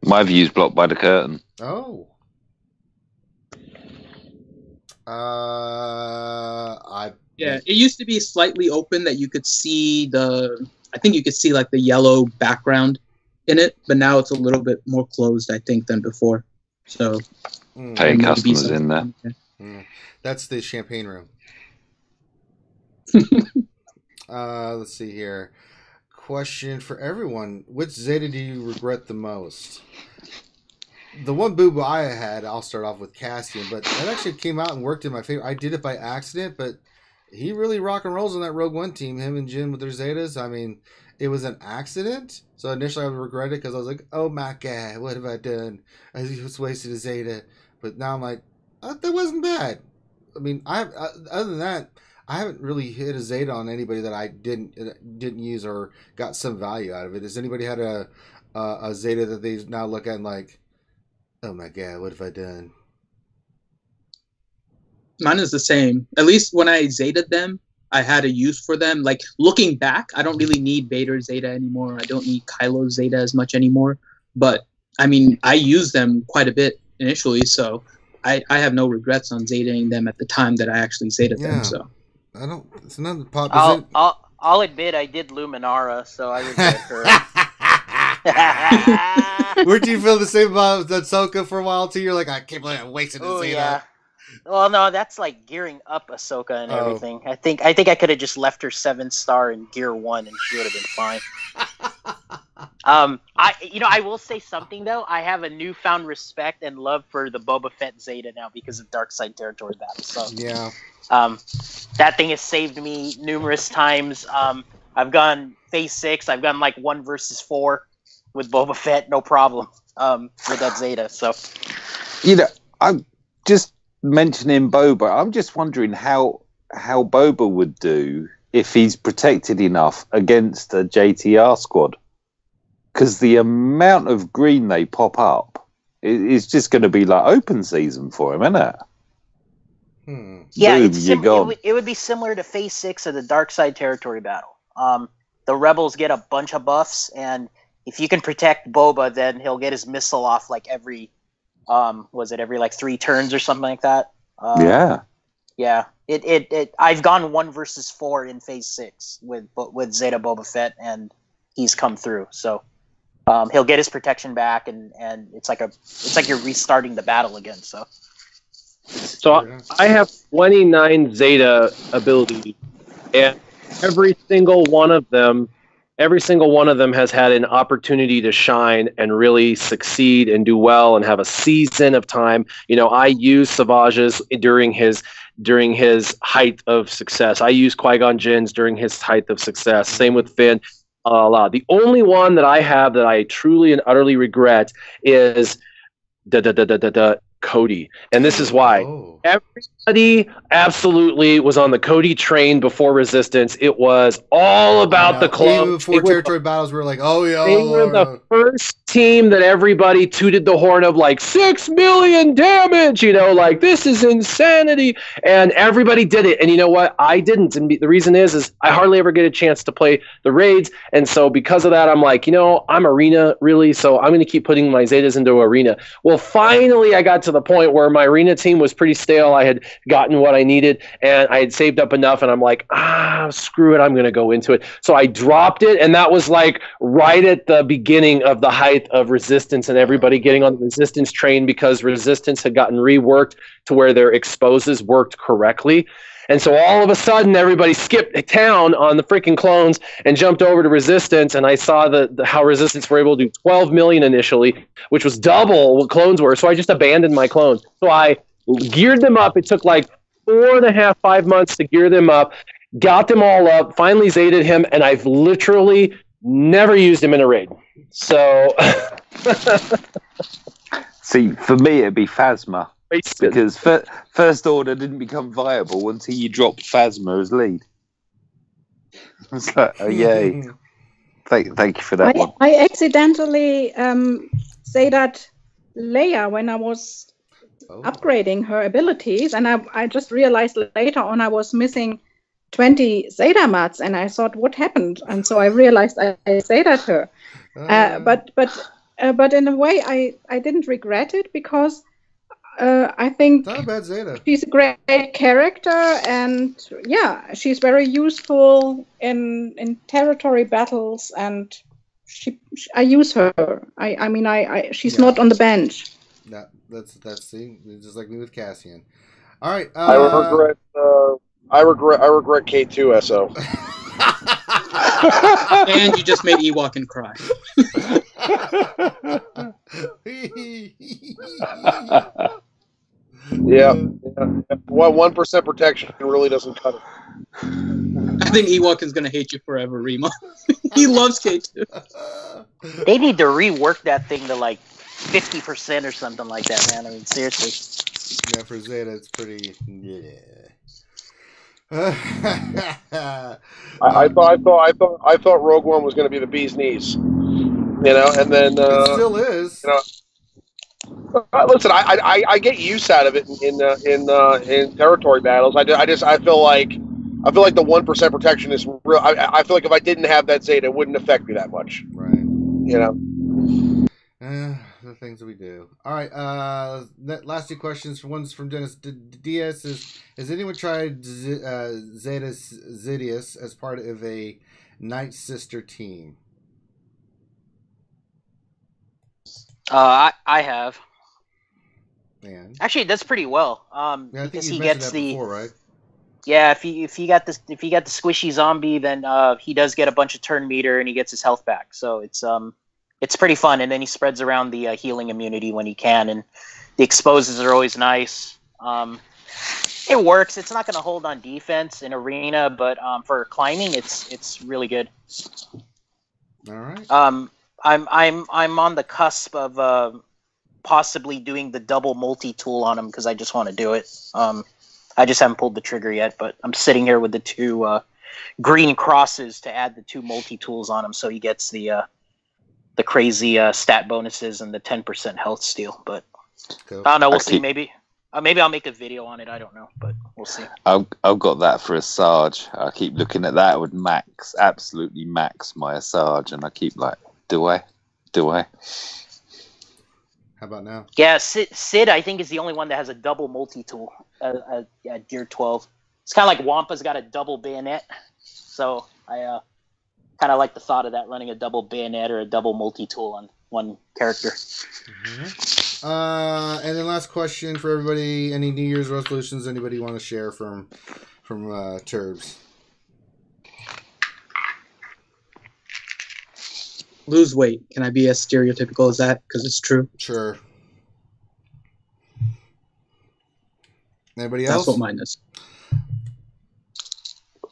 My view's blocked by the curtain. Oh. Yeah, it used to be slightly open that you could see I think you could see like the yellow background in it, but now it's a little bit more closed, I think, than before. So paying customers in there. That's the champagne room. Let's see here. Question for everyone: which Zeta do you regret the most? The one boo-boo I had, I'll start off with Cassian, but that actually came out and worked in my favor. I did it by accident, but he really rock and rolls on that Rogue One team, him and Jin with their Zetas. I mean, it was an accident. So initially I would regret it because I was like, oh my God, what have I done? I just wasted a Zeta. But now I'm like, that wasn't bad. I mean, other than that, I haven't really hit a Zeta on anybody that I didn't use or got some value out of it. Has anybody had a Zeta that they now look at and like, oh my God, what have I done? Mine is the same. At least when I Zeta'd them, I had a use for them. Like, looking back, I don't really need Vader Zeta anymore. I don't need Kylo Zeta as much anymore. But, I mean, I used them quite a bit initially, so I have no regrets on Zetaing them at the time that I actually Zeta'd them. So I don't. It's not pop. I'll admit I did Luminara, so I regret her. Weren't you feel the same about Ahsoka for a while too? You're like, I can't believe I wasted this. Yeah. Well, no, that's like gearing up Ahsoka and everything. I think I could have just left her 7-star in Gear 1 and she would have been fine. I will say something though. I have a newfound respect and love for the Boba Fett Zeta now because of Darkside territory battle. So yeah, that thing has saved me numerous times. I've gone phase 6. I've gone like 1 versus 4 with Boba Fett, no problem. With that Zeta. So I'm just mentioning Boba. I'm just wondering how Boba would do if he's protected enough against a JTR squad. Because the amount of green they pop up is just going to be like open season for him, isn't it? Yeah, Boom, it would be similar to Phase 6 of the Darkside territory battle. The Rebels get a bunch of buffs, and if you can protect Boba, then he'll get his missile off like every 3 turns or something like that? Yeah. I've gone 1 versus 4 in Phase 6 with Zeta Boba Fett, and he's come through. So he'll get his protection back, and it's like you're restarting the battle again. So I have 29 Zeta abilities, and every single one of them has had an opportunity to shine and really succeed and do well and have a season of time. I used Savaj's during his height of success. I used Qui-Gon Jinn's during his height of success. Same with Finn. The only one that I have that I truly and utterly regret is Cody. And this is why. Oh. Everybody absolutely was on the Cody train before Resistance. It was all about the clone. Even before territory battles, we were like, oh, yeah. They were the first team that everybody tooted the horn of, like, 6 million damage, you know, like, this is insanity. And everybody did it. And you know what? I didn't. And the reason is I hardly ever get a chance to play the raids. And so because of that, I'm like, you know, I'm arena, really, so I'm going to keep putting my Zetas into arena. Well, finally, I got to the point where my arena team was pretty stale. I had gotten what I needed, and I had saved up enough, and I'm like, screw it, I'm going to go into it. So I dropped it, and that was like right at the beginning of the height of Resistance and everybody getting on the Resistance train because Resistance had gotten reworked to where their exposes worked correctly. And so all of a sudden, everybody skipped town on the freaking clones and jumped over to Resistance. And I saw how Resistance were able to do 12 million initially, which was double what clones were. So I just abandoned my clones. So I geared them up. It took like 4.5, 5 months to gear them up, got them all up, finally Zetaed him, and I've literally never used him in a raid. So, see, for me, it'd be Phasma. Because First Order didn't become viable until you dropped Phasma as lead. It's like, oh, yay. Thank you for that one. I accidentally say that Leia when I was upgrading her abilities, and I just realized later on I was missing 20 Zeta mats, and I thought, what happened? And so I realized I Zetaed her. But in a way, I didn't regret it because I think not a bad Zeta. She's a great character, and yeah, she's very useful in territory battles, and I use her. I mean, she's not on the bench. That's just like me with Cassian. All right. I regret K2 SO. And you just made Ewokin cry. Yeah. 1% protection really doesn't cut it. I think Ewokin's gonna hate you forever, Rima. He loves K2. They need to rework that thing to like 50% or something like that, man. I mean, seriously. Yeah, for Zeta, it's pretty. Yeah. I thought Rogue One was going to be the bee's knees, you know, and then it still is. You know, listen, I get use out of it in territory battles. I feel like the 1% protection is real. I feel like if I didn't have that Zeta, it wouldn't affect me that much. Right. You know. The things that we do. All right. Last two questions. One's from Dennis Diaz. Has anyone tried Zeta Zidius as part of a Nightsister team? I have. Man. Actually, it does pretty well. Yeah, because he gets the before, right? Yeah, if you got the squishy zombie, then he does get a bunch of turn meter and he gets his health back. So it's pretty fun, and then he spreads around the healing immunity when he can, and the exposes are always nice. It works. It's not going to hold on defense in arena, but for climbing, it's really good. All right. I'm on the cusp of possibly doing the double multi-tool on him because I just want to do it. I just haven't pulled the trigger yet, but I'm sitting here with the two green crosses to add the two multi-tools on him, so he gets the crazy stat bonuses and the 10% health steal. But cool. I don't know. We'll see. Maybe I'll make a video on it. I don't know, but we'll see. I've got that for Asajj. I keep looking at that. It would absolutely max my Asajj, and I keep like, do I? How about now? Yeah, Sid I think is the only one that has a double multi-tool at Gear 12. It's kind of like Wampa's got a double bayonet, so I kind of like the thought of that, running a double bayonet or a double multi-tool on one character. Mm-hmm. And then last question for everybody: any New Year's resolutions anybody want to share from Turbs? Lose weight. Can I be as stereotypical as that? Because it's true. Sure. Anybody else? That's what mine is.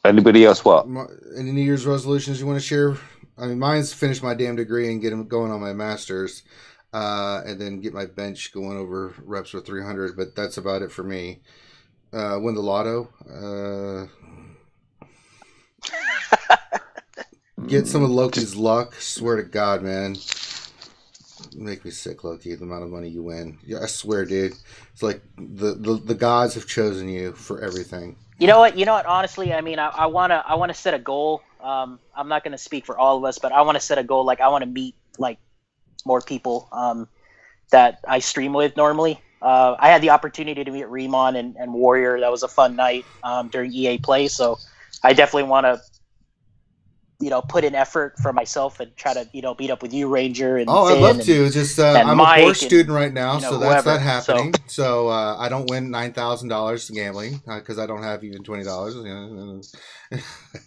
Anybody else what? Any New Year's resolutions you want to share I mean, mine's finish my damn degree and get them going on my master's, and then get my bench going over reps with 300. But that's about it for me. Win the lotto. Get some of Loki's luck. Swear to God, man. You make me sick, Loki. The amount of money you win. Yeah, I swear, dude. It's like the gods have chosen you for everything. You know what? Honestly, I mean, I wanna set a goal. I'm not gonna speak for all of us, but I want to set a goal. Like, I want to meet like more people that I stream with normally. I had the opportunity to meet Remon and Warrior. That was a fun night during EA Play. So I definitely want to, put in effort for myself and try to, meet up with you, Ranger. And I'd Finn love to. Just I'm Mike a poor student right now, so that's whoever. not happening. So I don't win $9,000 gambling because I don't have even $20. I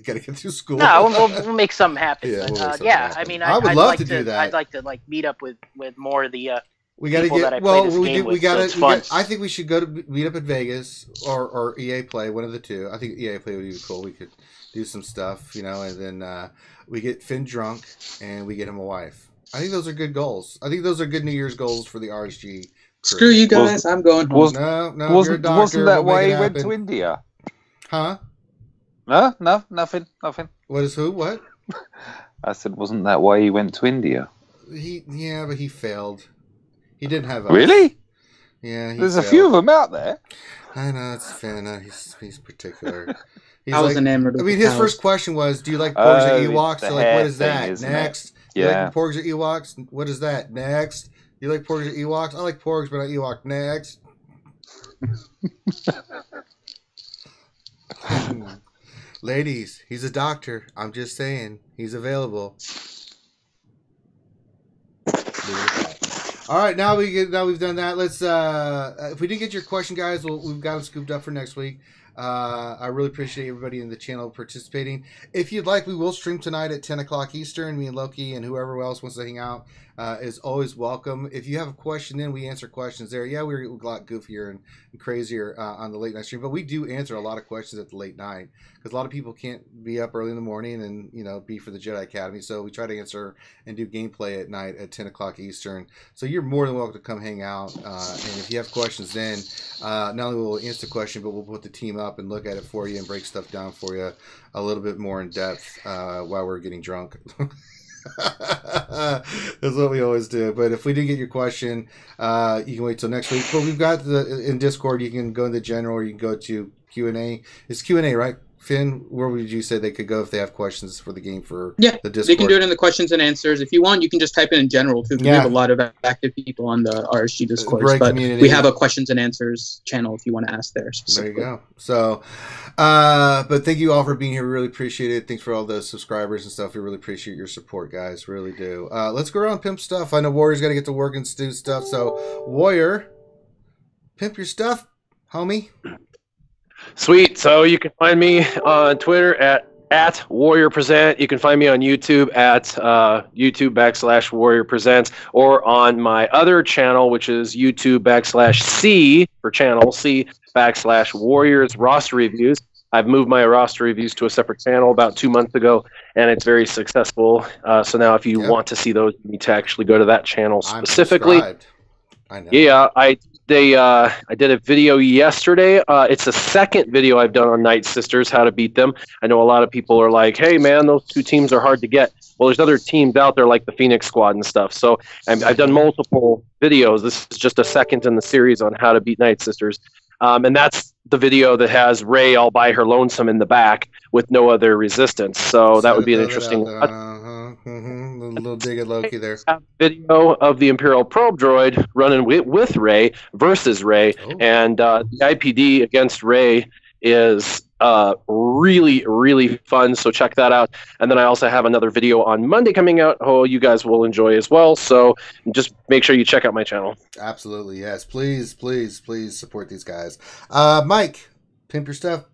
gotta get through school. No, we'll make something happen. Yeah, but, we'll make something happen. I mean, I would love to do that. I'd like to meet up with more of the we gotta people get that I play this game with. I think we should go to meet up at Vegas or EA Play, one of the two. I think EA Play would be cool. We could do some stuff, and then we get Finn drunk and we get him a wife. I think those are good goals. I think those are good New Year's goals for the RSG crew. Screw you guys, I'm going home. No, you're a doctor. Wasn't that we'll why he make it went happen. to India? Huh? No, nothing. What is who? What? I said, wasn't that why he went to India? But he failed. He didn't have us. Really? Yeah, there's a few of them out there. I know, it's Finn. He's particular. He's I was enamored of his first question was, do you like porgs or Ewoks? So like, what is that? Thing, Next. Yeah. You like porgs or Ewoks? What is that? Next. You like porgs or Ewoks? I like porgs, but not Ewok. Next. Ladies, he's a doctor. I'm just saying. He's available. All right, now we've done that. Let's if we didn't get your question, guys, we've got them scooped up for next week. I really appreciate everybody in the channel participating. If you'd like, we will stream tonight at 10 o'clock Eastern. Me and Loki and whoever else wants to hang out is always welcome. If you have a question, then we answer questions there. Yeah, we're a lot goofier and crazier on the late night stream, but we do answer a lot of questions at the late night because a lot of people can't be up early in the morning and be for the Jedi Academy. So we try to answer and do gameplay at night at 10 o'clock Eastern. So you're more than welcome to come hang out. And if you have questions, then not only will we answer the question, but we'll put the team up and look at it for you and break stuff down for you a little bit more in depth while we're getting drunk. That's what we always do. But if we didn't get your question, you can wait till next week. But we've got in Discord, you can go into general or you can go to Q&A. It's Q&A, right? Finn, where would you say they could go if they have questions for the game for the Discord? They can do it in the questions and answers. If you want, you can just type in general too. We have a lot of active people on the RSG Discord, but community. We have a questions and answers channel if you want to ask there. There you go. So, but thank you all for being here. We really appreciate it. Thanks for all those subscribers and stuff. We really appreciate your support, guys. Really do. Let's go around and pimp stuff. I know Warrior's got to get to work and do stuff. So, Warrior, pimp your stuff, homie. Sweet. So you can find me on Twitter at Warrior Present. You can find me on YouTube at YouTube /Warrior Presents, or on my other channel, which is YouTube /C for channel C /Warriors Roster Reviews. I've moved my roster reviews to a separate channel about 2 months ago, and it's very successful. So now if you want to see those, you need to actually go to that channel specifically. I know. Yeah, I did a video yesterday. It's the second video I've done on Nightsisters, how to beat them. I know a lot of people are like, hey, man, those two teams are hard to get. Well, there's other teams out there like the Phoenix Squad and stuff. So I've done multiple videos. This is just a second in the series on how to beat Nightsisters. And that's the video that has Rey all by her lonesome in the back with no other resistance. So that would be an interesting a little dig at Loki there. Video of the Imperial probe droid running with Rey versus Rey, and the IPD against Rey is really, really fun. So check that out. And then I also have another video on Monday coming out. Oh, you guys will enjoy as well. So just make sure you check out my channel. Absolutely, yes. Please, please, please support these guys. Mike, pimp your stuff.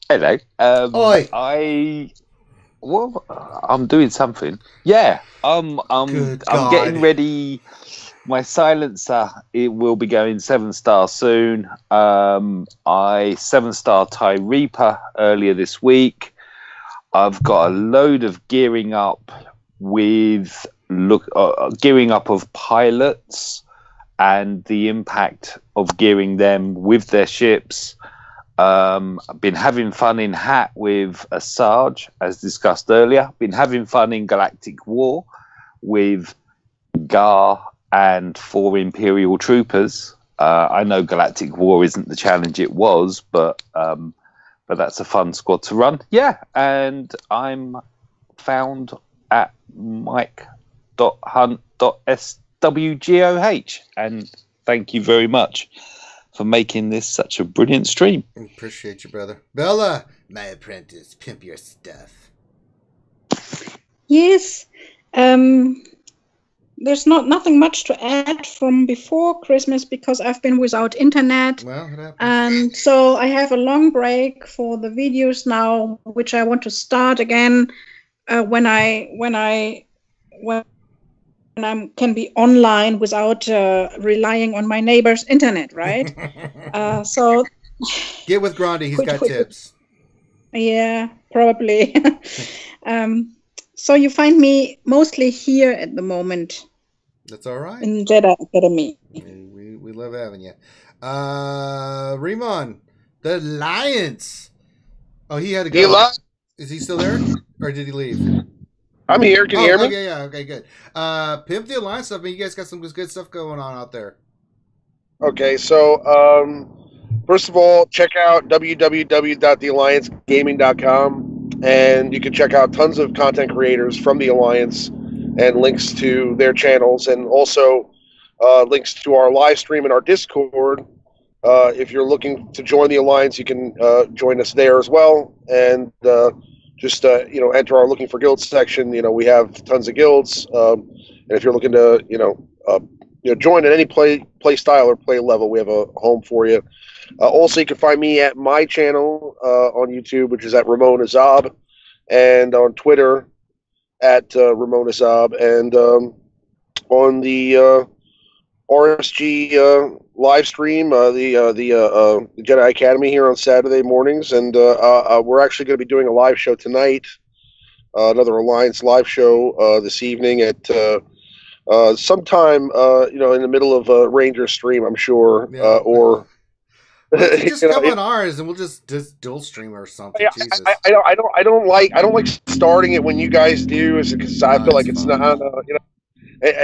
Hello. Oi. I'm doing something. Yeah, I'm getting ready. My silencer, it will be going 7-star soon. I 7-star TIE Reaper earlier this week. I've got a load of gearing up of pilots and the impact of gearing them with their ships. I've been having fun in Hat with Asajj, as discussed earlier. Been having fun in Galactic War with Gar and 4 Imperial Troopers. I know Galactic War isn't the challenge it was, but that's a fun squad to run. Yeah, and I'm found at mike.hunt.swgoh. And thank you very much for making this such a brilliant stream. Appreciate you, brother. Bella, my apprentice, pimp your stuff. Yes. There's nothing much to add from before Christmas because I've been without internet. Well, it happens. And so I have a long break for the videos now, which I want to start again when I can be online without relying on my neighbor's internet, right? So get with Grande. He's got tips. Yeah, probably. So you find me mostly here at the moment. That's all right. In Jedi Academy. We love having you. Remon, the Alliance. Oh, he had to go. Is he still there? Or did he leave? I'm here. Can you hear me? Okay, yeah, okay, good. Pimp the Alliance stuff. I mean, you guys got some good stuff going on out there. Okay, so first of all, check out www.thealliancegaming.com. And you can check out tons of content creators from the Alliance and links to their channels, and also links to our live stream and our Discord. If you're looking to join the Alliance, you can join us there as well. And just enter our looking for guilds section. We have tons of guilds. And if you're looking to join at any play style or play level, we have a home for you. Also, you can find me at my channel on YouTube, which is at Ramon Azab, and on Twitter at Ramon Azab, and on the RSG live stream, the Jedi Academy here on Saturday mornings, and we're actually going to be doing a live show tonight, another Alliance live show this evening at sometime in the middle of a Ranger stream, I'm sure, yeah. or. Just come on ours, and we'll just dual stream or something. Yeah, Jesus. I don't like starting it when you guys do, because I feel like it's not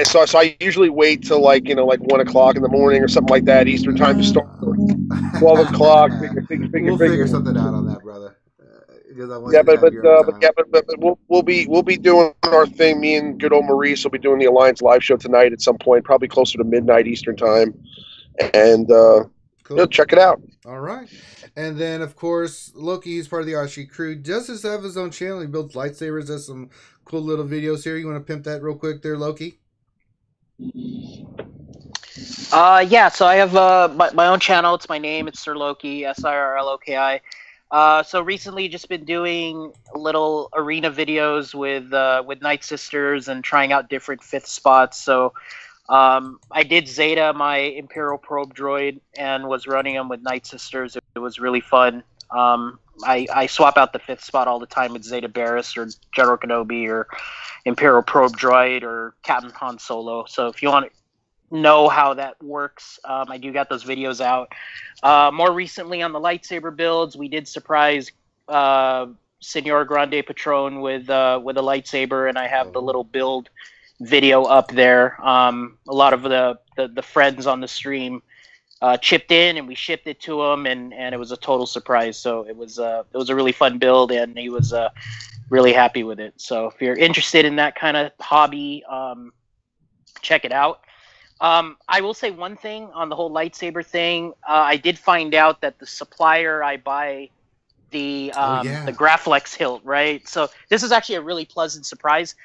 So I usually wait till like 1 o'clock in the morning or something like that Eastern time to start. 12 o'clock. We'll figure something out on that, brother. But we'll be doing our thing. Me and good old Maurice will be doing the Alliance live show tonight at some point, probably closer to midnight Eastern time, and. Cool. Check it out. All right. And then, of course, Loki, he's part of the RSG crew. Does this have his own channel? He builds lightsabers. Does some cool little videos here. You want to pimp that real quick there, Loki? Yeah, so I have my own channel. It's my name. It's Sir Loki, SIRLOKI. So recently just been doing little arena videos with Nightsisters and trying out different 5th spots. So I did Zeta, my Imperial probe droid, and was running them with Nightsisters. It was really fun. I swap out the 5th spot all the time with Zeta Barriss or General Kenobi or Imperial probe droid or Captain Han Solo. So if you want to know how that works, I do got those videos out. More recently on the lightsaber builds, we did surprise Senor Grande Patron with a lightsaber, and I have the little build video up there. A lot of the friends on the stream chipped in, and we shipped it to him, and it was a total surprise. So it was a really fun build, and he was really happy with it. So if you're interested in that kind of hobby, check it out. I will say one thing on the whole lightsaber thing. I did find out that the supplier I buy the Graflex hilt, right? So this is actually a really pleasant surprise.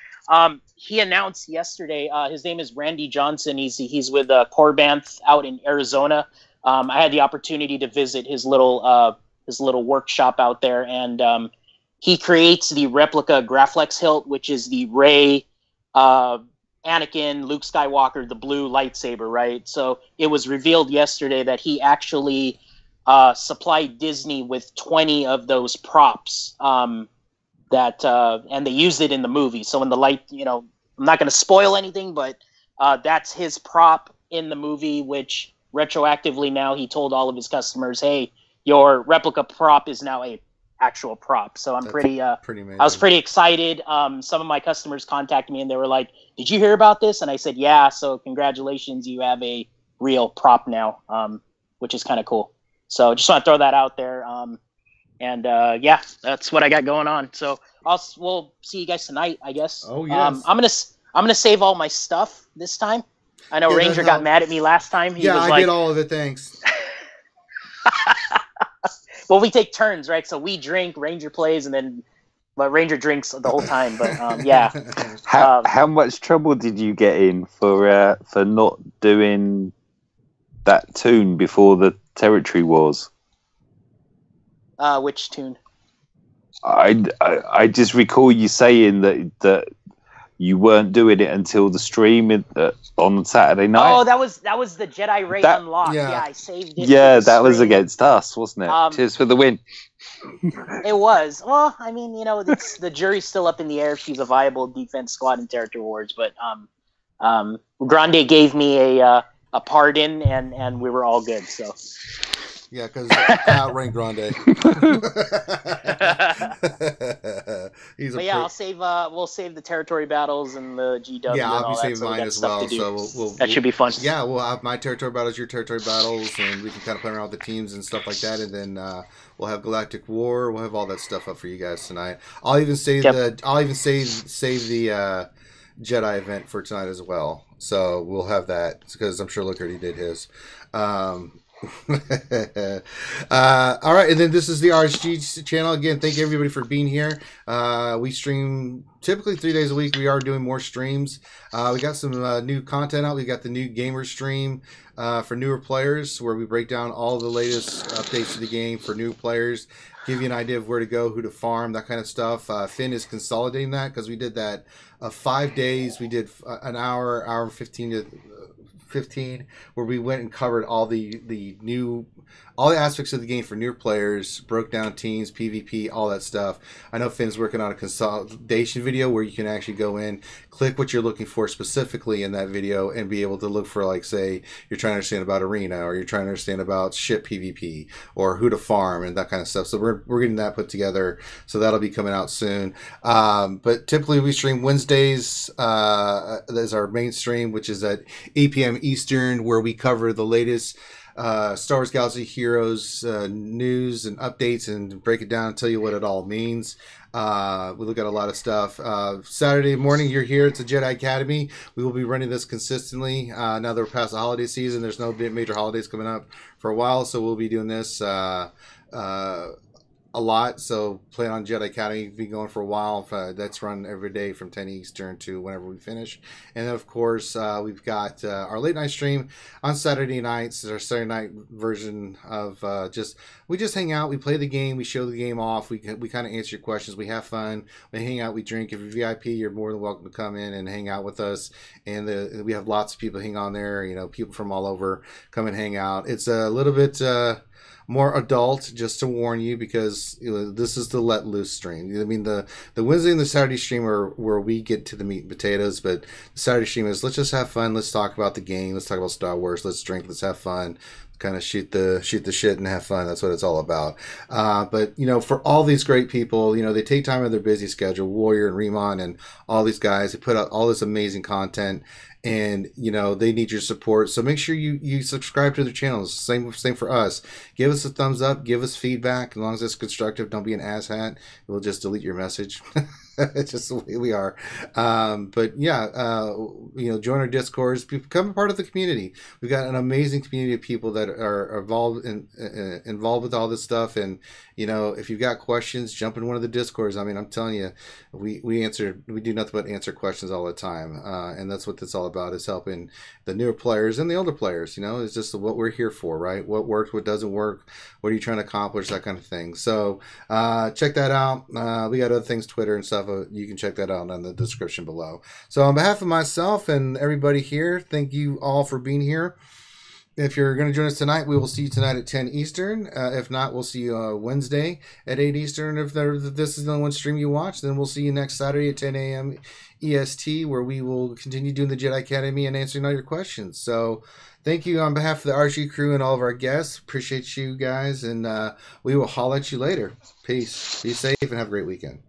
He announced yesterday, his name is Randy Johnson. He's with Corbanth out in Arizona. I had the opportunity to visit his little workshop out there, and he creates the replica Graflex hilt, which is the Rey, Anakin, Luke Skywalker, the blue lightsaber, right? So it was revealed yesterday that he actually supplied Disney with 20 of those props that and they used it in the movie. So when the light, I'm not going to spoil anything, but that's his prop in the movie, which retroactively now he told all of his customers, hey, your replica prop is now a actual prop. So I'm pretty amazing. I was pretty excited. Some of my customers contacted me and they were like, did you hear about this? And I said, yeah. So congratulations, you have a real prop now, which is kind of cool. So just want to throw that out there. And yeah, that's what I got going on. So we'll see you guys tonight, I guess. Oh yes. I'm gonna save all my stuff this time. I know Ranger got mad at me last time. He was I did all of it. Thanks. Well, we take turns, right? So we drink, Ranger plays, and then Ranger drinks the whole time. But yeah. How much trouble did you get in for not doing that tune before the territory wars? Which tune? I just recall you saying that you weren't doing it until the stream on Saturday night. Oh, that was the Jedi Ray Unlocked. Yeah, I saved it. Yeah, that was against us, wasn't it? Cheers for the win. It was. Well, I mean, the jury's still up in the air if she's a viable defense squad in Territory Wars, but Grande gave me a pardon, and we were all good. So. Yeah, because outrank Grande. I'll save. We'll save the territory battles and the GW. Yeah, I'll be saving mine as well. So that should be fun. Yeah, we'll have my territory battles, your territory battles, and we can kind of play around with the teams and stuff like that. And then we'll have Galactic War. We'll have all that stuff up for you guys tonight. I'll even save save the Jedi event for tonight as well. So we'll have that because I'm sure Luke already did his. All right, and then this is the RSG channel again. Thank you everybody for being here. We stream typically 3 days a week. We are doing more streams. We got some new content out. We got the new gamer stream for newer players where we break down all the latest updates to the game for new players, give you an idea of where to go, who to farm, that kind of stuff. Finn is consolidating that because we did that 5 days. We did an hour and 15 where we went and covered all the aspects of the game for new players, broke down teams, PvP, all that stuff. I know Finn's working on a consolidation video where you can actually go in, click what you're looking for specifically in that video, and be able to look for, like, say you're trying to understand about arena, or you're trying to understand about ship PvP, or who to farm and that kind of stuff. So we're getting that put together, so that'll be coming out soon. But typically we stream Wednesdays. There's our main stream, which is at 8 p.m. Eastern, where we cover the latest Star Wars Galaxy Heroes news and updates and break it down and tell you what it all means. We look at a lot of stuff. Saturday morning, you're here. It's the Jedi Academy. We will be running this consistently. Now that we're past the holiday season, there's no major holidays coming up for a while, so we'll be doing this a lot. So plan on Jedi Academy be going for a while. That's run every day from 10 Eastern to whenever we finish. And then of course we've got our late night stream on Saturday nights. It's our Saturday night version of we just hang out, we play the game, we show the game off, we kind of answer your questions, we have fun, we hang out, we drink. If you're VIP, you're more than welcome to come in and hang out with us. And we have lots of people hang on there, people from all over come and hang out. It's a little bit more adult, just to warn you, because this is the let loose stream. I mean, the Wednesday and the Saturday stream are where we get to the meat and potatoes, but the Saturday stream is let's just have fun, let's talk about the game, let's talk about Star Wars, let's drink, let's have fun, kind of shoot the shit and have fun. That's what it's all about. But for all these great people, they take time out of their busy schedule, Warrior and Remon and all these guys, they put out all this amazing content, and they need your support. So make sure you subscribe to their channels. Same for us. Give us a thumbs up, give us feedback, as long as it's constructive. Don't be an asshat. We'll just delete your message. It's just the way we are. But yeah, join our Discords, become a part of the community. We've got an amazing community of people that are involved with all this stuff. And if you've got questions, jump in one of the Discords. I mean, I'm telling you, we do nothing but answer questions all the time. And that's what it's all about, is helping the newer players and the older players. It's just what we're here for, right? What works, what doesn't work, what are you trying to accomplish, that kind of thing. So check that out. We got other things, Twitter and stuff. You can check that out in the description below. So on behalf of myself and everybody here, thank you all for being here. If you're going to join us tonight, we will see you tonight at 10 Eastern. If not, we'll see you Wednesday at 8 Eastern. If this is the only one stream you watch, then we'll see you next Saturday at 10 a.m. EST, where we will continue doing the Jedi Academy and answering all your questions. So thank you on behalf of the RSG crew and all of our guests. Appreciate you guys, and we will holler at you later. Peace. Be safe and have a great weekend.